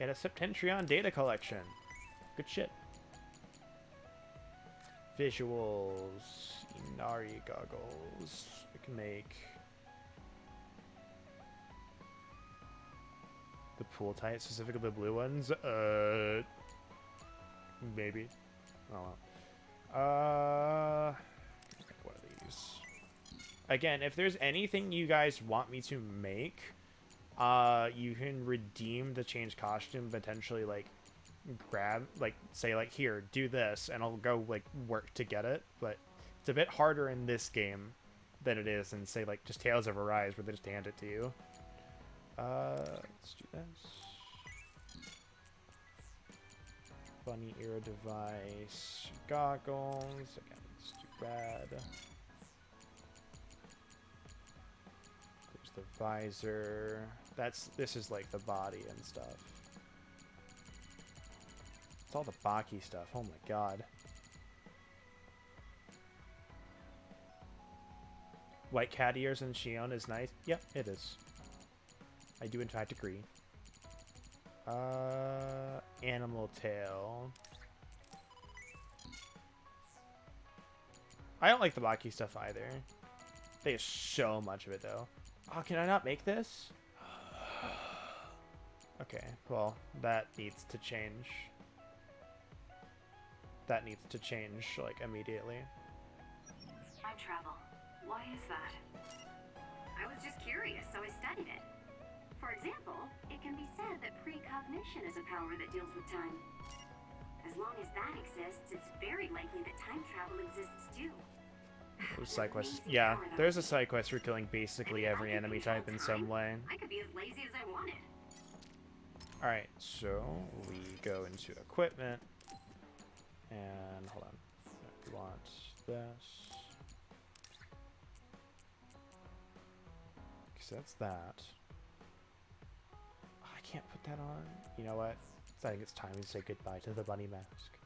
and a Septentrion data collection. Good shit. Visuals, Inari goggles. We can make the pool type, specifically the blue ones. Maybe. Oh well. One of these. Again, if there's anything you guys want me to make, you can redeem the change costume, potentially like grab, like say like, here, do this, and I'll go like work to get it. But it's a bit harder in this game than it is in say like just Tales of Arise, where they just hand it to you. Let's do this. Bunny ear device, goggles. Again, it's too bad. There's the visor. This is like the body and stuff. It's all the Baki stuff. Oh my god. White cat ears and Shion is nice. Yep, it is. I do in fact agree. Animal tail. I don't like the Baki stuff either. There's so much of it though. Oh, can I not make this? Okay, well, that needs to change. That needs to change, like, immediately. Time travel. Why is that? I was just curious, so I studied it. For example, it can be said that precognition is a power that deals with time. As long as that exists, it's very likely that time travel exists too. Side quests. Yeah, there's a side quest for killing basically every enemy type in some way. I could be as lazy as I wanted. Alright, so we go into equipment. And hold on. We want this. Because that's that. I can't put that on. You know what? I think it's time to say goodbye to the bunny mask.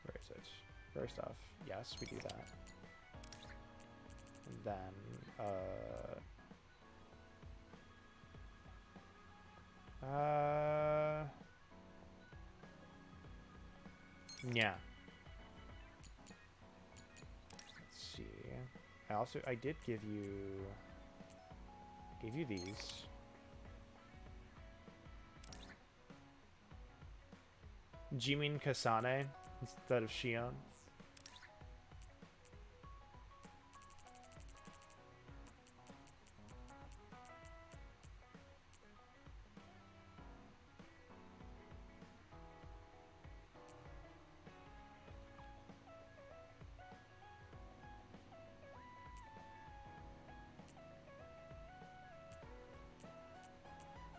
Where is it? First off, yes, we do that. And then, yeah. Let's see. I did give you these. Do you mean Kasane instead of Shion?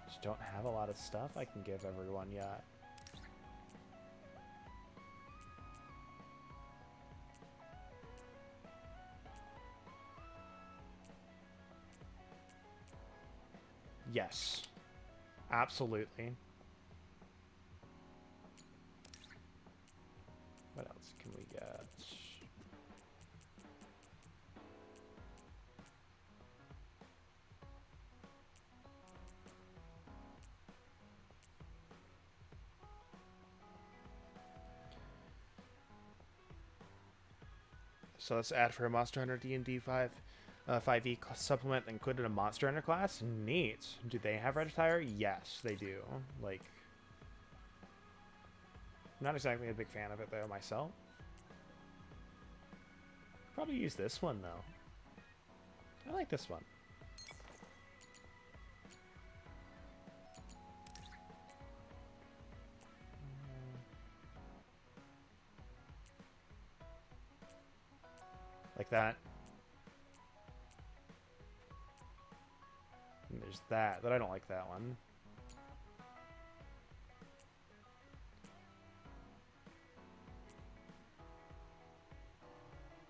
Just don't have a lot of stuff I can give everyone yet. Yes, absolutely. What else can we get? So let's add for a Monster Hunter D&D 5e supplement included a Monster Hunter class? Neat. Do they have red attire? Yes, they do. Like, I'm not exactly a big fan of it though myself. Probably use this one though. I like this one. Like that. there's that, but I don't like that one.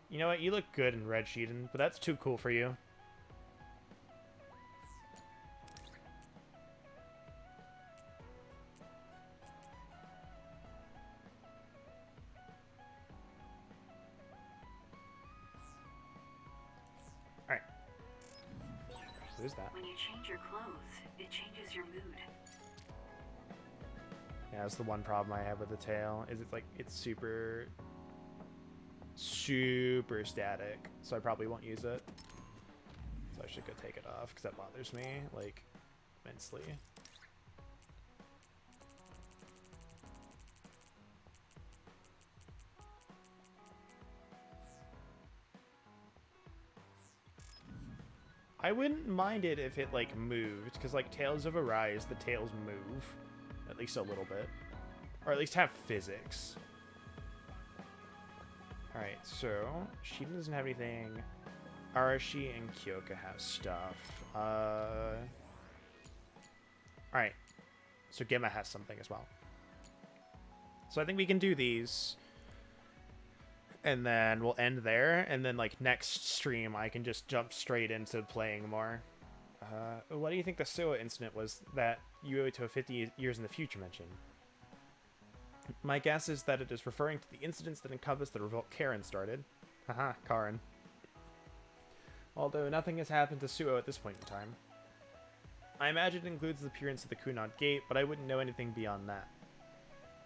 You know what? You look good in red, Sheedan, but that's too cool for you. Alright. Who's that? When you change your clothes, it changes your mood. Yeah, that's the one problem I have with the tail, is it's like, it's super static, so I probably won't use it. So I should go take it off, because that bothers me, like, immensely. I wouldn't mind it if it, like, moved, because, like, Tales of Arise, the tails move, at least a little bit. Or at least have physics. Alright, so, she doesn't have anything. Arashi and Kyoka have stuff. Alright, so Gemma has something as well. So I think we can do these. And then we'll end there, and then, like, next stream I can just jump straight into playing more. What do you think the Suo incident was that Yuito 50 years in the future mentioned? My guess is that it is referring to the incidents that encompass the revolt Karen started. Haha, Karen. Although nothing has happened to Suo at this point in time. I imagine it includes the appearance of the Kunad Gate, but I wouldn't know anything beyond that.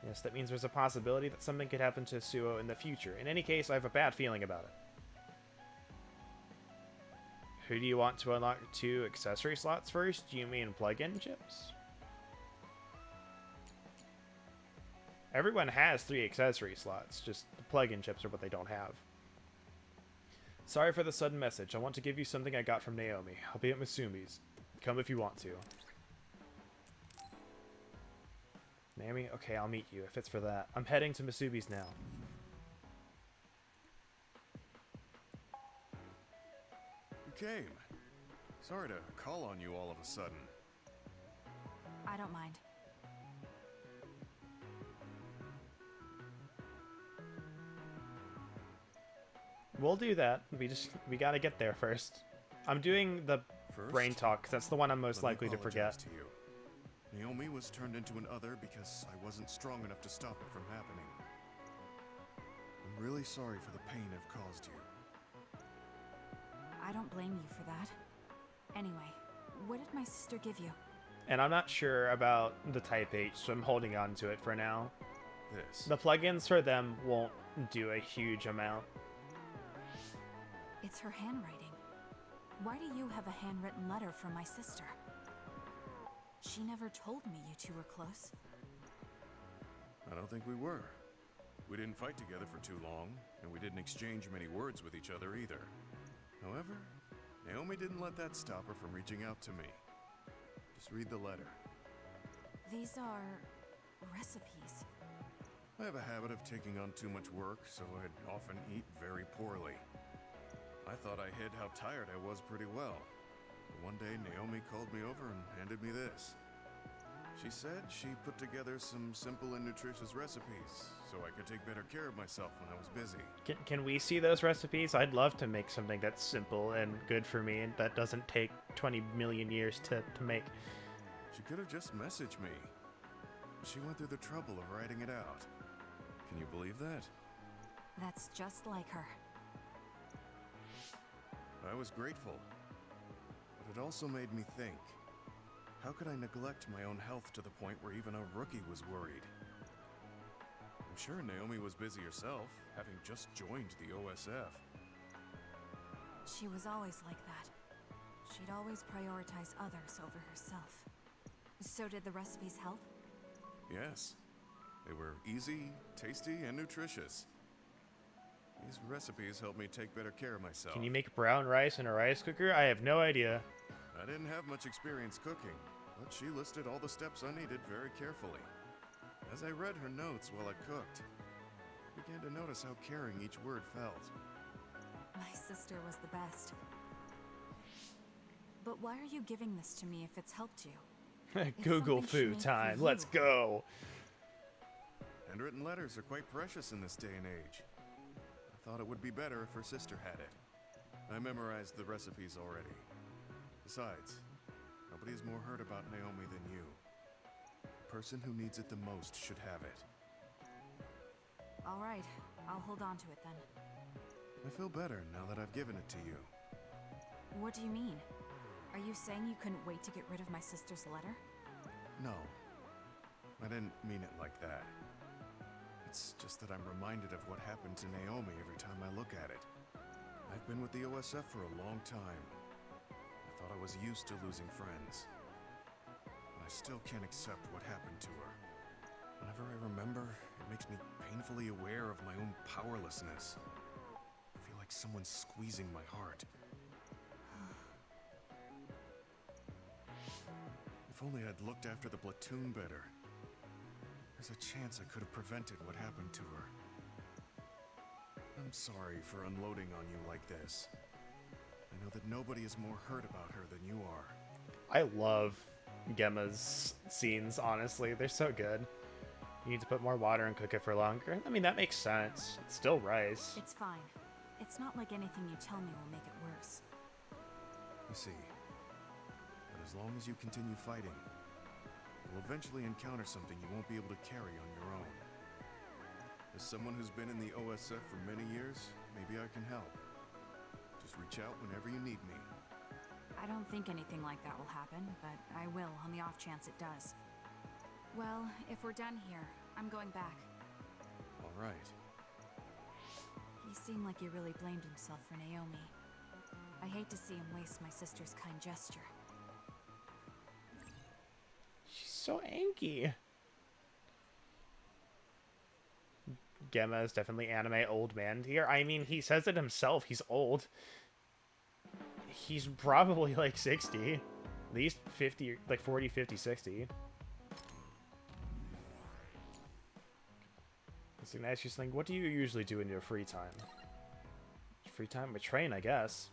Yes, that means there's a possibility that something could happen to Suo in the future. In any case, I have a bad feeling about it. Who do you want to unlock 2 accessory slots first? Yumi and plug-in chips? Everyone has 3 accessory slots, just the plug-in chips are what they don't have. Sorry for the sudden message. I want to give you something I got from Naomi. I'll be at Masumi's. Come if you want to. Naomi? Okay, I'll meet you if it's for that. I'm heading to Masumi's now. You came. Sorry to call on you all of a sudden. I don't mind. We'll do that. We gotta get there first. I'm doing the brain talk, 'cause that's the one I'm most likely to forget. To you. Naomi was turned into an other because I wasn't strong enough to stop it from happening. I'm really sorry for the pain I've caused you. I don't blame you for that. Anyway, what did my sister give you? And I'm not sure about the Type H, so I'm holding on to it for now. This. The plugins for them won't do a huge amount. It's her handwriting. Why do you have a handwritten letter from my sister? She never told me you two were close. I don't think we were. We didn't fight together for too long, and we didn't exchange many words with each other either. However, Naomi didn't let that stop her from reaching out to me. Just read the letter. These are recipes. I have a habit of taking on too much work, so I'd often eat very poorly. I thought I hid how tired I was pretty well. But one day, Naomi called me over and handed me this. She said she put together some simple and nutritious recipes, so I could take better care of myself when I was busy. Can we see those recipes? I'd love to make something that's simple and good for me, and that doesn't take 20 million years to make. She could have just messaged me. She went through the trouble of writing it out. Can you believe that? That's just like her. I was grateful, but it also made me think. How could I neglect my own health to the point where even a rookie was worried? I'm sure Naomi was busy herself, having just joined the OSF. She was always like that. She'd always prioritize others over herself. So did the recipes help? Yes. They were easy, tasty, and nutritious. These recipes help me take better care of myself. Can you make brown rice in a rice cooker? I have no idea. I didn't have much experience cooking, but she listed all the steps I needed very carefully. As I read her notes while I cooked, I began to notice how caring each word felt. My sister was the best. But why are you giving this to me if it's helped you? Google food time. Let's go. Handwritten letters are quite precious in this day and age. I thought it would be better if her sister had it. I memorized the recipes already. Besides, nobody has more heard about Naomi than you. The person who needs it the most should have it. All right, I'll hold on to it then. I feel better now that I've given it to you. What do you mean? Are you saying you couldn't wait to get rid of my sister's letter? No. I didn't mean it like that. It's just that I'm reminded of what happened to Naomi every time I look at it. I've been with the OSF for a long time. I thought I was used to losing friends. But I still can't accept what happened to her. Whenever I remember, it makes me painfully aware of my own powerlessness. I feel like someone's squeezing my heart. If only I'd looked after the platoon better. There's a chance I could have prevented what happened to her. I'm sorry for unloading on you like this. I know that nobody is more hurt about her than you are. I love Gemma's scenes, honestly. They're so good. You need to put more water and cook it for longer. I mean, that makes sense. It's still rice. It's fine. It's not like anything you tell me will make it worse. You see. But as long as you continue fighting, you'll eventually encounter something you won't be able to carry on your own. As someone who's been in the OSF for many years, maybe I can help. Just reach out whenever you need me. I don't think anything like that will happen, but I will on the off chance it does. Well, if we're done here, I'm going back. All right. He seemed like he really blamed himself for Naomi. I hate to see him waste my sister's kind gesture. She's so anky. Gemma is definitely anime old man here. I mean, he says it himself. He's old. He's probably like 60. At least 50, like 40, 50, 60. So I'm gonna ask you something. What do you usually do in your free time? Free time? I train, I guess.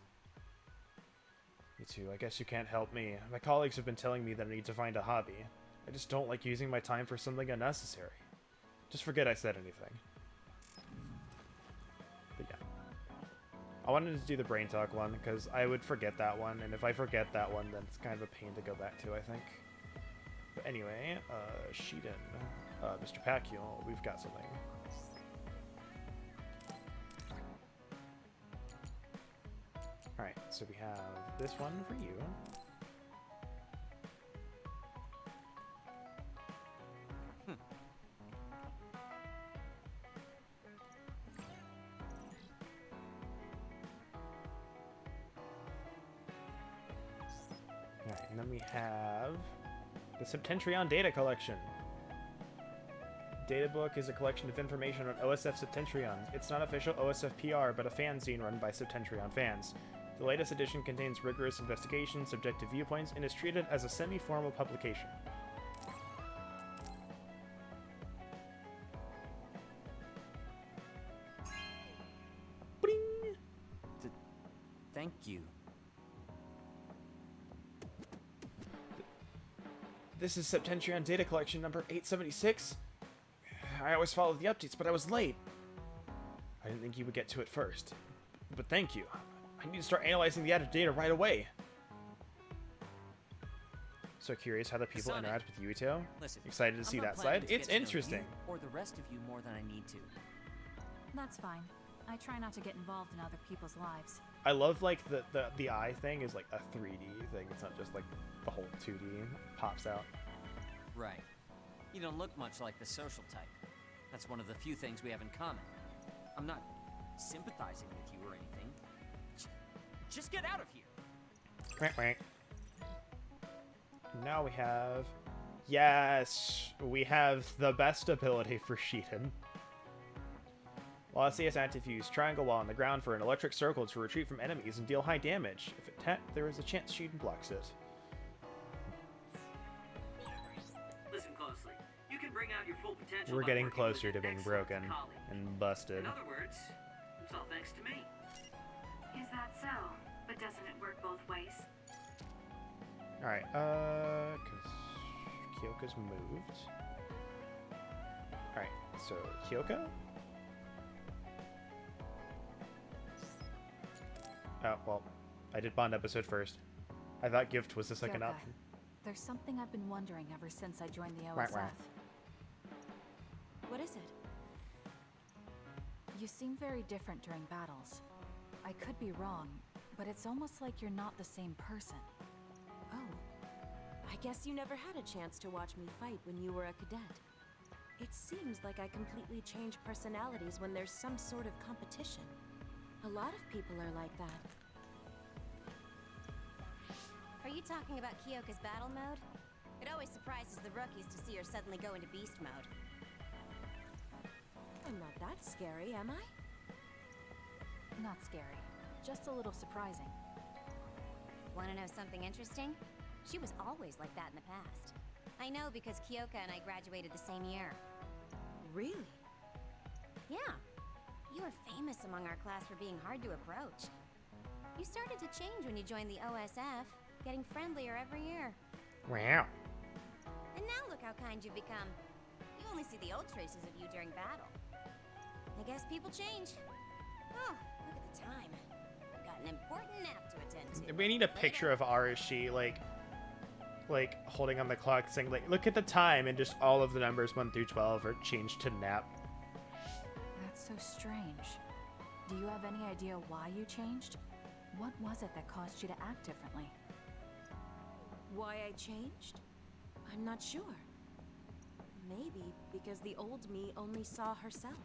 Me too. I guess you can't help me. My colleagues have been telling me that I need to find a hobby. I just don't like using my time for something unnecessary. Just forget I said anything. But yeah. I wanted to do the brain talk one, because I would forget that one, and if I forget that one, then it's kind of a pain to go back to, I think. But anyway, Shiden, Mr. Pacquiao, we've got something. Alright, so we have this one for you. Alright, and then we have the Septentrion Data Collection. Data Book is a collection of information on OSF Septentrions. It's not official OSF PR, but a fanzine run by Septentrion fans. The latest edition contains rigorous investigation, subjective viewpoints, and is treated as a semi-formal publication. Bing! Thank you. This is Septentrion Data Collection number 876. I always follow the updates, but I was late. I didn't think you would get to it first. But thank you. I need to start analyzing the added data right away. So curious how the people Kasane, interact with Yuito. Listen, Excited to see I'm not that planning side. to It's get to know interesting. you or the rest of you more than I need to. That's fine. I try not to get involved in other people's lives. I love like the eye thing is like a 3D thing. It's not just like the whole 2D pops out. Right. You don't look much like the social type. That's one of the few things we have in common. I'm not sympathizing with you or anything. Just get out of here! Quack, quack. Now we have... Yes! We have the best ability for Shiden. While CS active, use triangle while on the ground for an electric circle to retreat from enemies and deal high damage. If attacked, there is a chance Shiden blocks it. Listen closely. You can bring out your full potential. We're by getting working closer with to an being excellent broken colleague. and busted. In other words, it's all thanks to me. Is that so? But doesn't it work both ways? Alright, because Kyoka's moved. Alright, so Kyoka? Oh, well, I did Bond episode first. I thought Gift was the second Kyoka, option. there's something I've been wondering ever since I joined the Right, OSF. right. What is it? You seem very different during battles. I could be wrong, but it's almost like you're not the same person. Oh. I guess you never had a chance to watch me fight when you were a cadet. It seems like I completely change personalities when there's some sort of competition. A lot of people are like that. Are you talking about Kyoka's battle mode? It always surprises the rookies to see her suddenly go into beast mode. I'm not that scary, am I? Not scary, just a little surprising. Want to know something interesting? She was always like that in the past. I know because Kyoka and I graduated the same year. Really? Yeah. You were famous among our class for being hard to approach. You started to change when you joined the OSF, getting friendlier every year. Wow. And now look how kind you've become. You only see the old traces of you during battle. I guess people change. Oh, look at the time. I've got an important nap to attend to. We need a picture of Arashi, like holding on the clock saying, like, look at the time, and just all of the numbers 1 through 12 are changed to nap. That's so strange. Do you have any idea why you changed? What was it that caused you to act differently? Why I changed? I'm not sure. Maybe because the old me only saw herself.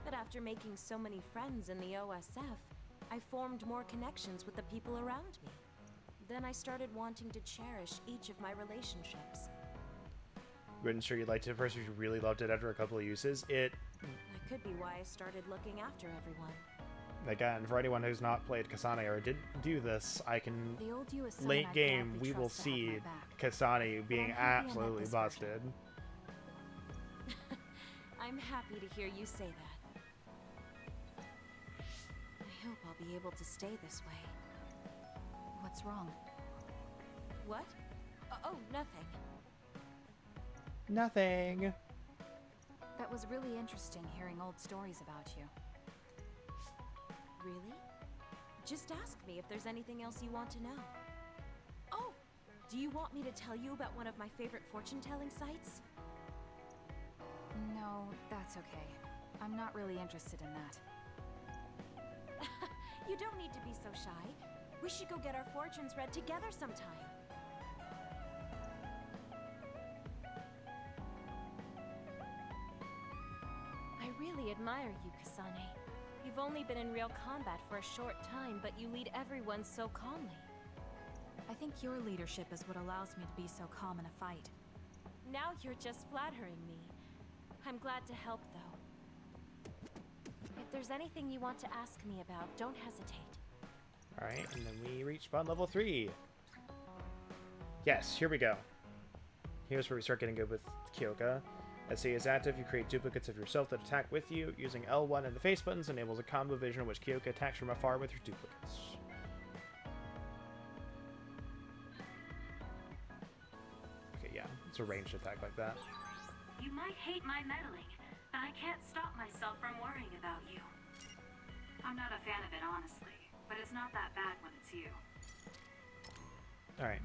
But after making so many friends in the OSF, I formed more connections with the people around me. Then I started wanting to cherish each of my relationships. Wasn't sure you liked it at first, but you really loved it after a couple of uses. That could be why I started looking after everyone. Again, for anyone who's not played Kasane or did do this, I can... The old you is someone Late I'd game, gladly we will trust to have see my back. Kasane being I'm happy I met absolutely this busted. I'm happy to hear you say that. I hope I'll be able to stay this way. What's wrong? What? Oh, nothing. Nothing. That was really interesting hearing old stories about you. Really? Just ask me if there's anything else you want to know. Oh! Do you want me to tell you about one of my favorite fortune-telling sites? No, that's okay. I'm not really interested in that. You don't need to be so shy. We should go get our fortunes read together sometime. I really admire you, Kasane. You've only been in real combat for a short time, but you lead everyone so calmly. I think your leadership is what allows me to be so calm in a fight. Now you're just flattering me. I'm glad to help, though. If there's anything you want to ask me about, don't hesitate. Alright, and then we reach spawn level 3. Yes, here we go. Here's where we start getting good with Kyoka. As C is active, you create duplicates of yourself that attack with you. Using L1 and the face buttons enables a combo vision in which Kyoka attacks from afar with her duplicates. Okay, yeah, it's a ranged attack like that. You might hate my meddling, but I can't stop myself from worrying about you. I'm not a fan of it, honestly, but it's not that bad when it's you. Alright,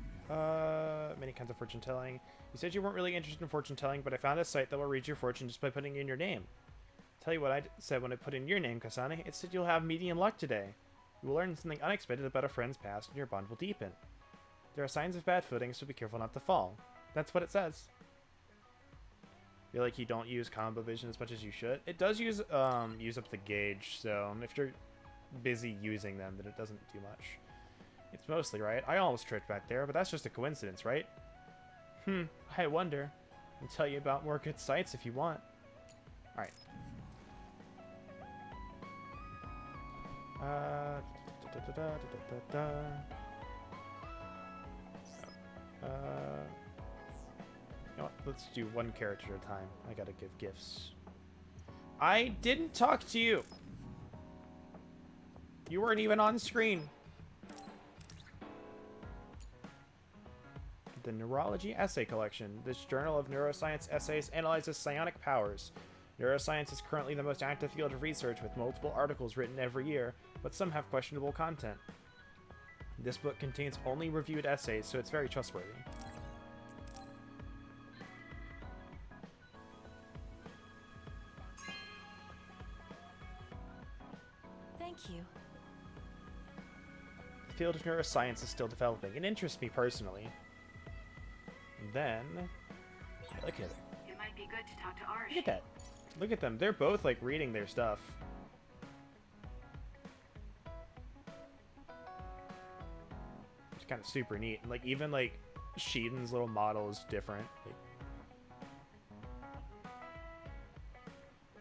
many kinds of fortune telling. You said you weren't really interested in fortune telling, but I found a site that will read your fortune just by putting in your name. Tell you what I said when I put in your name, Kasane. It said you'll have medium luck today. You will learn something unexpected about a friend's past, and your bond will deepen. There are signs of bad footing, so be careful not to fall. That's what it says. Feel like you don't use combo vision as much as you should. It does use up the gauge, so if you're busy using them, then it doesn't do much. It's mostly right. I almost tricked back there, but that's just a coincidence, right? I wonder. I'll tell you about more good sites if you want. Alright. You know what? Let's do one character at a time. I gotta give gifts. I didn't talk to you! You weren't even on screen. the Neurology Essay Collection. This journal of neuroscience essays analyzes psionic powers. Neuroscience is currently the most active field of research, with multiple articles written every year, but some have questionable content. This book contains only reviewed essays, so it's very trustworthy. Thank you. The field of neuroscience is still developing. It interests me personally. And then, look at it. It might be good to talk to Arashi. Look at that. Look at them. They're both like reading their stuff. It's kind of super neat. And, like, even like Shiden's little model is different.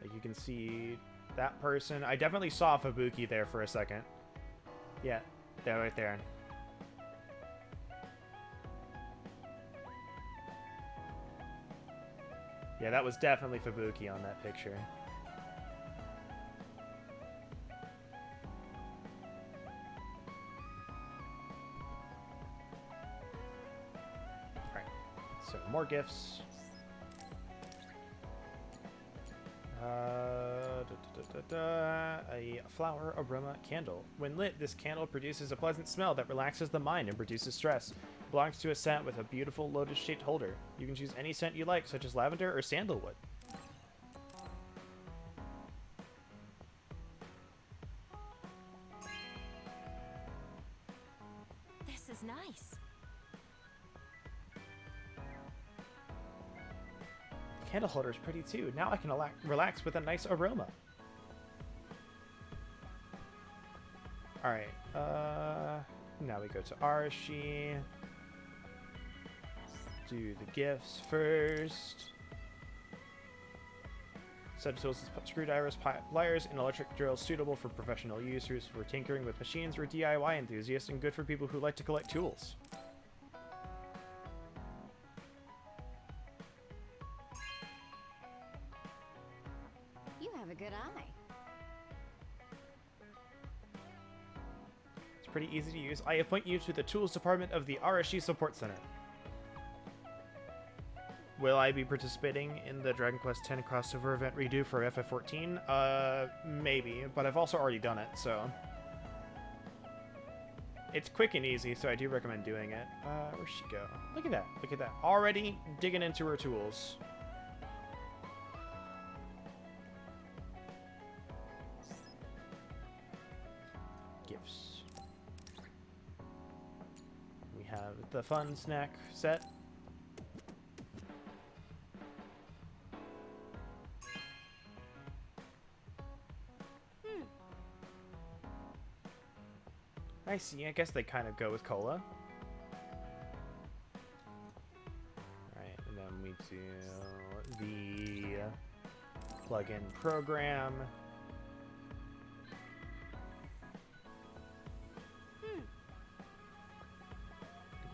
Like you can see that person. I definitely saw Fubuki there for a second. Yeah, they're right there. Yeah, that was definitely Fubuki on that picture. Alright, so more gifts. A flower aroma candle. When lit, this candle produces a pleasant smell that relaxes the mind and reduces stress. It belongs to a scent with a beautiful lotus-shaped holder. You can choose any scent you like, such as lavender or sandalwood. This is nice. Candle holder is pretty too. Now I can relax with a nice aroma. Alright, now we go to Arashi. Do the gifts first. Set of tools, screwdrivers, pliers, and electric drills suitable for professional users, for tinkering with machines, or DIY enthusiasts, and good for people who like to collect tools. You have a good eye. It's pretty easy to use. I appoint you to the tools department of the Arashi Support Center. Will I be participating in the Dragon Quest X crossover event redo for FF14? Maybe, but I've also already done it, so... It's quick and easy, so I do recommend doing it. Where'd she go? Look at that. Look at that. Already digging into her tools. Gifts. We have the fun snack set. I see. I guess they kind of go with cola. Alright, and then we do the plug-in program.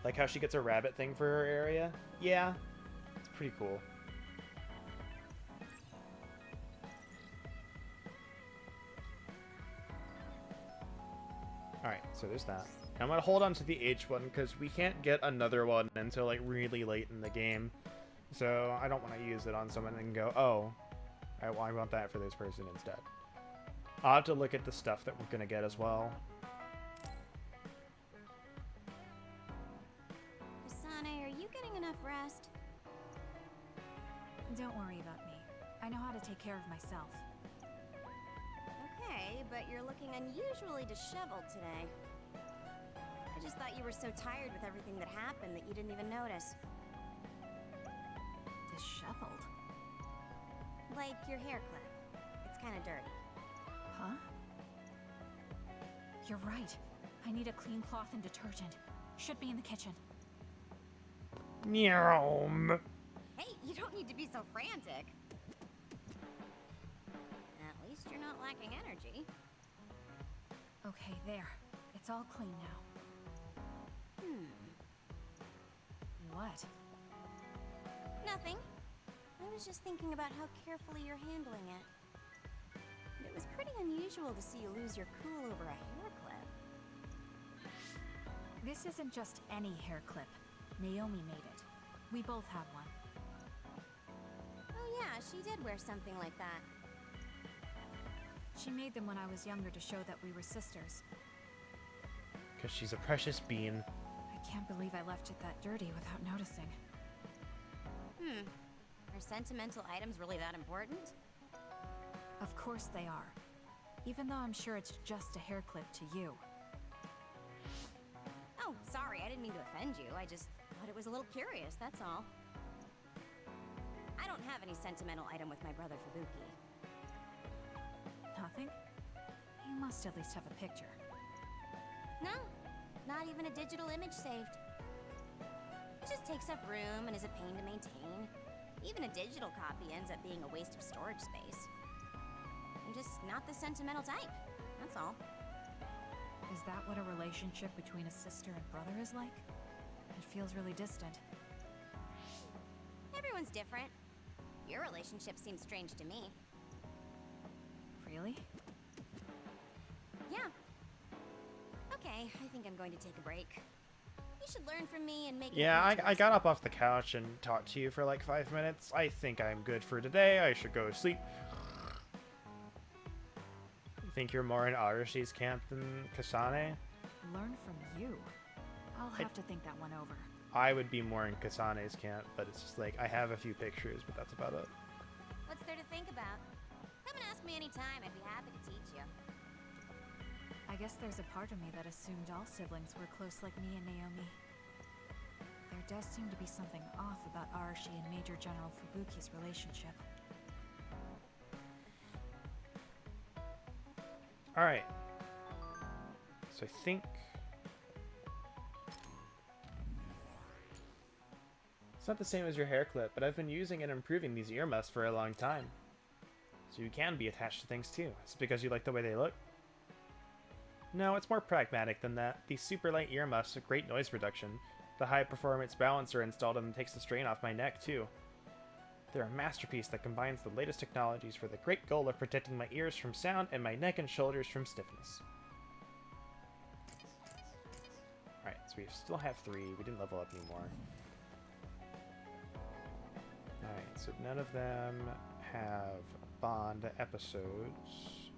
Like how she gets a rabbit thing for her area? Yeah, it's pretty cool. Alright, so there's that. I'm gonna hold on to the H one because we can't get another one until like really late in the game. So I don't want to use it on someone and go, oh, I want that for this person instead. I'll have to look at the stuff that we're gonna get as well. Kasane, are you getting enough rest? Don't worry about me. I know how to take care of myself. Okay, but you're looking unusually disheveled today. I just thought you were so tired with everything that happened that you didn't even notice. Disheveled? Like your hair clip. It's kind of dirty. Huh? You're right. I need a clean cloth and detergent. Should be in the kitchen. Nyom. Hey, you don't need to be so frantic. At least you're not lacking energy. Okay, there. It's all clean now. What? Nothing. I was just thinking about how carefully you're handling it. It was pretty unusual to see you lose your cool over a hair clip. This isn't just any hair clip. Naomi made it. We both have one. Oh yeah, she did wear something like that. She made them when I was younger to show that we were sisters. Because she's a precious bean. I can't believe I left it that dirty without noticing. Are sentimental items really that important? Of course they are. Even though I'm sure it's just a hair clip to you. Oh, sorry, I didn't mean to offend you. I just thought it was a little curious, that's all. I don't have any sentimental item with my brother Fubuki. Nothing? You must at least have a picture. No, not even a digital image saved. It just takes up room and is a pain to maintain. Even a digital copy ends up being a waste of storage space. I'm just not the sentimental type, that's all. Is that what a relationship between a sister and brother is like? It feels really distant. Everyone's different. Your relationship seems strange to me. Really? Yeah. Okay, I think I'm going to take a break. You should learn from me and make Yeah, I got up off the couch and talked to you for like 5 minutes. I think I'm good for today. I should go to sleep. You think you're more in Arashi's camp than Kasane? Learn from you. I'll have to think that one over. I would be more in Kasane's camp, but it's just like, I have a few pictures, but that's about it. What's there to think about? Come and ask me anytime, I'd be happy to teach you. I guess there's a part of me that assumed all siblings were close like me and Naomi. There does seem to be something off about Arashi and Major General Fubuki's relationship. Alright. So I think... It's not the same as your hair clip, but I've been using and improving these earmuffs for a long time. So you can be attached to things too. Is it because you like the way they look? No, it's more pragmatic than that. These super light earmuffs have great noise reduction. The high performance balancer installed in them takes the strain off my neck too. They're a masterpiece that combines the latest technologies for the great goal of protecting my ears from sound and my neck and shoulders from stiffness. Alright, so we still have 3. We didn't level up anymore. Alright, so none of them have Bond episodes.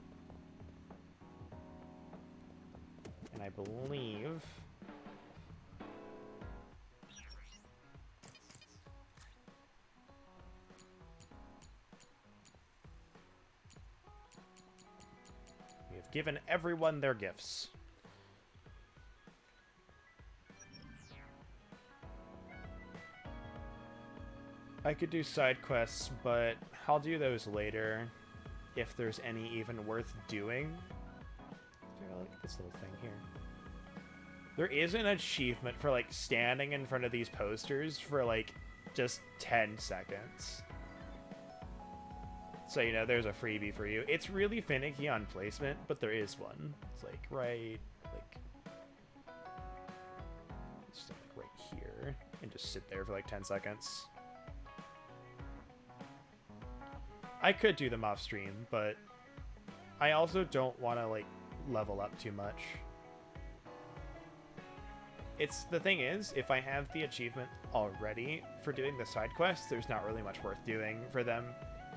And I believe... we have given everyone their gifts. I could do side quests, but I'll do those later, if there's any even worth doing. I like this little thing here. There is an achievement for, like, standing in front of these posters for, like, just 10 seconds. So, you know, there's a freebie for you. It's really finicky on placement, but there is one. It's, like, right, like... just, like, right here. And just sit there for, like, 10 seconds. I could do them off stream, but I also don't want to, like, level up too much. The thing is, if I have the achievement already for doing the side quests, there's not really much worth doing for them.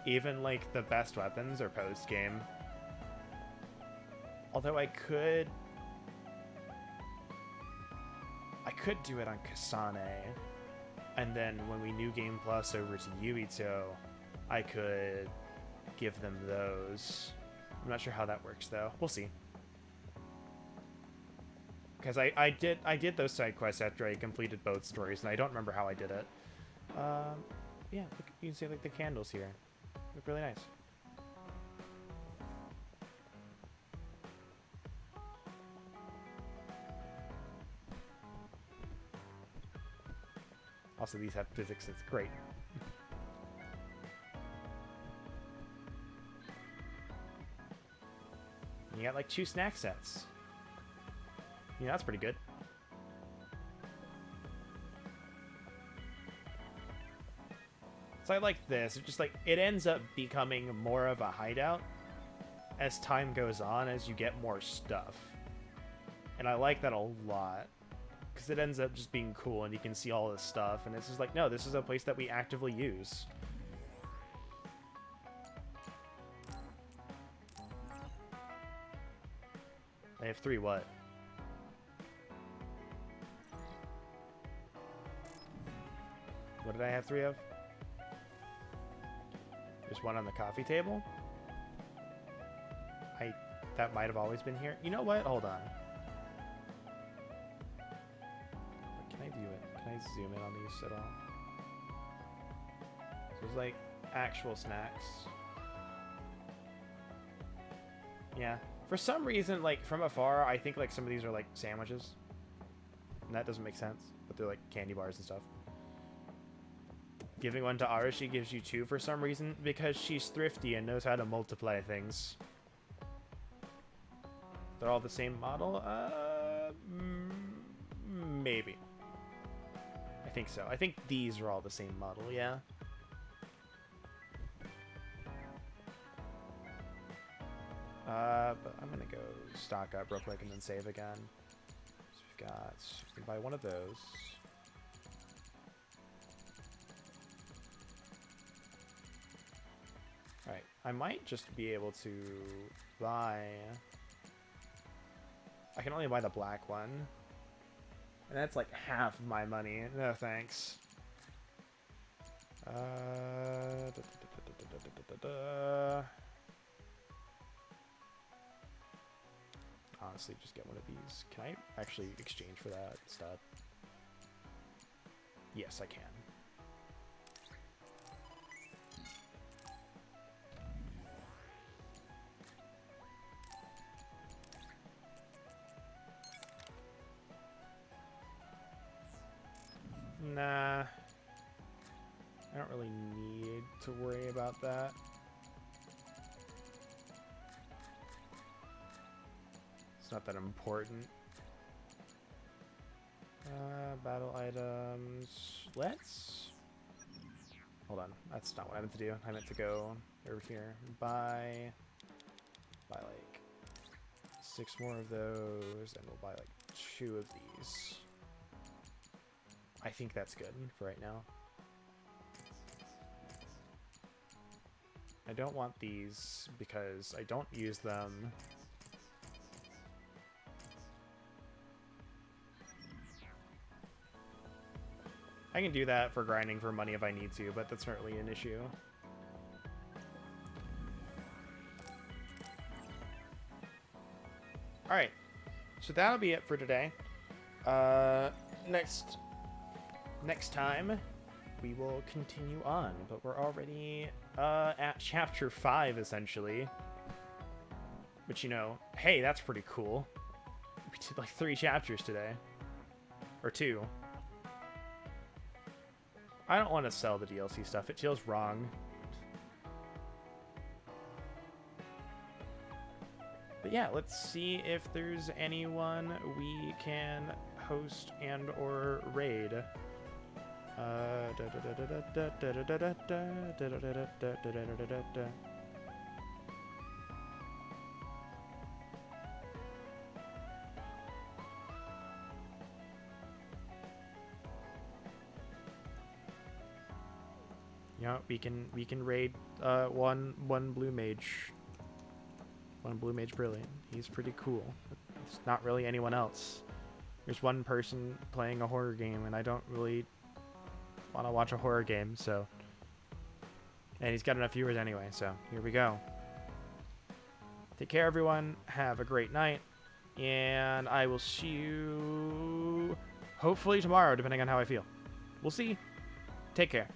Even, like, the best weapons are post-game. Although I could do it on Kasane, and then when we New Game Plus over to Yuito, I could give them those. I'm not sure how that works, though. We'll see. Because I did those side quests after I completed both stories, and I don't remember how I did it. Yeah, look, you can see, like, the candles here. Look really nice. Also, these have physics. It's great. You got like 2 snack sets. Yeah, that's pretty good. So I like this. It just like it ends up becoming more of a hideout as time goes on, as you get more stuff. And I like that a lot. because it ends up just being cool and you can see all this stuff, and it's just like, no, this is a place that we actively use. I have 3 what? What did I have 3 of? There's 1 on the coffee table. That might have always been here. You know what? Hold on. Can I view it? Can I zoom in on these at all? So there's like actual snacks. Yeah. For some reason, like from afar, I think like some of these are like sandwiches. And that doesn't make sense. But they're like candy bars and stuff. Giving 1 to Arashi gives you 2 for some reason. Because she's thrifty and knows how to multiply things. They're all the same model? Maybe. I think so. I think these are all the same model, yeah. But I'm gonna go stock up real quick and then save again. So we've got, we can buy 1 of those. Alright, I might just be able to buy... I can only buy the black one. And that's like half of my money. No thanks. Honestly, just get 1 of these. Can I actually exchange for that instead? Yes, I can. Nah. I don't really need to worry about that. It's not that important. Battle items. Let's... Hold on. That's not what I meant to do. I meant to go over here. Buy like 6 more of those, and we'll buy like 2 of these. I think that's good for right now. I don't want these because I don't use them. I can do that for grinding for money if I need to, but that's not really an issue. Alright, so that'll be it for today. Next time, we will continue on, but we're already at chapter 5, essentially. But you know, hey, that's pretty cool. We did like 3 chapters today. Or 2. I don't want to sell the DLC stuff. It feels wrong. But yeah, let's see if there's anyone we can host and or raid. Yeah, we can raid one blue mage. One blue mage brilliant. He's pretty cool. It's not really anyone else. There's one person playing a horror game, and I don't really want to watch a horror game, so... And he's got enough viewers anyway, so here we go. Take care, everyone. Have a great night. And I will see you hopefully tomorrow, depending on how I feel. We'll see. Take care.